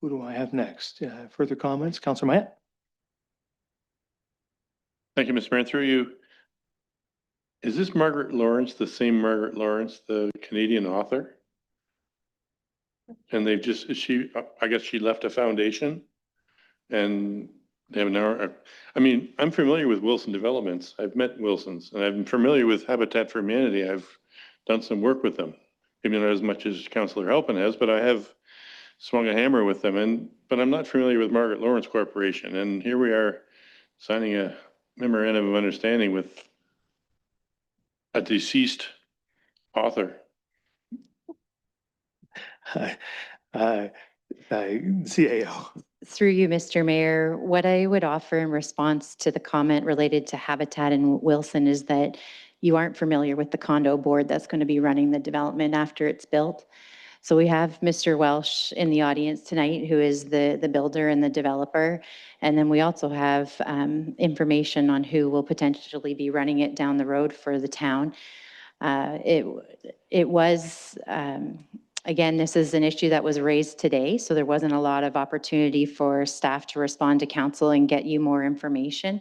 Who do I have next? Further comments? Councillor Mayette? Thank you, Mr. Mayor. Through you. Is this Margaret Lawrence, the same Margaret Lawrence, the Canadian author? And they've just, I guess she left a foundation and they have an hour. I mean, I'm familiar with Wilson Developments. I've met Wilsons and I'm familiar with Habitat for Humanity. I've done some work with them. Maybe not as much as Councillor Halpin has, but I have swung a hammer with them. But I'm not familiar with Margaret Lawrence Corporation. And here we are signing a memorandum of understanding with a deceased author. CAO. Through you, Mr. Mayor, what I would offer in response to the comment related to Habitat and Wilson is that you aren't familiar with the condo board that's going to be running the development after it's built. So we have Mr. Welsh in the audience tonight, who is the builder and the developer. And then we also have information on who will potentially be running it down the road for the town. It was, again, this is an issue that was raised today, so there wasn't a lot of opportunity for staff to respond to council and get you more information.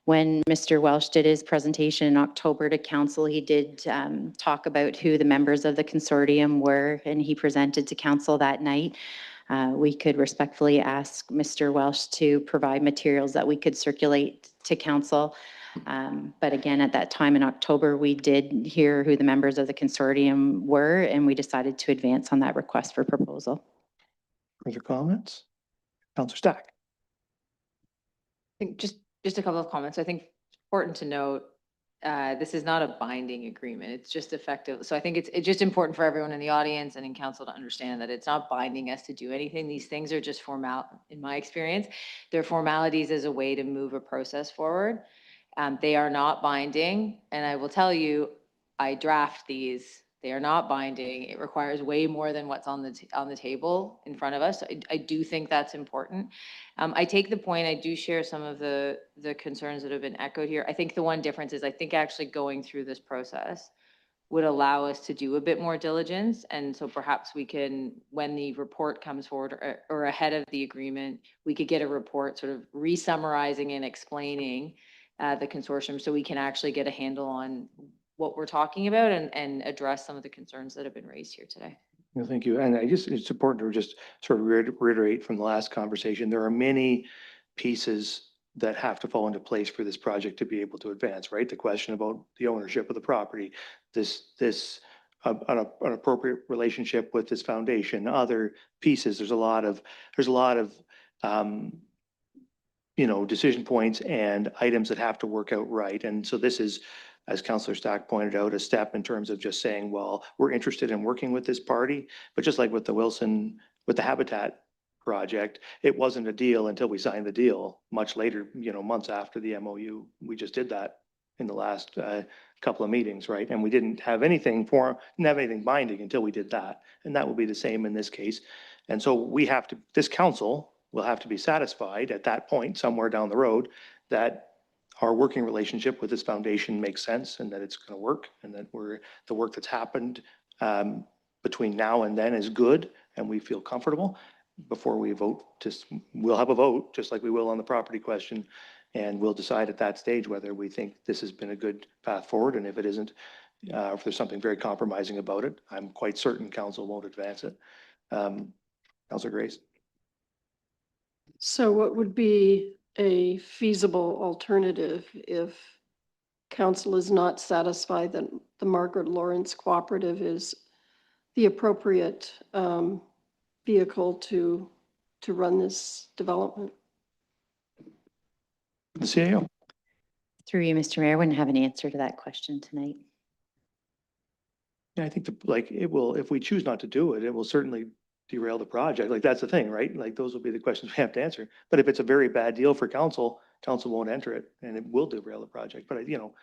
When Mr. Welsh did his presentation in October to council, he did talk about who the members of the consortium were, and he presented to council that night. We could respectfully ask Mr. Welsh to provide materials that we could circulate to council. But again, at that time in October, we did hear who the members of the consortium were, and we decided to advance on that request for proposal. Further comments? Councillor Stack. I think just a couple of comments. I think it's important to note, this is not a binding agreement. It's just effective. So I think it's just important for everyone in the audience and in council to understand that it's not binding us to do anything. These things are just in my experience, they're formalities as a way to move a process forward. They are not binding. And I will tell you, I draft these. They are not binding. It requires way more than what's on the table in front of us. I do think that's important. I take the point. I do share some of the concerns that have been echoed here. I think the one difference is I think actually going through this process would allow us to do a bit more diligence. And so perhaps we can, when the report comes forward or ahead of the agreement, we could get a report sort of re-summarizing and explaining the consortium so we can actually get a handle on what we're talking about and address some of the concerns that have been raised here today. No, thank you. And I guess it's important to just sort of reiterate from the last conversation, there are many pieces that have to fall into place for this project to be able to advance, right? The question about the ownership of the property, this an appropriate relationship with this foundation, other pieces. There's a lot of decision points and items that have to work out right. And so this is, as Councillor Stack pointed out, a step in terms of just saying, well, we're interested in working with this party, but just like with the Habitat project, it wasn't a deal until we signed the deal much later, months after the MOU. We just did that in the last couple of meetings, right? And we didn't have anything binding until we did that. And that will be the same in this case. And so this council will have to be satisfied at that point, somewhere down the road, that our working relationship with this foundation makes sense and that it's going to work, and that the work that's happened between now and then is good and we feel comfortable before we vote. We'll have a vote just like we will on the property question, and we'll decide at that stage whether we think this has been a good path forward, and if it isn't, If there's something very compromising about it, I'm quite certain council won't advance it. Councillor Grace? So what would be a feasible alternative if council is not satisfied that the Margaret Lawrence Cooperative is the appropriate vehicle to run this development? The CAO? Through you, Mr. Mayor, I wouldn't have an answer to that question tonight. Yeah, I think it will, if we choose not to do it, it will certainly derail the project. Like, that's the thing, right? Like, those will be the questions we have to answer. But if it's a very bad deal for council, council won't enter it and it will derail the project. But, you know,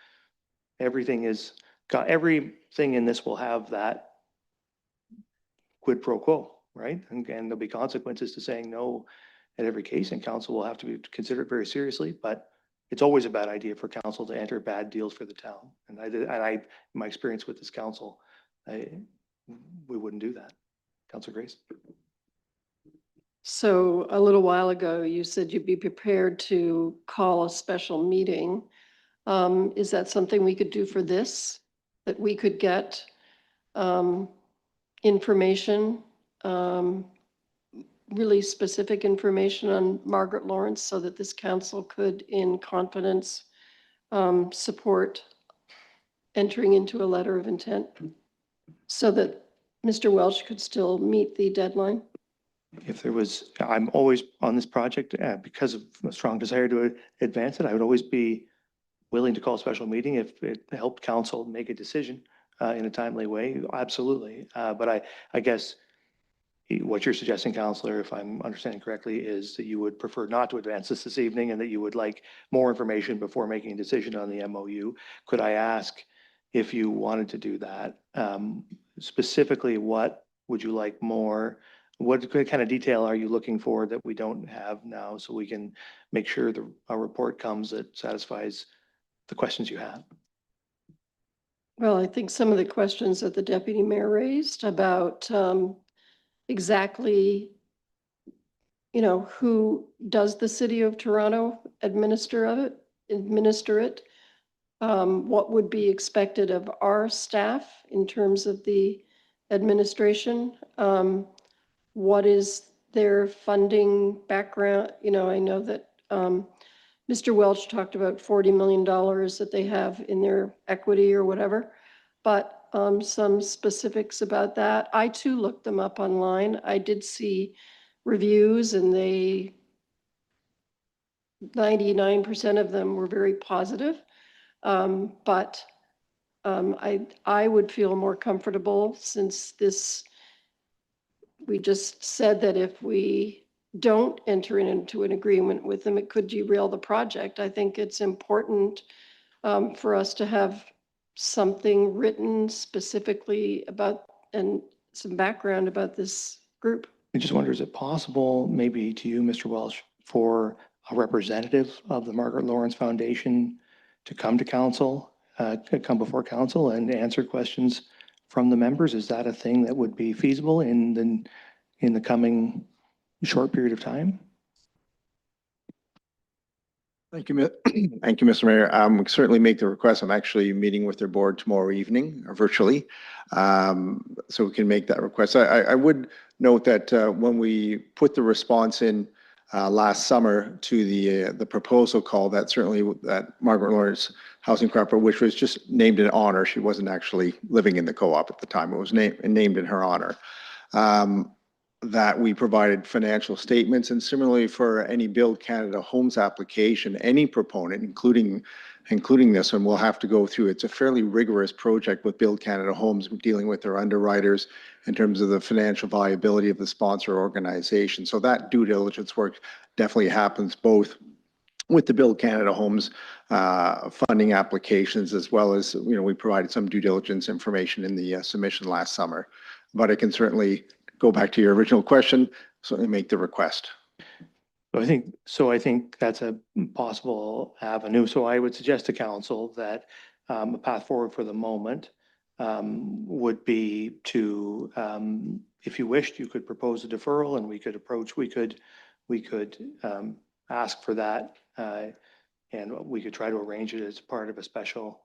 everything in this will have that quid pro quo, right? And there'll be consequences to saying no at every case, and council will have to consider it very seriously. But it's always a bad idea for council to enter bad deals for the town. And my experience with this council, we wouldn't do that. Councilor Grace? So a little while ago, you said you'd be prepared to call a special meeting. Is that something we could do for this? That we could get information, really specific information on Margaret Lawrence so that this council could, in confidence, support entering into a letter of intent so that Mr. Welch could still meet the deadline? If there was, I'm always on this project because of a strong desire to advance it. I would always be willing to call a special meeting if it helped council make a decision in a timely way. Absolutely. But I guess what you're suggesting, Councillor, if I'm understanding correctly, is that you would prefer not to advance this evening and that you would like more information before making a decision on the MOU. Could I ask if you wanted to do that? Specifically, what would you like more? What kind of detail are you looking for that we don't have now so we can make sure a report comes that satisfies the questions you have? Well, I think some of the questions that the deputy mayor raised about exactly, who does the city of Toronto administer it? What would be expected of our staff in terms of the administration? What is their funding background? I know that Mr. Welch talked about $40 million that they have in their equity or whatever, but some specifics about that. I too looked them up online. I did see reviews and 99% of them were very positive. But I would feel more comfortable since we just said that if we don't enter into an agreement with them, it could derail the project. I think it's important for us to have something written specifically about and some background about this group. I just wonder, is it possible, maybe to you, Mr. Welch, for a representative of the Margaret Lawrence Foundation to come to council, come before council and answer questions from the members? Is that a thing that would be feasible in the coming short period of time? Thank you, thank you, Mr. Mayor. We certainly make the request. I'm actually meeting with their board tomorrow evening, or virtually, so we can make that request. I would note that when we put the response in last summer to the proposal call, that certainly that Margaret Lawrence Housing Cooperative, which was just named in honor, she wasn't actually living in the co-op at the time. It was named in her honor. That we provided financial statements, and similarly for any Build Canada Homes application, any proponent, including this one, will have to go through. It's a fairly rigorous project with Build Canada Homes, dealing with their underwriters in terms of the financial viability of the sponsor organization. So that due diligence work definitely happens both with the Build Canada Homes funding applications, as well as, we provided some due diligence information in the submission last summer. But I can certainly go back to your original question, certainly make the request. I think that's a possible avenue. So I would suggest to council that a path forward for the moment would be to, if you wished, you could propose a deferral and we could ask for that and we could try to arrange it as part of a special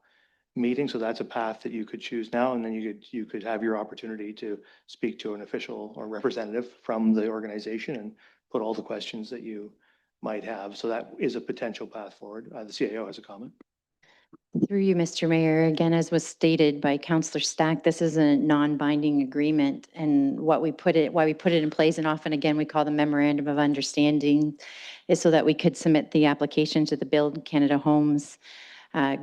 meeting. So that's a path that you could choose now, and then you could have your opportunity to speak to an official or representative from the organization and put all the questions that you might have. So that is a potential path forward. The CAO has a comment. Through you, Mr. Mayor, again, as was stated by Councillor Stack, this is a non-binding agreement, and why we put it in place, and often again, we call the memorandum of understanding, is so that we could submit the application to the Build Canada Homes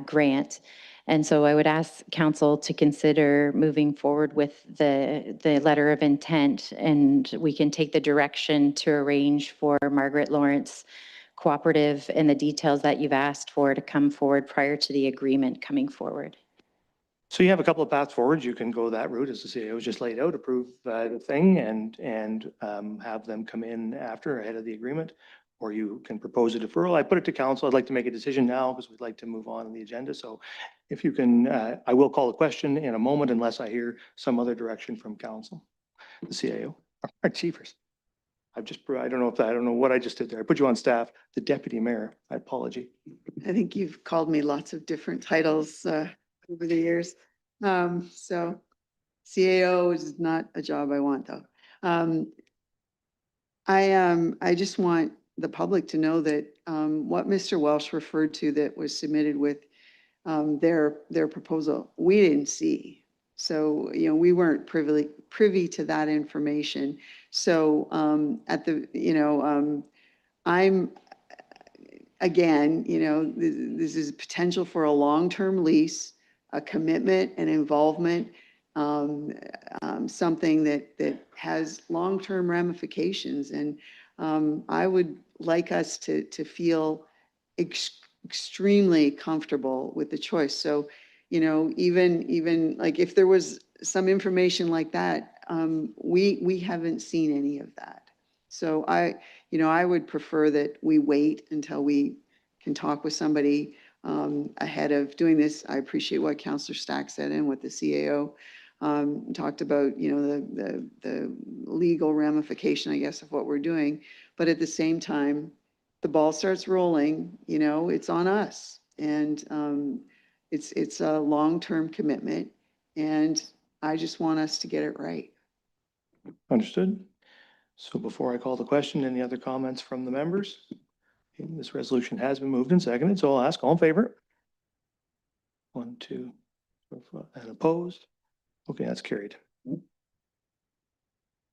grant. And so I would ask council to consider moving forward with the letter of intent, and we can take the direction to arrange for Margaret Lawrence Cooperative and the details that you've asked for to come forward prior to the agreement coming forward. So you have a couple of paths forward. You can go that route, as the CAO just laid out, approve the thing and have them come in after, ahead of the agreement, or you can propose a deferral. I put it to council. I'd like to make a decision now because we'd like to move on the agenda. So if you can, I will call a question in a moment unless I hear some other direction from council. The CAO, our chiefers. I don't know what I just did there. I put you on staff, the deputy mayor. I apology. I think you've called me lots of different titles over the years. So CAO is not a job I want, though. I just want the public to know that what Mr. Welsh referred to that was submitted with their proposal, we didn't see. So, you know, we weren't privy to that information. So I'm, again, this is potential for a long-term lease, a commitment and involvement, something that has long-term ramifications. And I would like us to feel extremely comfortable with the choice. So, even like if there was some information like that, we haven't seen any of that. So I would prefer that we wait until we can talk with somebody ahead of doing this. I appreciate what Councillor Stack said and what the CAO talked about, the legal ramification, I guess, of what we're doing. But at the same time, the ball starts rolling, it's on us. And it's a long-term commitment. And I just want us to get it right. Understood. So before I call the question, any other comments from the members? Okay, this resolution has been moved and seconded, so I'll ask all in favor. 1, 2, and opposed. Okay, that's carried.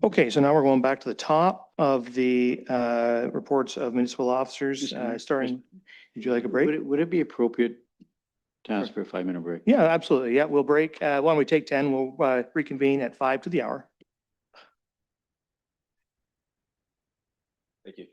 Okay, so now we're going back to the top of the reports of municipal officers, starting. Would you like a break? Would it be appropriate to ask for a 5-minute break? Yeah, absolutely. Yeah, we'll break. Why don't we take 10? We'll reconvene at 5 to the hour. Thank you.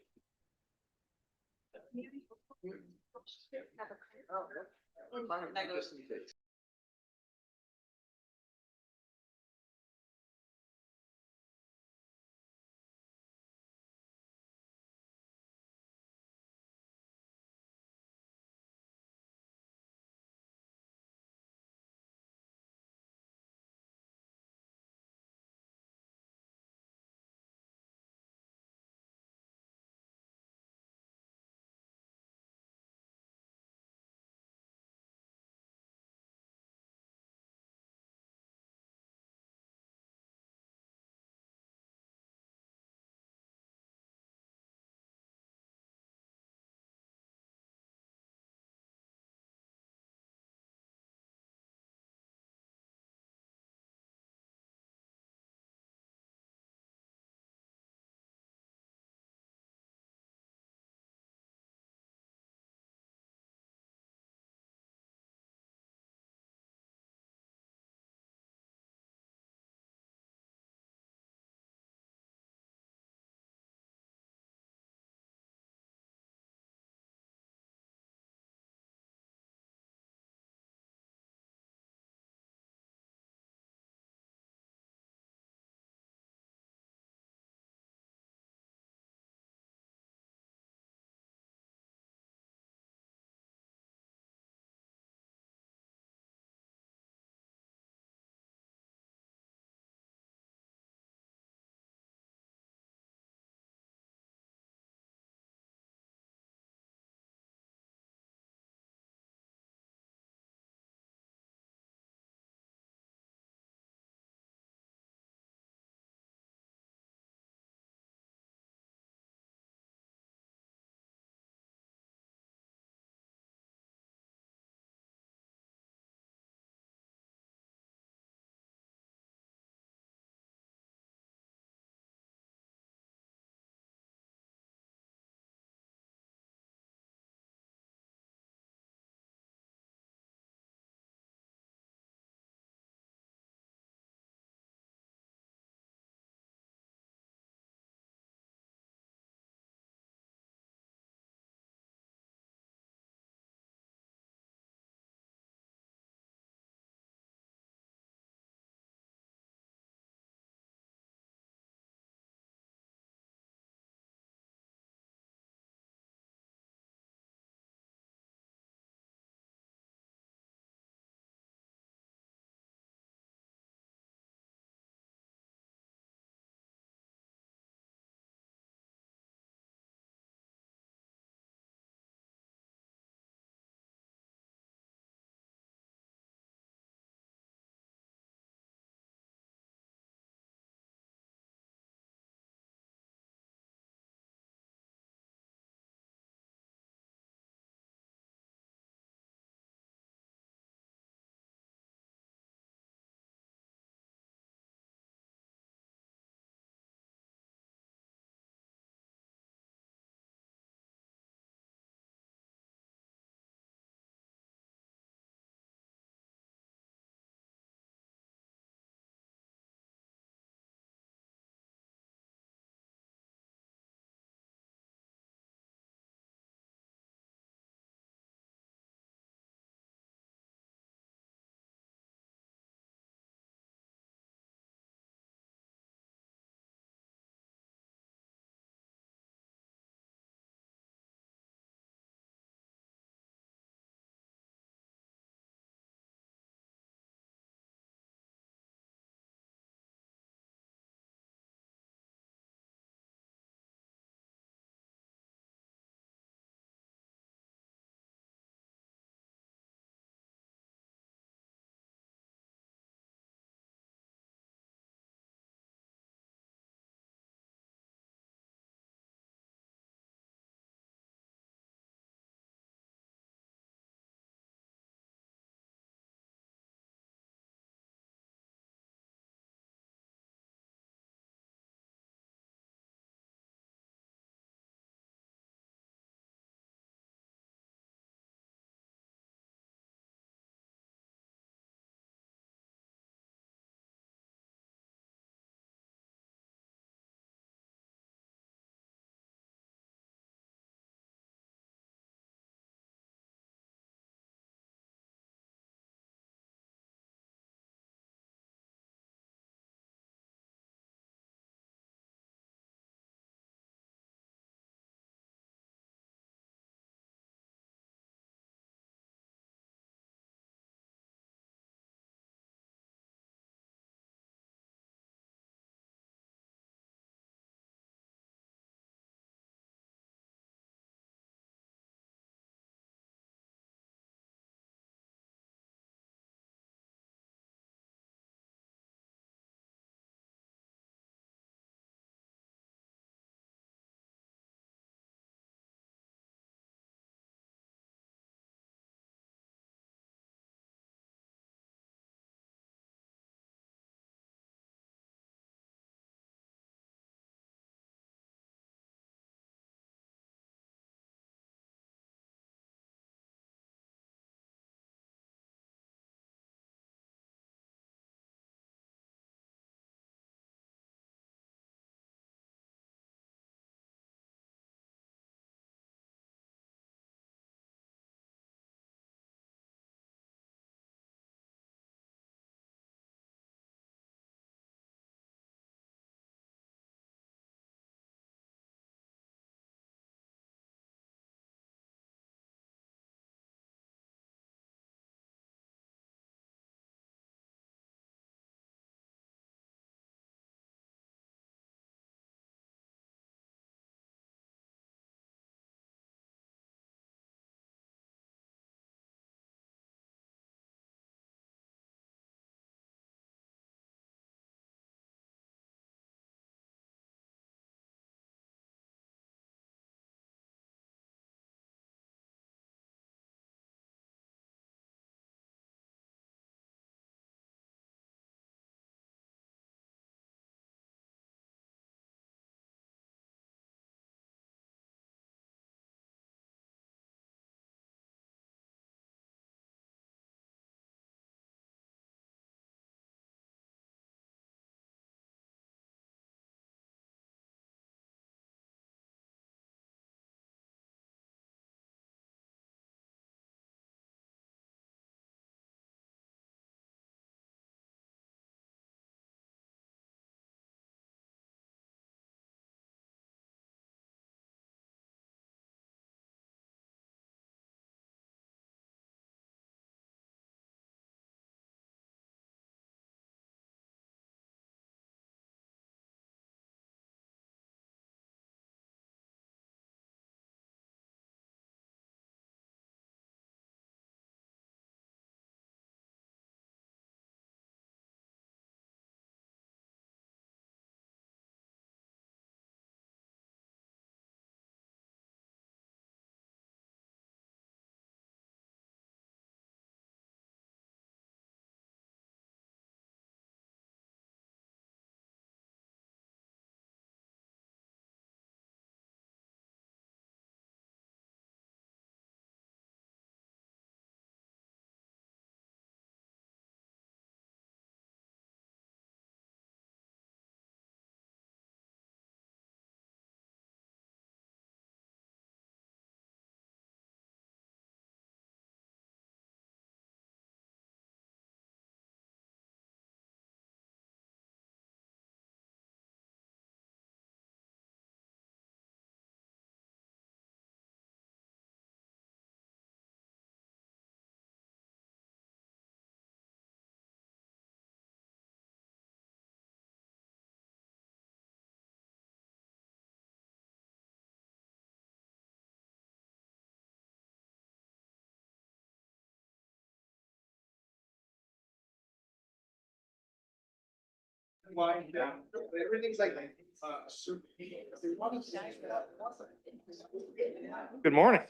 Good morning.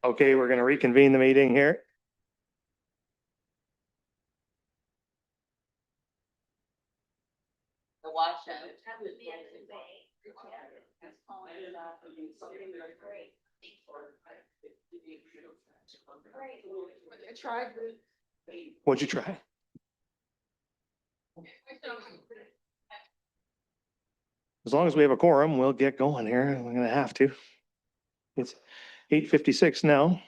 Okay, we're going to reconvene the meeting here. What'd you try? As long as we have a quorum, we'll get going here. We're gonna have to. It's 8:56 now.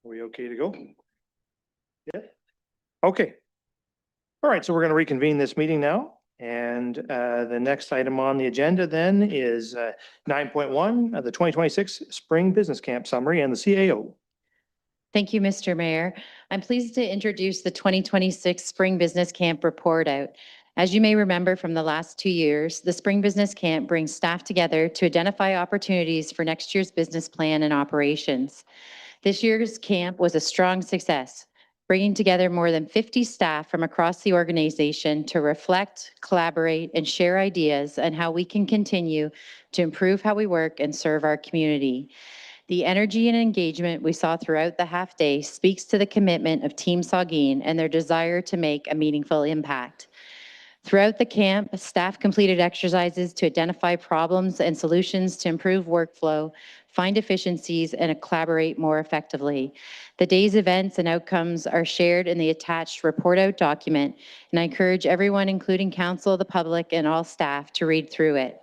Are we okay to go? Yeah. Okay. All right, so we're gonna reconvene this meeting now. And the next item on the agenda then is 9.1 of the 2026 Spring Business Camp Summary and the CAO. Thank you, Mr. Mayor. I'm pleased to introduce the 2026 Spring Business Camp Report out. As you may remember from the last 2 years, the Spring Business Camp brings staff together to identify opportunities for next year's business plan and operations. This year's camp was a strong success, bringing together more than 50 staff from across the organization to reflect, collaborate, and share ideas on how we can continue to improve how we work and serve our community. The energy and engagement we saw throughout the half day speaks to the commitment of Team Saugeen and their desire to make a meaningful impact. Throughout the camp, staff completed exercises to identify problems and solutions to improve workflow, find efficiencies, and collaborate more effectively. The day's events and outcomes are shared in the attached report out document, and I encourage everyone, including council, the public, and all staff to read through it.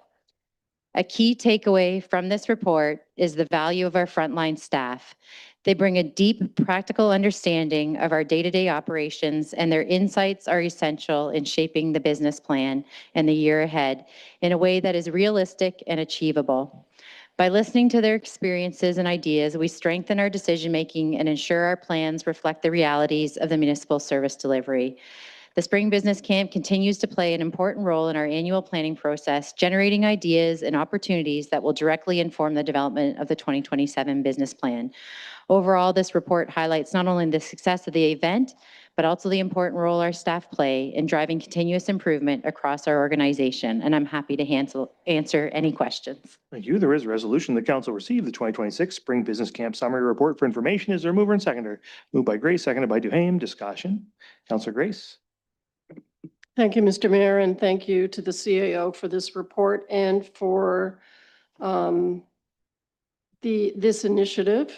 A key takeaway from this report is the value of our frontline staff. They bring a deep practical understanding of our day-to-day operations, and their insights are essential in shaping the business plan and the year ahead in a way that is realistic and achievable. By listening to their experiences and ideas, we strengthen our decision-making and ensure our plans reflect the realities of the municipal service delivery. The Spring Business Camp continues to play an important role in our annual planning process, generating ideas and opportunities that will directly inform the development of the 2027 business plan. Overall, this report highlights not only the success of the event, but also the important role our staff play in driving continuous improvement across our organization. And I'm happy to answer any questions. Thank you. There is a resolution the council received the 2026 Spring Business Camp Summary Report for information. Is there a mover and seconder? Moved by Grace, seconded by Duhaime. Discussion. Councillor Grace. Thank you, Mr. Mayor, and thank you to the CAO for this report and for this initiative.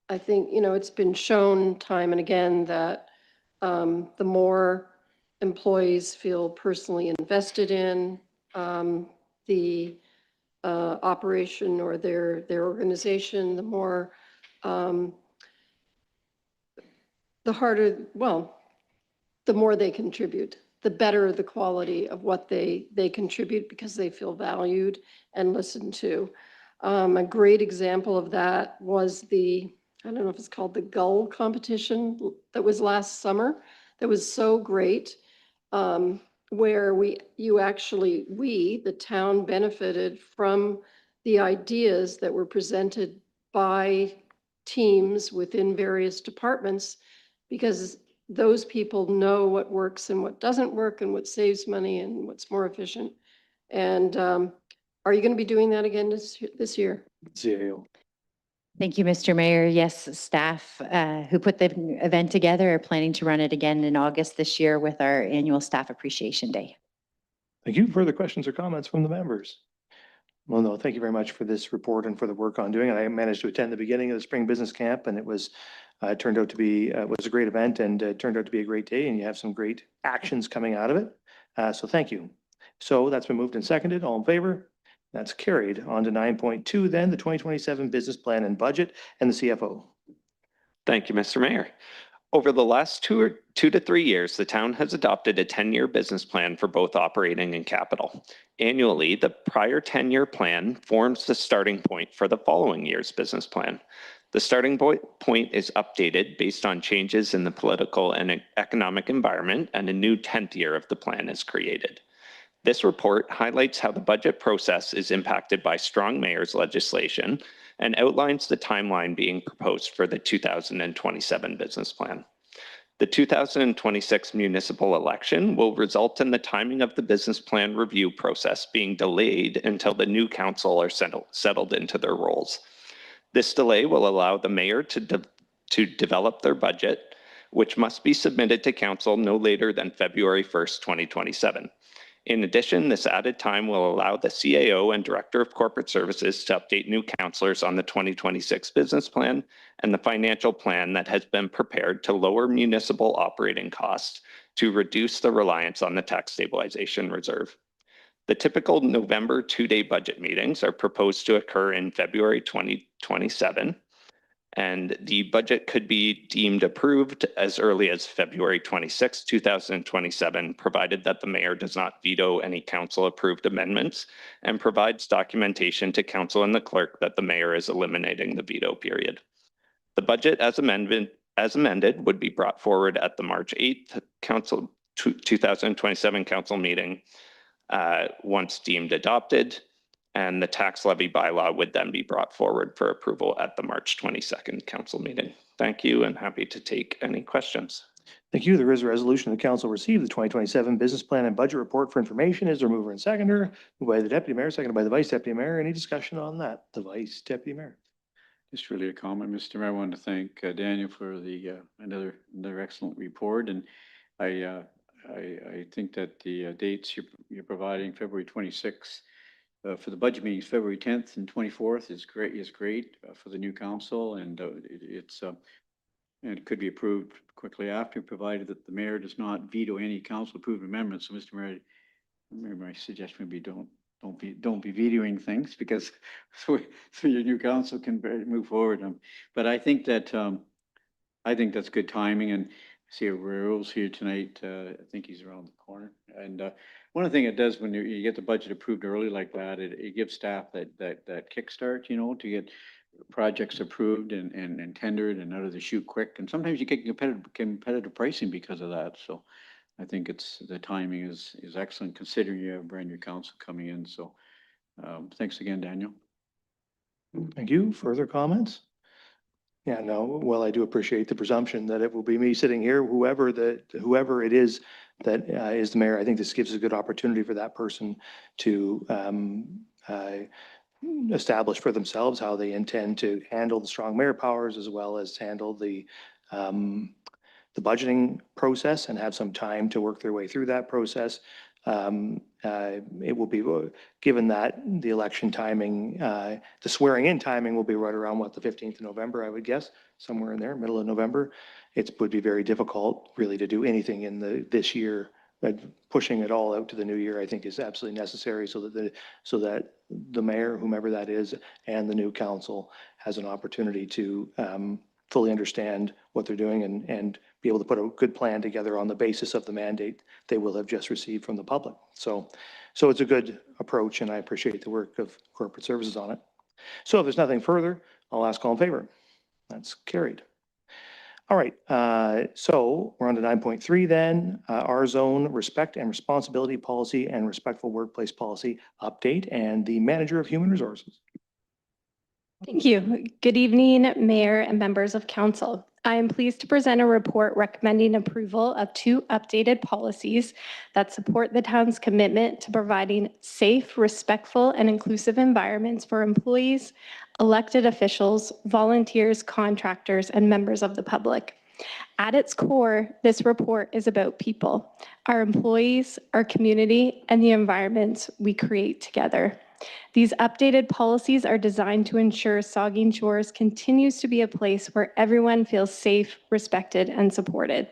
I think, it's been shown time and again that the more employees feel personally invested in the operation or their organization, the more the more they contribute, the better the quality of what they contribute because they feel valued and listened to. A great example of that was I don't know if it's called the Gull competition that was last summer. That was so great, where the town benefited from the ideas that were presented by teams within various departments, because those people know what works and what doesn't work and what saves money and what's more efficient. And are you going to be doing that again this year? CAO. Thank you, Mr. Mayor. Yes, staff who put the event together are planning to run it again in August this year with our annual Staff Appreciation Day. Thank you. Further questions or comments from the members? Well, no, thank you very much for this report and for the work on doing it. I managed to attend the beginning of the Spring Business Camp, and it was turned out to be was a great event, and turned out to be a great day, and you have some great actions coming out of it. So thank you. So that's been moved and seconded. All in favor? That's carried. On to 9.2 then, the 2027 business plan and budget and the CFO. Thank you, Mr. Mayor. Over the last 2 to 3 years, the town has adopted a 10-year business plan for both operating and capital. Annually, the prior 10-year plan forms the starting point for the following year's business plan. The starting point is updated based on changes in the political and economic environment, and a new 10th year of the plan is created. This report highlights how the budget process is impacted by strong mayor's legislation and outlines the timeline being proposed for the 2027 business plan. The 2026 municipal election will result in the timing of the business plan review process being delayed until the new council are settled into their roles. This delay will allow the mayor to develop their budget, which must be submitted to council no later than February 1st, 2027. In addition, this added time will allow the CAO and Director of Corporate Services to update new councillors on the 2026 business plan and the financial plan that has been prepared to lower municipal operating costs to reduce the reliance on the tax stabilization reserve. The typical November two-day budget meetings are proposed to occur in February 2027. And the budget could be deemed approved as early as February 26, 2027, provided that the mayor does not veto any council-approved amendments and provides documentation to council and the clerk that the mayor is eliminating the veto period. The budget as amended would be brought forward at the March 8th 2027 council meeting once deemed adopted. And the tax levy bylaw would then be brought forward for approval at the March 22nd council meeting. Thank you, and happy to take any questions. Thank you. There is a resolution the council received the 2027 business plan and budget report for information. Is there a mover and seconder? Moved by the deputy mayor, seconded by the vice deputy mayor. Any discussion on that? The vice deputy mayor. Just really a comment, Mr. Mayor. I want to thank Daniel for the another excellent report, and I think that the dates you're providing, February 26th. For the budget meetings, February 10th and 24th is great for the new council, and it could be approved quickly after, provided that the mayor does not veto any council approved amendments. So, Mr. Mayor, my suggestion would be don't be vetoing things, because so your new council can move forward. But I think that's good timing, and I see Raul's here tonight. I think he's around the corner, and. One of the things it does when you get the budget approved early like that, it gives staff that kickstart, you know, to get projects approved and tendered and out of the chute quick. And sometimes you get competitive pricing because of that. So I think the timing is excellent, considering you have a brand new council coming in. So thanks again, Daniel. Thank you. Further comments? Yeah, no, well, I do appreciate the presumption that it will be me sitting here, whoever it is that is the mayor. I think this gives a good opportunity for that person to establish for themselves how they intend to handle the strong mayor powers, as well as handle the budgeting process, and have some time to work their way through that process. It will be, given that the election timing, the swearing in timing will be right around the 15th of November, I would guess, somewhere in there, middle of November. It would be very difficult really to do anything in this year, but pushing it all out to the new year, I think, is absolutely necessary, so that the mayor, whomever that is, and the new council has an opportunity to fully understand what they're doing and be able to put a good plan together on the basis of the mandate they will have just received from the public. So it's a good approach, and I appreciate the work of corporate services on it. So if there's nothing further, I'll ask all in favor. That's carried. All right, so we're on to 9.3 then, our zone respect and responsibility policy and respectful workplace policy update, and the manager of human resources. Thank you. Good evening, Mayor and members of Council. I am pleased to present a report recommending approval of 2 updated policies that support the town's commitment to providing safe, respectful, and inclusive environments for employees, elected officials, volunteers, contractors, and members of the public. At its core, this report is about people, our employees, our community, and the environments we create together. These updated policies are designed to ensure Saugeen Shores continues to be a place where everyone feels safe, respected, and supported.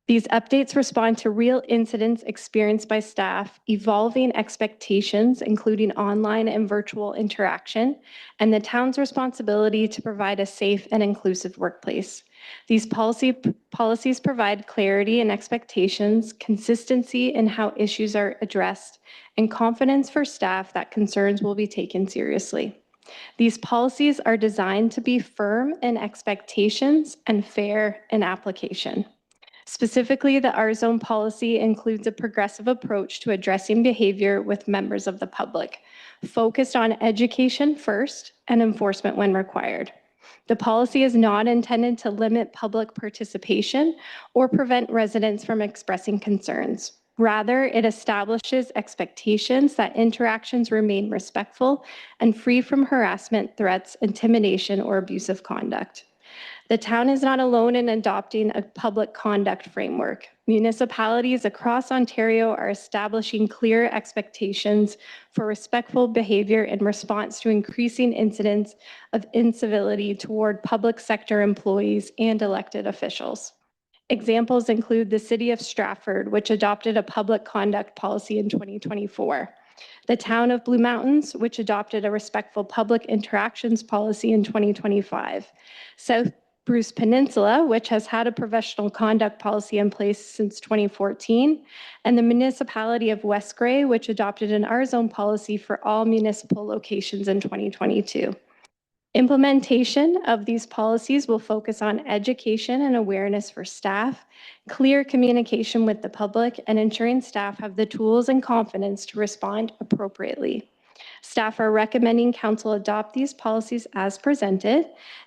These updates respond to real incidents experienced by staff, evolving expectations, including online and virtual interaction, and the town's responsibility to provide a safe and inclusive workplace. These policies provide clarity and expectations, consistency in how issues are addressed, and confidence for staff that concerns will be taken seriously. These policies are designed to be firm in expectations and fair in application. Specifically, the R-Zone policy includes a progressive approach to addressing behavior with members of the public, focused on education first and enforcement when required. The policy is not intended to limit public participation or prevent residents from expressing concerns. Rather, it establishes expectations that interactions remain respectful and free from harassment, threats, intimidation, or abusive conduct. The town is not alone in adopting a public conduct framework. Municipalities across Ontario are establishing clear expectations for respectful behavior in response to increasing incidents of incivility toward public sector employees and elected officials. Examples include the City of Stratford, which adopted a public conduct policy in 2024. The Town of Blue Mountains, which adopted a respectful public interactions policy in 2025. South Bruce Peninsula, which has had a professional conduct policy in place since 2014, and the municipality of West Grey, which adopted an R-Zone policy for all municipal locations in 2022. Implementation of these policies will focus on education and awareness for staff, clear communication with the public, and ensuring staff have the tools and confidence to respond appropriately. Staff are recommending council adopt these policies as presented,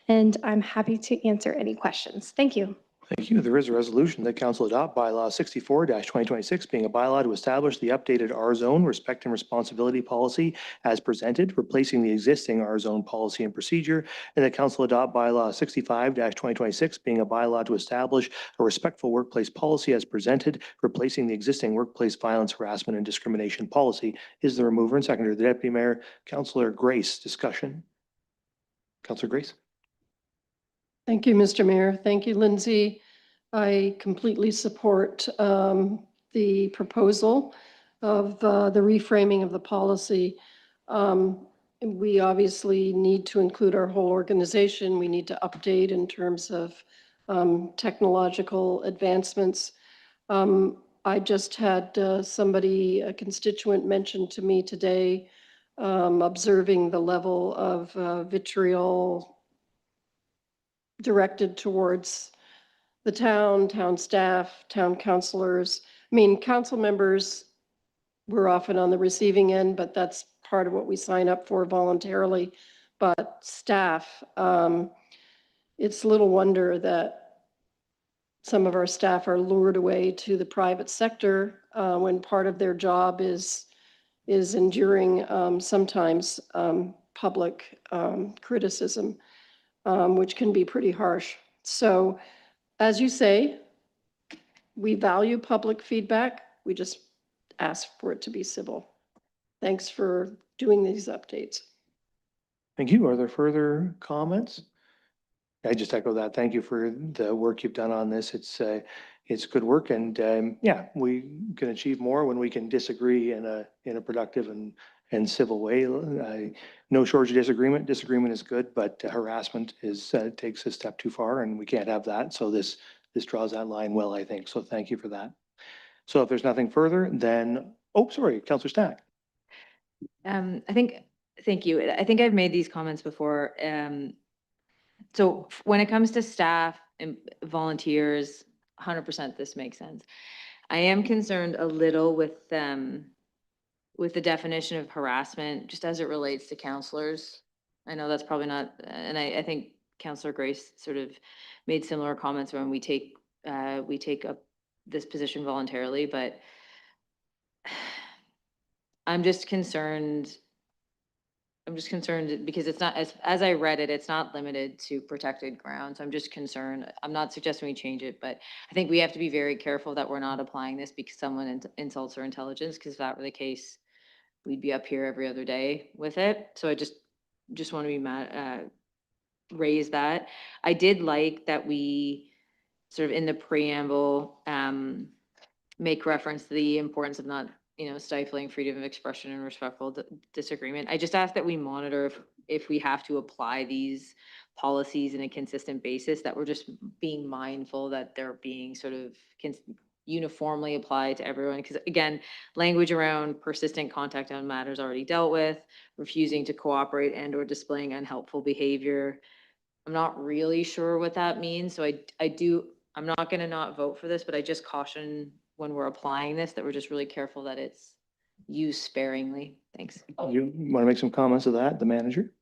and I'm happy to answer any questions. Thank you. Thank you. There is a resolution that council adopt bylaw 64-2026 being a bylaw to establish the updated R-Zone respect and responsibility policy as presented, replacing the existing R-Zone policy and procedure, and that council adopt bylaw 65-2026 being a bylaw to establish a respectful workplace policy as presented, replacing the existing workplace violence, harassment, and discrimination policy. Is there a mover and seconder? The Deputy Mayor, Councillor Grace, discussion. Councillor Grace. Thank you, Mr. Mayor. Thank you, Lindsay. I completely support the proposal of the reframing of the policy. We obviously need to include our whole organization. We need to update in terms of technological advancements. I just had a constituent mention to me today, observing the level of vitriol directed towards the town staff, town councilors. I mean, council members, we're often on the receiving end, but that's part of what we sign up for voluntarily. But staff, it's little wonder that some of our staff are lured away to the private sector when part of their job is enduring sometimes public criticism, which can be pretty harsh. So, as you say, we value public feedback. We just ask for it to be civil. Thanks for doing these updates. Thank you. Are there further comments? I just echo that. Thank you for the work you've done on this. It's good work, and yeah, we can achieve more when we can disagree in a productive and civil way. No shortage of disagreement. Disagreement is good, but harassment takes a step too far, and we can't have that. So this draws that line well, I think. So thank you for that. So if there's nothing further, then sorry, Councillor Stack. Thank you. I think I've made these comments before. So when it comes to staff and volunteers, 100% this makes sense. I am concerned a little with the definition of harassment, just as it relates to counselors. I know that's probably not, and I think Councillor Grace sort of made similar comments when we take up this position voluntarily, but I'm just concerned because it's not, as I read it, it's not limited to protected grounds. I'm just concerned. I'm not suggesting we change it, but I think we have to be very careful that we're not applying this because someone insults our intelligence, because if that were the case, we'd be up here every other day with it. So I just want to be raise that. I did like that we sort of in the preamble make reference to the importance of not stifling freedom of expression and respectful disagreement. I just ask that we monitor if we have to apply these policies in a consistent basis, that we're just being mindful that they're being sort of uniformly apply to everyone. Because again, language around persistent contact on matters already dealt with, refusing to cooperate and or displaying unhelpful behavior. I'm not really sure what that means. So I'm not gonna not vote for this, but I just caution when we're applying this, that we're just really careful that it's used sparingly. Thanks. You want to make some comments of that, the manager?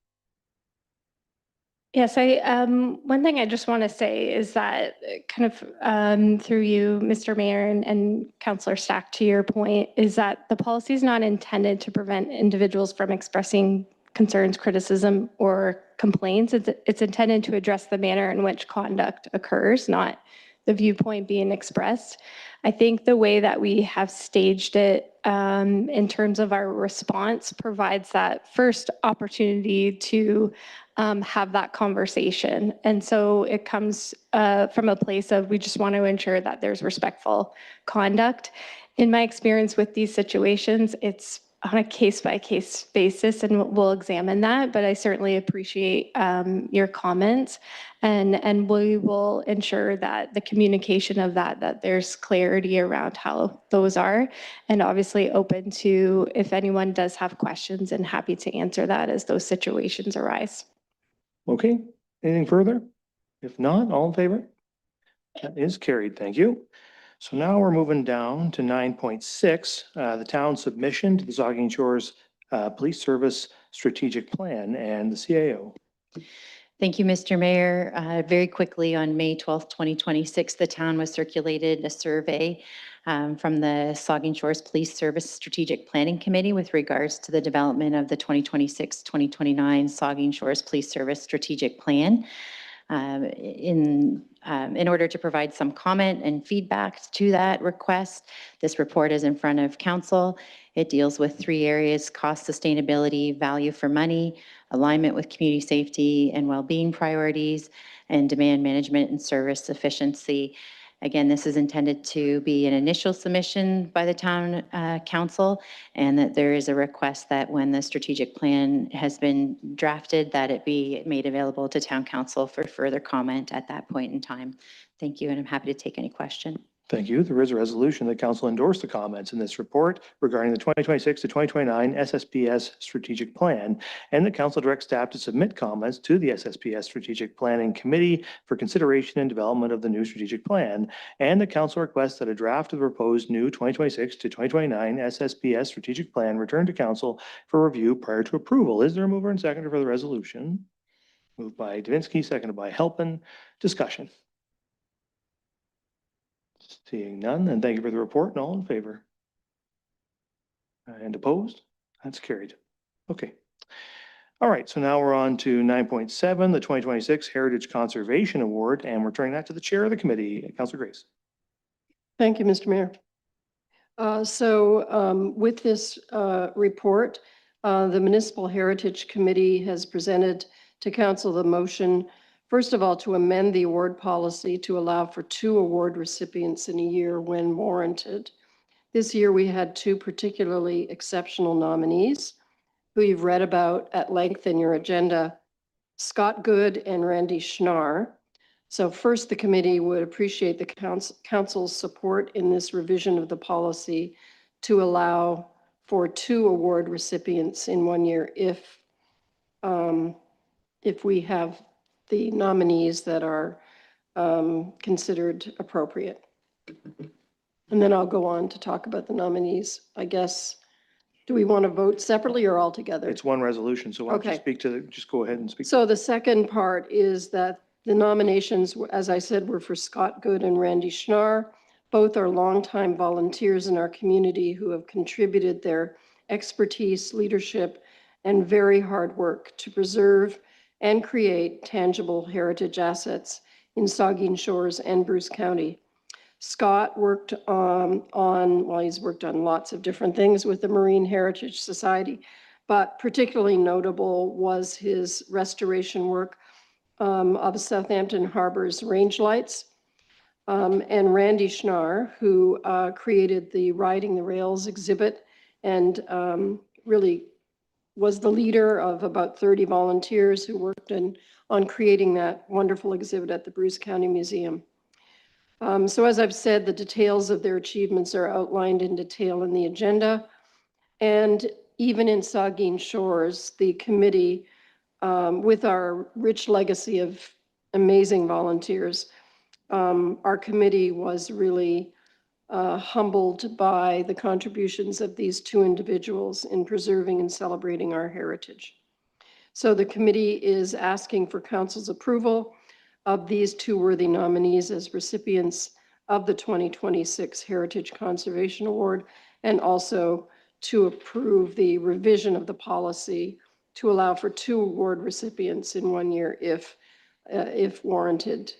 Yes, one thing I just want to say is that kind of through you, Mr. Mayor and Councillor Stack, to your point, is that the policy is not intended to prevent individuals from expressing concerns, criticism, or complaints. It's intended to address the manner in which conduct occurs, not the viewpoint being expressed. I think the way that we have staged it in terms of our response provides that first opportunity to have that conversation. And so it comes from a place of we just want to ensure that there's respectful conduct. In my experience with these situations, it's on a case-by-case basis, and we'll examine that, but I certainly appreciate your comments, and we will ensure that the communication of that there's clarity around how those are, and obviously open to if anyone does have questions and happy to answer that as those situations arise. Okay, anything further? If not, all in favor? That is carried, thank you. So now we're moving down to 9.6, the town submission to the Saugeen Shores Police Service Strategic Plan and the CAO. Thank you, Mr. Mayor. Very quickly, on May 12th, 2026, the town was circulated a survey from the Saugeen Shores Police Service Strategic Planning Committee with regards to the development of the 2026-2029 Saugeen Shores Police Service Strategic Plan. In order to provide some comment and feedback to that request, this report is in front of council. It deals with 3 areas: cost sustainability, value for money, alignment with community safety and well-being priorities, and demand management and service efficiency. Again, this is intended to be an initial submission by the town council, and that there is a request that when the strategic plan has been drafted, that it be made available to town council for further comment at that point in time. Thank you, and I'm happy to take any question. Thank you. There is a resolution that council endorsed the comments in this report regarding the 2026 to 2029 SSPS strategic plan, and the council directs staff to submit comments to the SSPS strategic planning committee for consideration and development of the new strategic plan. And the council requests that a draft of the proposed new 2026 to 2029 SSPS strategic plan return to council for review prior to approval. Is there a mover and seconder for the resolution? Moved by Davinsky, seconded by Halpin. Discussion. Seeing none, and thank you for the report, and all in favor? And opposed? That's carried. Okay. All right, so now we're on to 9.7, the 2026 Heritage Conservation Award, and we're turning that to the chair of the committee, Councillor Grace. Thank you, Mr. Mayor. With this report, the Municipal Heritage Committee has presented to council the motion, first of all, to amend the award policy to allow for 2 award recipients in a year when warranted. This year, we had 2 particularly exceptional nominees who you've read about at length in your agenda, Scott Good and Randy Schnarr. So first, the committee would appreciate the council's support in this revision of the policy to allow for 2 award recipients in 1 year if we have the nominees that are considered appropriate. And then I'll go on to talk about the nominees. I guess, do we want to vote separately or all together? It's one resolution, so why don't you Okay. speak to just go ahead and speak. So the second part is that the nominations, as I said, were for Scott Good and Randy Schnarr. Both are longtime volunteers in our community who have contributed their expertise, leadership, and very hard work to preserve and create tangible heritage assets in Saugeen Shores and Bruce County. Scott worked he's worked on lots of different things with the Marine Heritage Society, but particularly notable was his restoration work of Southampton Harbor's range lights. And Randy Schnarr, who created the Riding the Rails exhibit and really was the leader of about 30 volunteers who worked on creating that wonderful exhibit at the Bruce County Museum. So as I've said, the details of their achievements are outlined in detail in the agenda. And even in Saugeen Shores, the committee, with our rich legacy of amazing volunteers, our committee was really humbled by the contributions of these two individuals in preserving and celebrating our heritage. So the committee is asking for council's approval of these two worthy nominees as recipients of the 2026 Heritage Conservation Award, and also to approve the revision of the policy to allow for 2 award recipients in 1 year if warranted.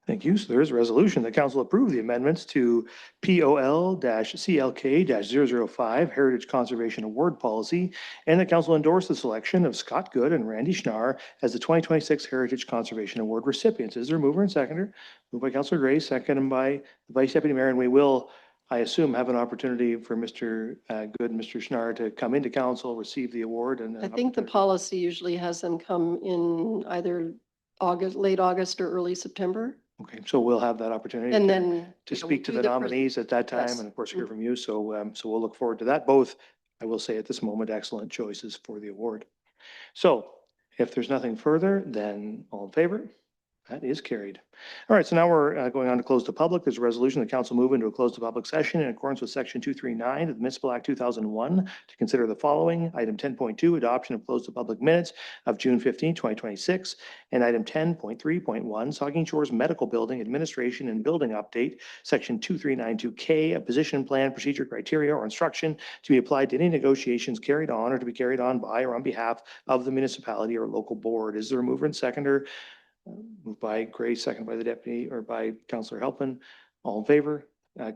Thank you. So there is a resolution. The council approve the amendments to POL-CLK-005 Heritage Conservation Award Policy, and the council endorse the selection of Scott Good and Randy Schnarr as the 2026 Heritage Conservation Award recipients. Is there a mover and seconder? Moved by Councilor Gray, seconded by the Vice Deputy Mayor, and we will, I assume, have an opportunity for Mr. Good and Mr. Schnarr to come into council, receive the award, and I think the policy usually has them come in either August, late August or early September. Okay, so we'll have that opportunity And to then speak to do the the nominees at that time, yes. and of course hear from you. So, so we'll look forward to that. Both, I will say at this moment, excellent choices for the award. So if there's nothing further, then all in favor? That is carried. All right, so now we're going on to close to public. There's a resolution the council move into a closed to public session in accordance with section 239 of the Municipal Act 2001 to consider the following. Item 10.2, adoption of closed to public minutes of June 15, 2026, and item 10.3.1, Saugeen Shores Medical Building Administration and Building Update, section 2392K, a position plan, procedure, criteria, or instruction to be applied to any negotiations carried on or to be carried on by or on behalf of the municipality or local board. Is there a mover and seconder? Moved by Gray, second by the deputy, or by Councillor Halpin. All in favor?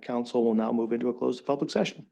Council will now move into a closed public session.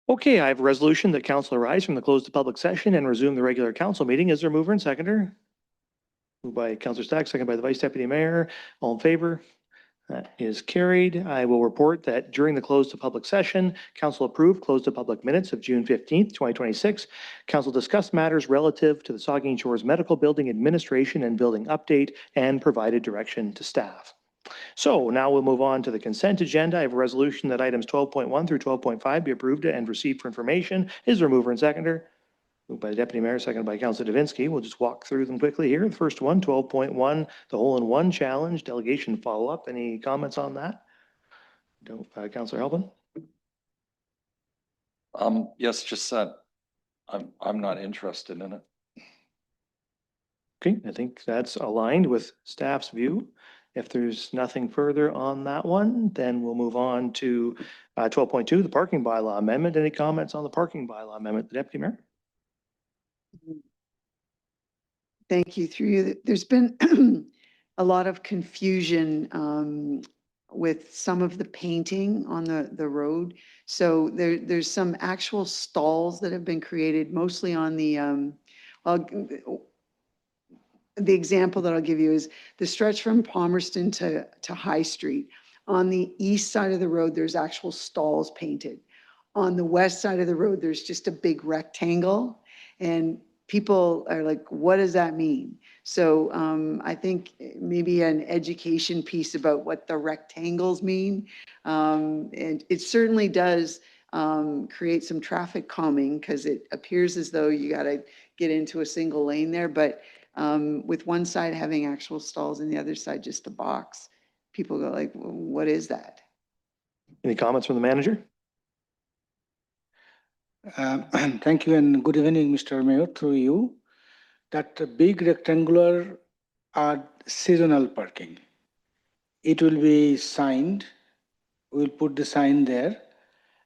Okay, I have a resolution that council arise from the close to public session and resume the regular council meeting. Is there a mover and seconder? Moved by Councillor Stack, second by the Vice Deputy Mayor. All in favor? That is carried. I will report that during the close to public session, council approved close to public minutes of June 15th, 2026. Council discussed matters relative to the Saugeen Shores Medical Building Administration and Building Update and provided direction to staff. So now we'll move on to the consent agenda. I have a resolution that items 12.1 through 12.5 be approved and received for information. Is there a mover and seconder? Moved by the Deputy Mayor, seconded by Councilor Davinsky. We'll just walk through them quickly here. The first one, 12.1, the hole-in-one challenge, delegation follow-up. Any comments on that? Don't, Councilor Halpin? Yes, just that I'm not interested in it. Okay, I think that's aligned with staff's view. If there's nothing further on that one, then we'll move on to 12.2, the parking bylaw amendment. Any comments on the parking bylaw amendment, the Deputy Mayor? Thank you. Through you, there's been a lot of confusion with some of the painting on the road. So there's some actual stalls that have been created, mostly on the example that I'll give you is the stretch from Palmerston to High Street. On the east side of the road, there's actual stalls painted. On the west side of the road, there's just a big rectangle. And people are like, what does that mean? So I think maybe an education piece about what the rectangles mean. And it certainly does create some traffic calming because it appears as though you got to get into a single lane there. But with one side having actual stalls and the other side just a box, people go like, what is that? Any comments from the manager? Thank you and good evening, Mr. Mayor, through you. That big rectangular are seasonal parking. It will be signed. We'll put the sign there.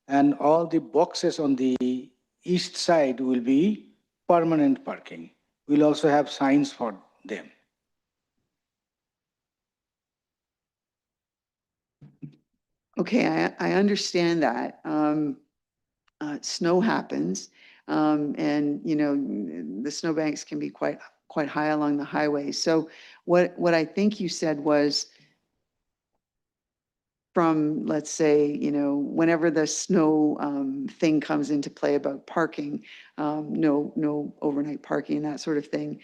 And all the boxes on the east side will be permanent parking. We'll also have signs for them. Okay, I understand that. Snow happens, and you know the snowbanks can be quite high along the highway. So what I think you said was from, let's say, you know, whenever the snow thing comes into play about parking, no overnight parking and that sort of thing,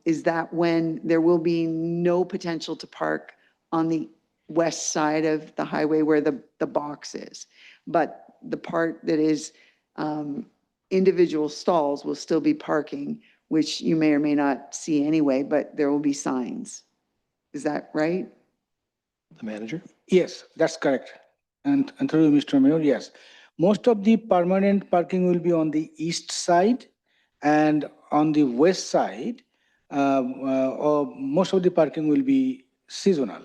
is that when there will be no potential to park on the west side of the highway where the box is, but the part that is individual stalls will still be parking, which you may or may not see anyway, but there will be signs. Is that right? The manager? Yes, that's correct. And through you, Mr. Mayor, yes. Most of the permanent parking will be on the east side, and on the west side, most of the parking will be seasonal.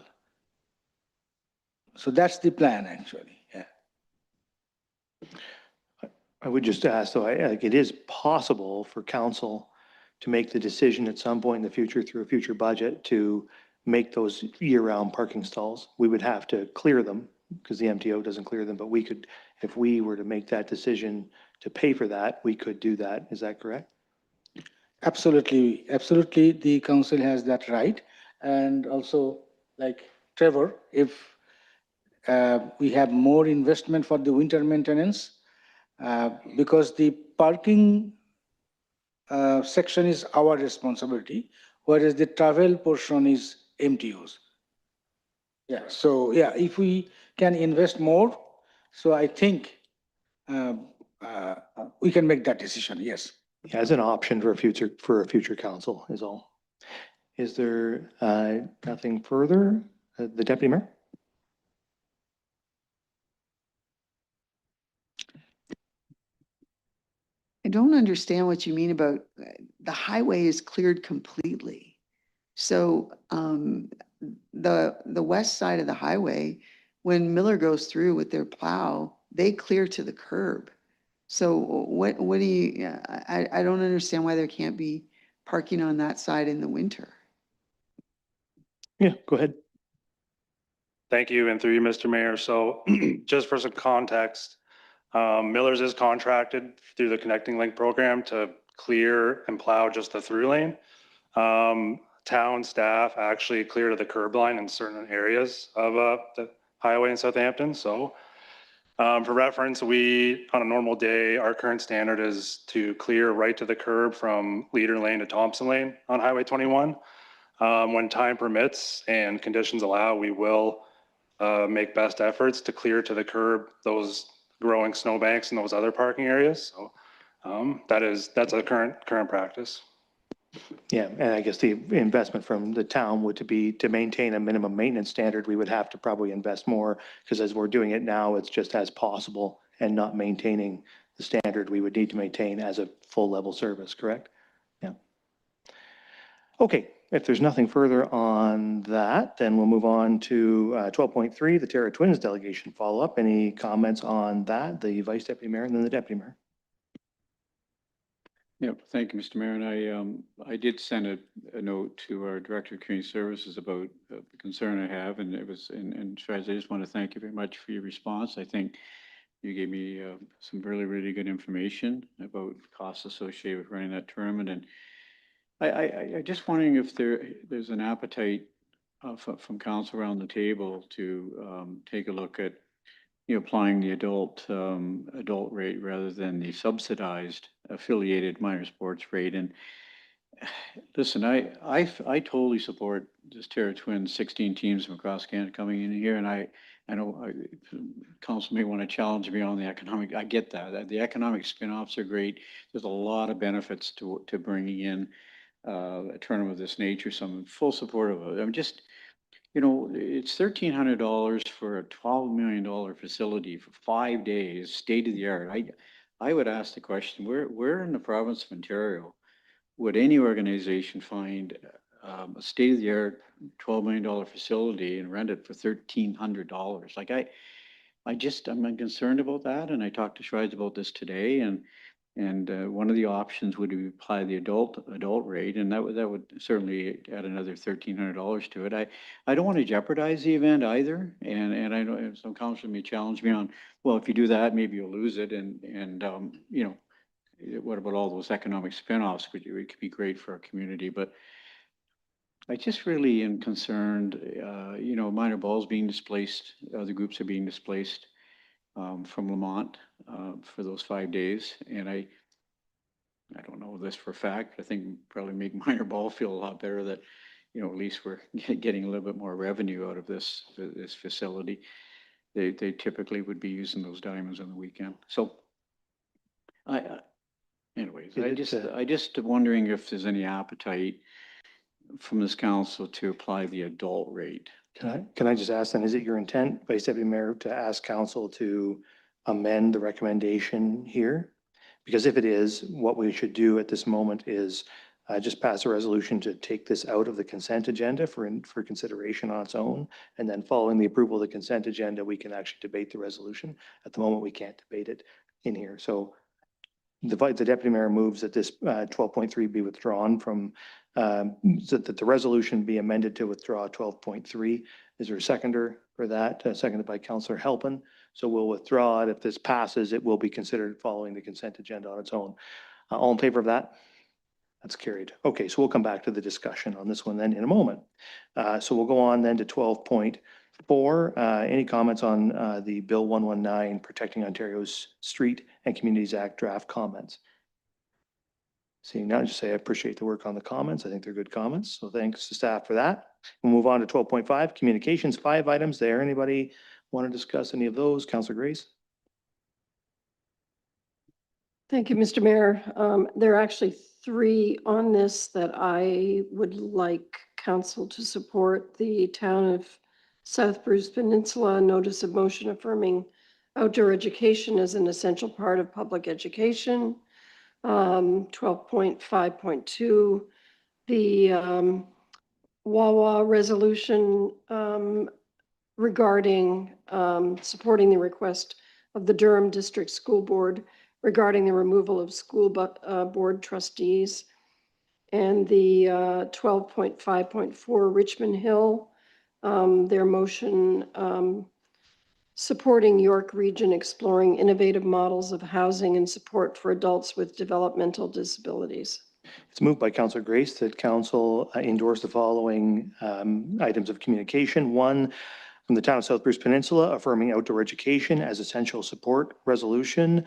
So that's the plan, actually. Yeah. I would just ask, though, like it is possible for council to make the decision at some point in the future through a future budget to make those year-round parking stalls. We would have to clear them because the MTO doesn't clear them, but we could, if we were to make that decision to pay for that, we could do that. Is that correct? Absolutely. Absolutely. The council has that right. And also, like Trevor, if we have more investment for the winter maintenance, because the parking section is our responsibility, whereas the travel portion is MTOs. Yeah, so yeah, if we can invest more, so I think we can make that decision, yes. As an option for a future council is all. Is there nothing further? The Deputy Mayor? I don't understand what you mean about the highway is cleared completely. So the west side of the highway, when Miller goes through with their plow, they clear to the curb. So what do you, I don't understand why there can't be parking on that side in the winter. Yeah, go ahead. Thank you, and through you, Mr. Mayor. So just for some context, Miller's is contracted through the Connecting Link program to clear and plow just the through lane. Town staff actually clear to the curb line in certain areas of the highway in Southampton. So for reference, we, on a normal day, our current standard is to clear right to the curb from Leader Lane to Thompson Lane on Highway 21. When time permits and conditions allow, we will make best efforts to clear to the curb those growing snowbanks and those other parking areas. So that's a current practice. Yeah, and I guess the investment from the town would be to maintain a minimum maintenance standard. We would have to probably invest more because as we're doing it now, it's just as possible and not maintaining the standard we would need to maintain as a full level service, correct? Yeah. Okay, if there's nothing further on that, then we'll move on to 12.3, the Terra Twins delegation follow-up. Any comments on that, the Vice Deputy Mayor and then the Deputy Mayor? Yeah, thank you, Mr. Mayor. And I did send a note to our Director of Community Services about the concern I have, and it was, and Shreds, I just want to thank you very much for your response. I think you gave me some really, really good information about costs associated with running that tournament. And I just wondering if there's an appetite from council around the table to take a look at applying the adult rate rather than the subsidized affiliated minor sports rate. And listen, I totally support this Terra Twins 16 teams from across Canada coming in here, and I know council may want to challenge me on the economic. I get that the economic spin-offs are great. There's a lot of benefits to bringing in a tournament of this nature. So I'm full support of it. I'm just, it's $1,300 for a $12 million facility for 5 days, state of the art. I would ask the question, where in the province of Ontario would any organization find a state of the art $12 million facility and rent it for $1,300? Like I'm concerned about that. And I talked to Shrides about this today, and one of the options would be apply the adult rate, and that would certainly add another $1,300 to it. I don't want to jeopardize the event either, and I know some council may challenge me on, well, if you do that, maybe you'll lose it, and what about all those economic spin-offs? It could be great for our community, but I just really am concerned. Minor balls being displaced, other groups are being displaced from Lamont for those 5 days. And I don't know this for a fact, but I think probably make minor ball feel a lot better that, at least we're getting a little bit more revenue out of this facility. They typically would be using those diamonds on the weekend. So anyways, I just wondering if there's any appetite from this council to apply the adult rate. Can I just ask then, is it your intent, Vice Deputy Mayor, to ask council to amend the recommendation here? Because if it is, what we should do at this moment is just pass a resolution to take this out of the consent agenda for consideration on its own. And then following the approval of the consent agenda, we can actually debate the resolution. At the moment, we can't debate it in here. So the Deputy Mayor moves that this 12.3 be withdrawn from, so that the resolution be amended to withdraw 12.3. Is there a seconder for that? Seconded by Councillor Halpin. So we'll withdraw it. If this passes, it will be considered following the consent agenda on its own. All in favor of that? That's carried. Okay, so we'll come back to the discussion on this one then in a moment. So we'll go on then to 12.4. Any comments on the Bill 119 Protecting Ontario's Street and Communities Act draft comments? Seeing none, just say I appreciate the work on the comments. I think they're good comments. So thanks to staff for that. We'll move on to 12.5, communications, 5 items there. Anybody want to discuss any of those? Councillor Grace? Thank you, Mr. Mayor. There are actually 3 on this that I would like council to support. The Town of South Bruce Peninsula notice of motion affirming outdoor education as an essential part of public education. 12.5.2, the Wawa resolution regarding supporting the request of the Durham District School Board regarding the removal of school board trustees, and the 12.5.4 Richmond Hill, their motion supporting York Region exploring innovative models of housing and support for adults with developmental disabilities. It's moved by Councillor Grace that council endorse the following items of communication. One, from the town of South Bruce Peninsula, affirming outdoor education as essential support resolution.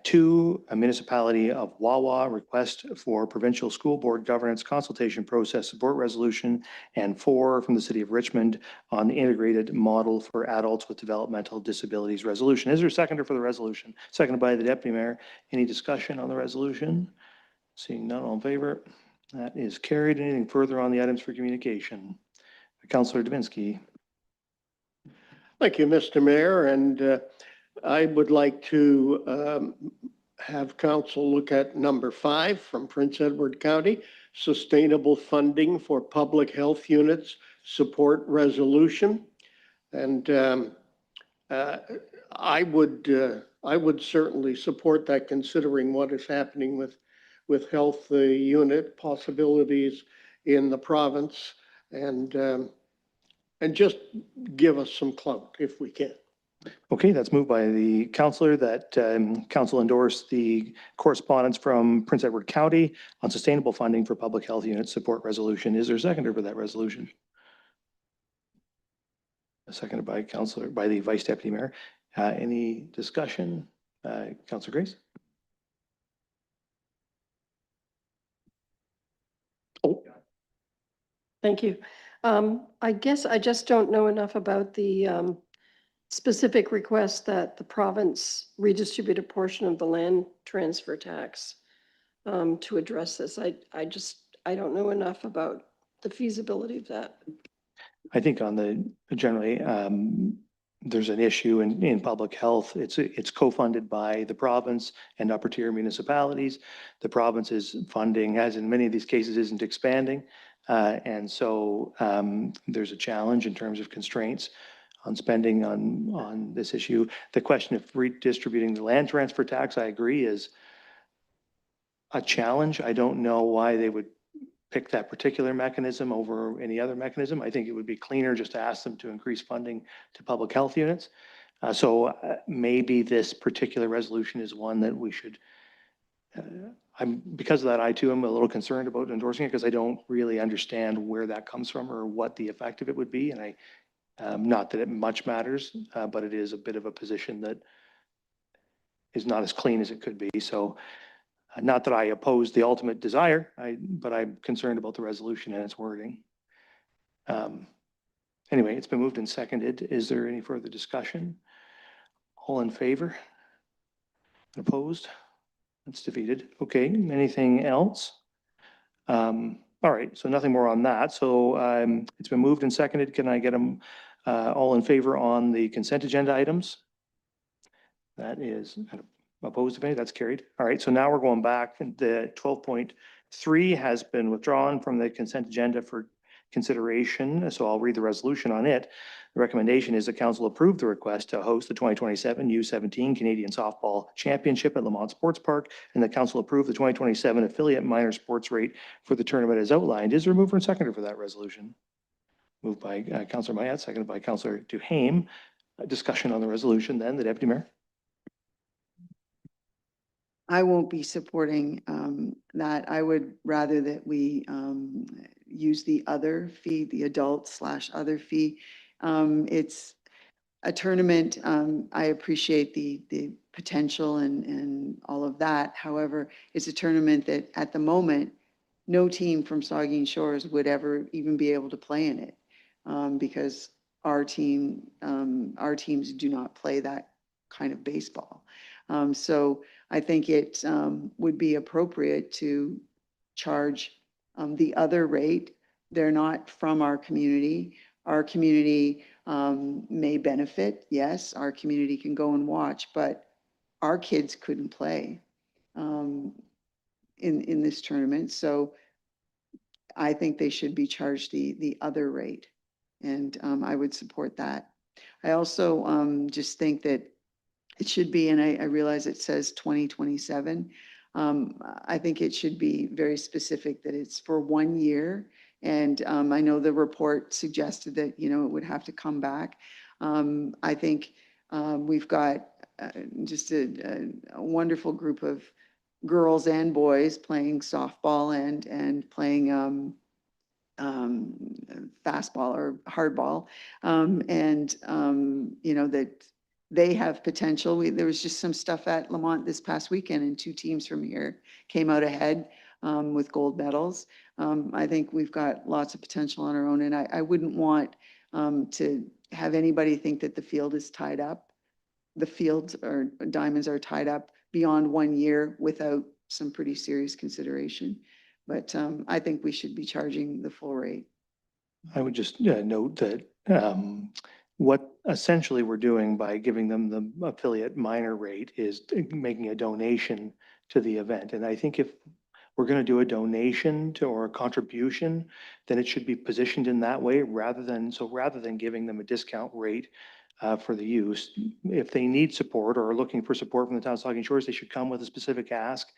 Two, a municipality of Wawa request for provincial school board governance consultation process support resolution. And four, from the city of Richmond on the integrated model for adults with developmental disabilities resolution. Is there a seconder for the resolution? Seconded by the deputy mayor. Any discussion on the resolution? Seeing none, all in favor? That is carried. Anything further on the items for communication? Councillor Dubinsky. Thank you, Mr. Mayor, and I would like to have council look at number 5 from Prince Edward County, sustainable funding for public health units support resolution. And I would certainly support that, considering what is happening with health unit possibilities in the province, and just give us some clout if we can. Okay, that's moved by the councillor that council endorse the correspondence from Prince Edward County on sustainable funding for public health unit support resolution. Is there a seconder for that resolution? Seconded by by the Vice Deputy Mayor. Any discussion? Councillor Grace? Oh, thank you. I guess I just don't know enough about the specific request that the province redistribute a portion of the land transfer tax to address this. I don't know enough about the feasibility of that. I think on the generally, there's an issue in public health. It's co-funded by the province and upper tier municipalities. The province's funding, as in many of these cases, isn't expanding. And so there's a challenge in terms of constraints on spending on this issue. The question of redistributing the land transfer tax, I agree, is a challenge. I don't know why they would pick that particular mechanism over any other mechanism. I think it would be cleaner just to ask them to increase funding to public health units. So maybe this particular resolution is one that we should, because of that, I too am a little concerned about endorsing it because I don't really understand where that comes from or what the effect of it would be. And not that it much matters, but it is a bit of a position that is not as clean as it could be. So not that I oppose the ultimate desire, but I'm concerned about the resolution and its wording. Anyway, it's been moved and seconded. Is there any further discussion? All in favor? Opposed? That's defeated. Okay, anything else? All right, so nothing more on that. So it's been moved and seconded. Can I get them all in favor on the consent agenda items? That is opposed, if any, that's carried. All right, so now we're going back. The 12.3 has been withdrawn from the consent agenda for consideration. So I'll read the resolution on it. The recommendation is the council approve the request to host the 2027 U17 Canadian Softball Championship at Lamont Sports Park, and the council approve the 2027 affiliate minor sports rate for the tournament as outlined. Is there a mover and seconder for that resolution? Moved by Councillor Mayat, seconded by Councillor Duhaime. Discussion on the resolution then, the Deputy Mayor. I won't be supporting that. I would rather that we use the other fee, the adult/other fee. It's a tournament. I appreciate the potential and all of that. However, it's a tournament that at the moment, no team from Saugeen Shores would ever even be able to play in it because our teams do not play that kind of baseball. So I think it would be appropriate to charge the other rate. They're not from our community. Our community may benefit. Yes, our community can go and watch, but our kids couldn't play in this tournament. So I think they should be charged the other rate. And I would support that. I also just think that it should be, and I realize it says 2027. I think it should be very specific that it's for 1 year. And I know the report suggested that, it would have to come back. I think we've got just a wonderful group of girls and boys playing softball and playing fastball or hardball. You know, that they have potential. There was just some stuff at Lamont this past weekend and 2 teams from here came out ahead with gold medals. I think we've got lots of potential on our own, and I wouldn't want to have anybody think that the field is tied up. The fields or diamonds are tied up beyond 1 year without some pretty serious consideration. But I think we should be charging the full rate. I would just note that what essentially we're doing by giving them the affiliate minor rate is making a donation to the event. And I think if we're going to do a donation to or a contribution, then it should be positioned in that way rather than giving them a discount rate for the use. If they need support or are looking for support from the town of Saugeen Shores, they should come with a specific ask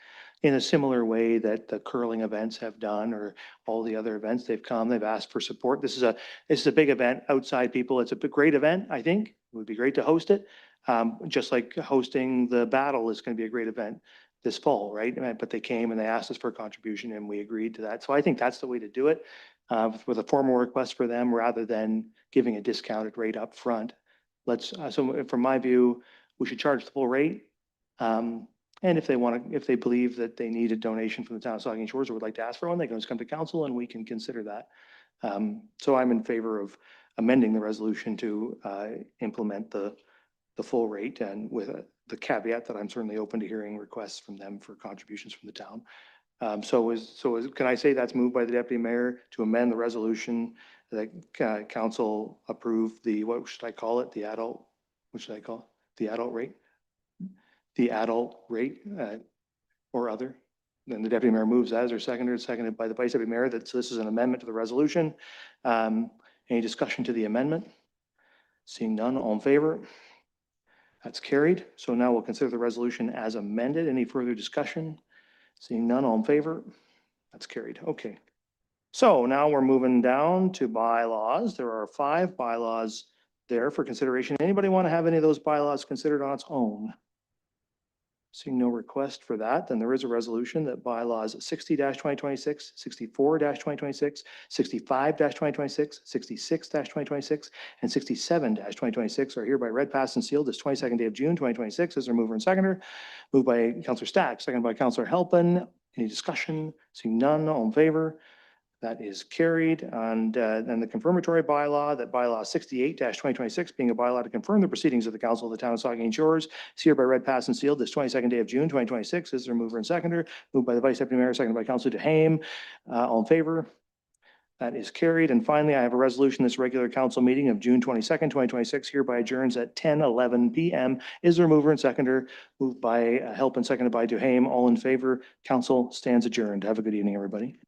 in a similar way that the curling events have done or all the other events they've come, they've asked for support. This is a big event outside people. It's a great event, I think. It would be great to host it. Just like hosting the battle is going to be a great event this fall, right? But they came and they asked us for a contribution and we agreed to that. So I think that's the way to do it with a formal request for them rather than giving a discounted rate up front. So from my view, we should charge the full rate. And if they believe that they need a donation from the town of Saugeen Shores or would like to ask for one, they can just come to council and we can consider that. So I'm in favor of amending the resolution to implement the full rate and with the caveat that I'm certainly open to hearing requests from them for contributions from the town. Can I say that's moved by the deputy mayor to amend the resolution that council approve what should I call it? What should I call it? The adult rate? The adult rate or other? Then the deputy mayor moves as or seconded by the vice deputy mayor. So this is an amendment to the resolution. Any discussion to the amendment? Seeing none, all in favor? That's carried. So now we'll consider the resolution as amended. Any further discussion? Seeing none, all in favor? That's carried. Okay. So now we're moving down to bylaws. There are 5 bylaws there for consideration. Anybody want to have any of those bylaws considered on its own? Seeing no request for that, then there is a resolution that bylaws 60-2026, 64-2026, 65-2026, 66-2026, and 67-2026 are hereby read, passed, and sealed this 22nd day of June, 2026. Is there mover and seconder? Moved by Councillor Stack, seconded by Councillor Halpin. Any discussion? Seeing none, all in favor? That is carried. And then the confirmatory bylaw, that bylaw 68-2026, being a bylaw to confirm the proceedings of the council of the town of Saugeen Shores, is hereby read, passed, and sealed this 22nd day of June, 2026. Is there mover and seconder? Moved by the vice deputy mayor, seconded by Councillor Duhaime. All in favor? That is carried. And finally, I have a resolution. This regular council meeting of June 22nd, 2026 hereby adjourns at 10:11 p.m. Is there mover and seconder? Moved by Halpin, seconded by Duhaime. All in favor? Council stands adjourned. Have a good evening, everybody.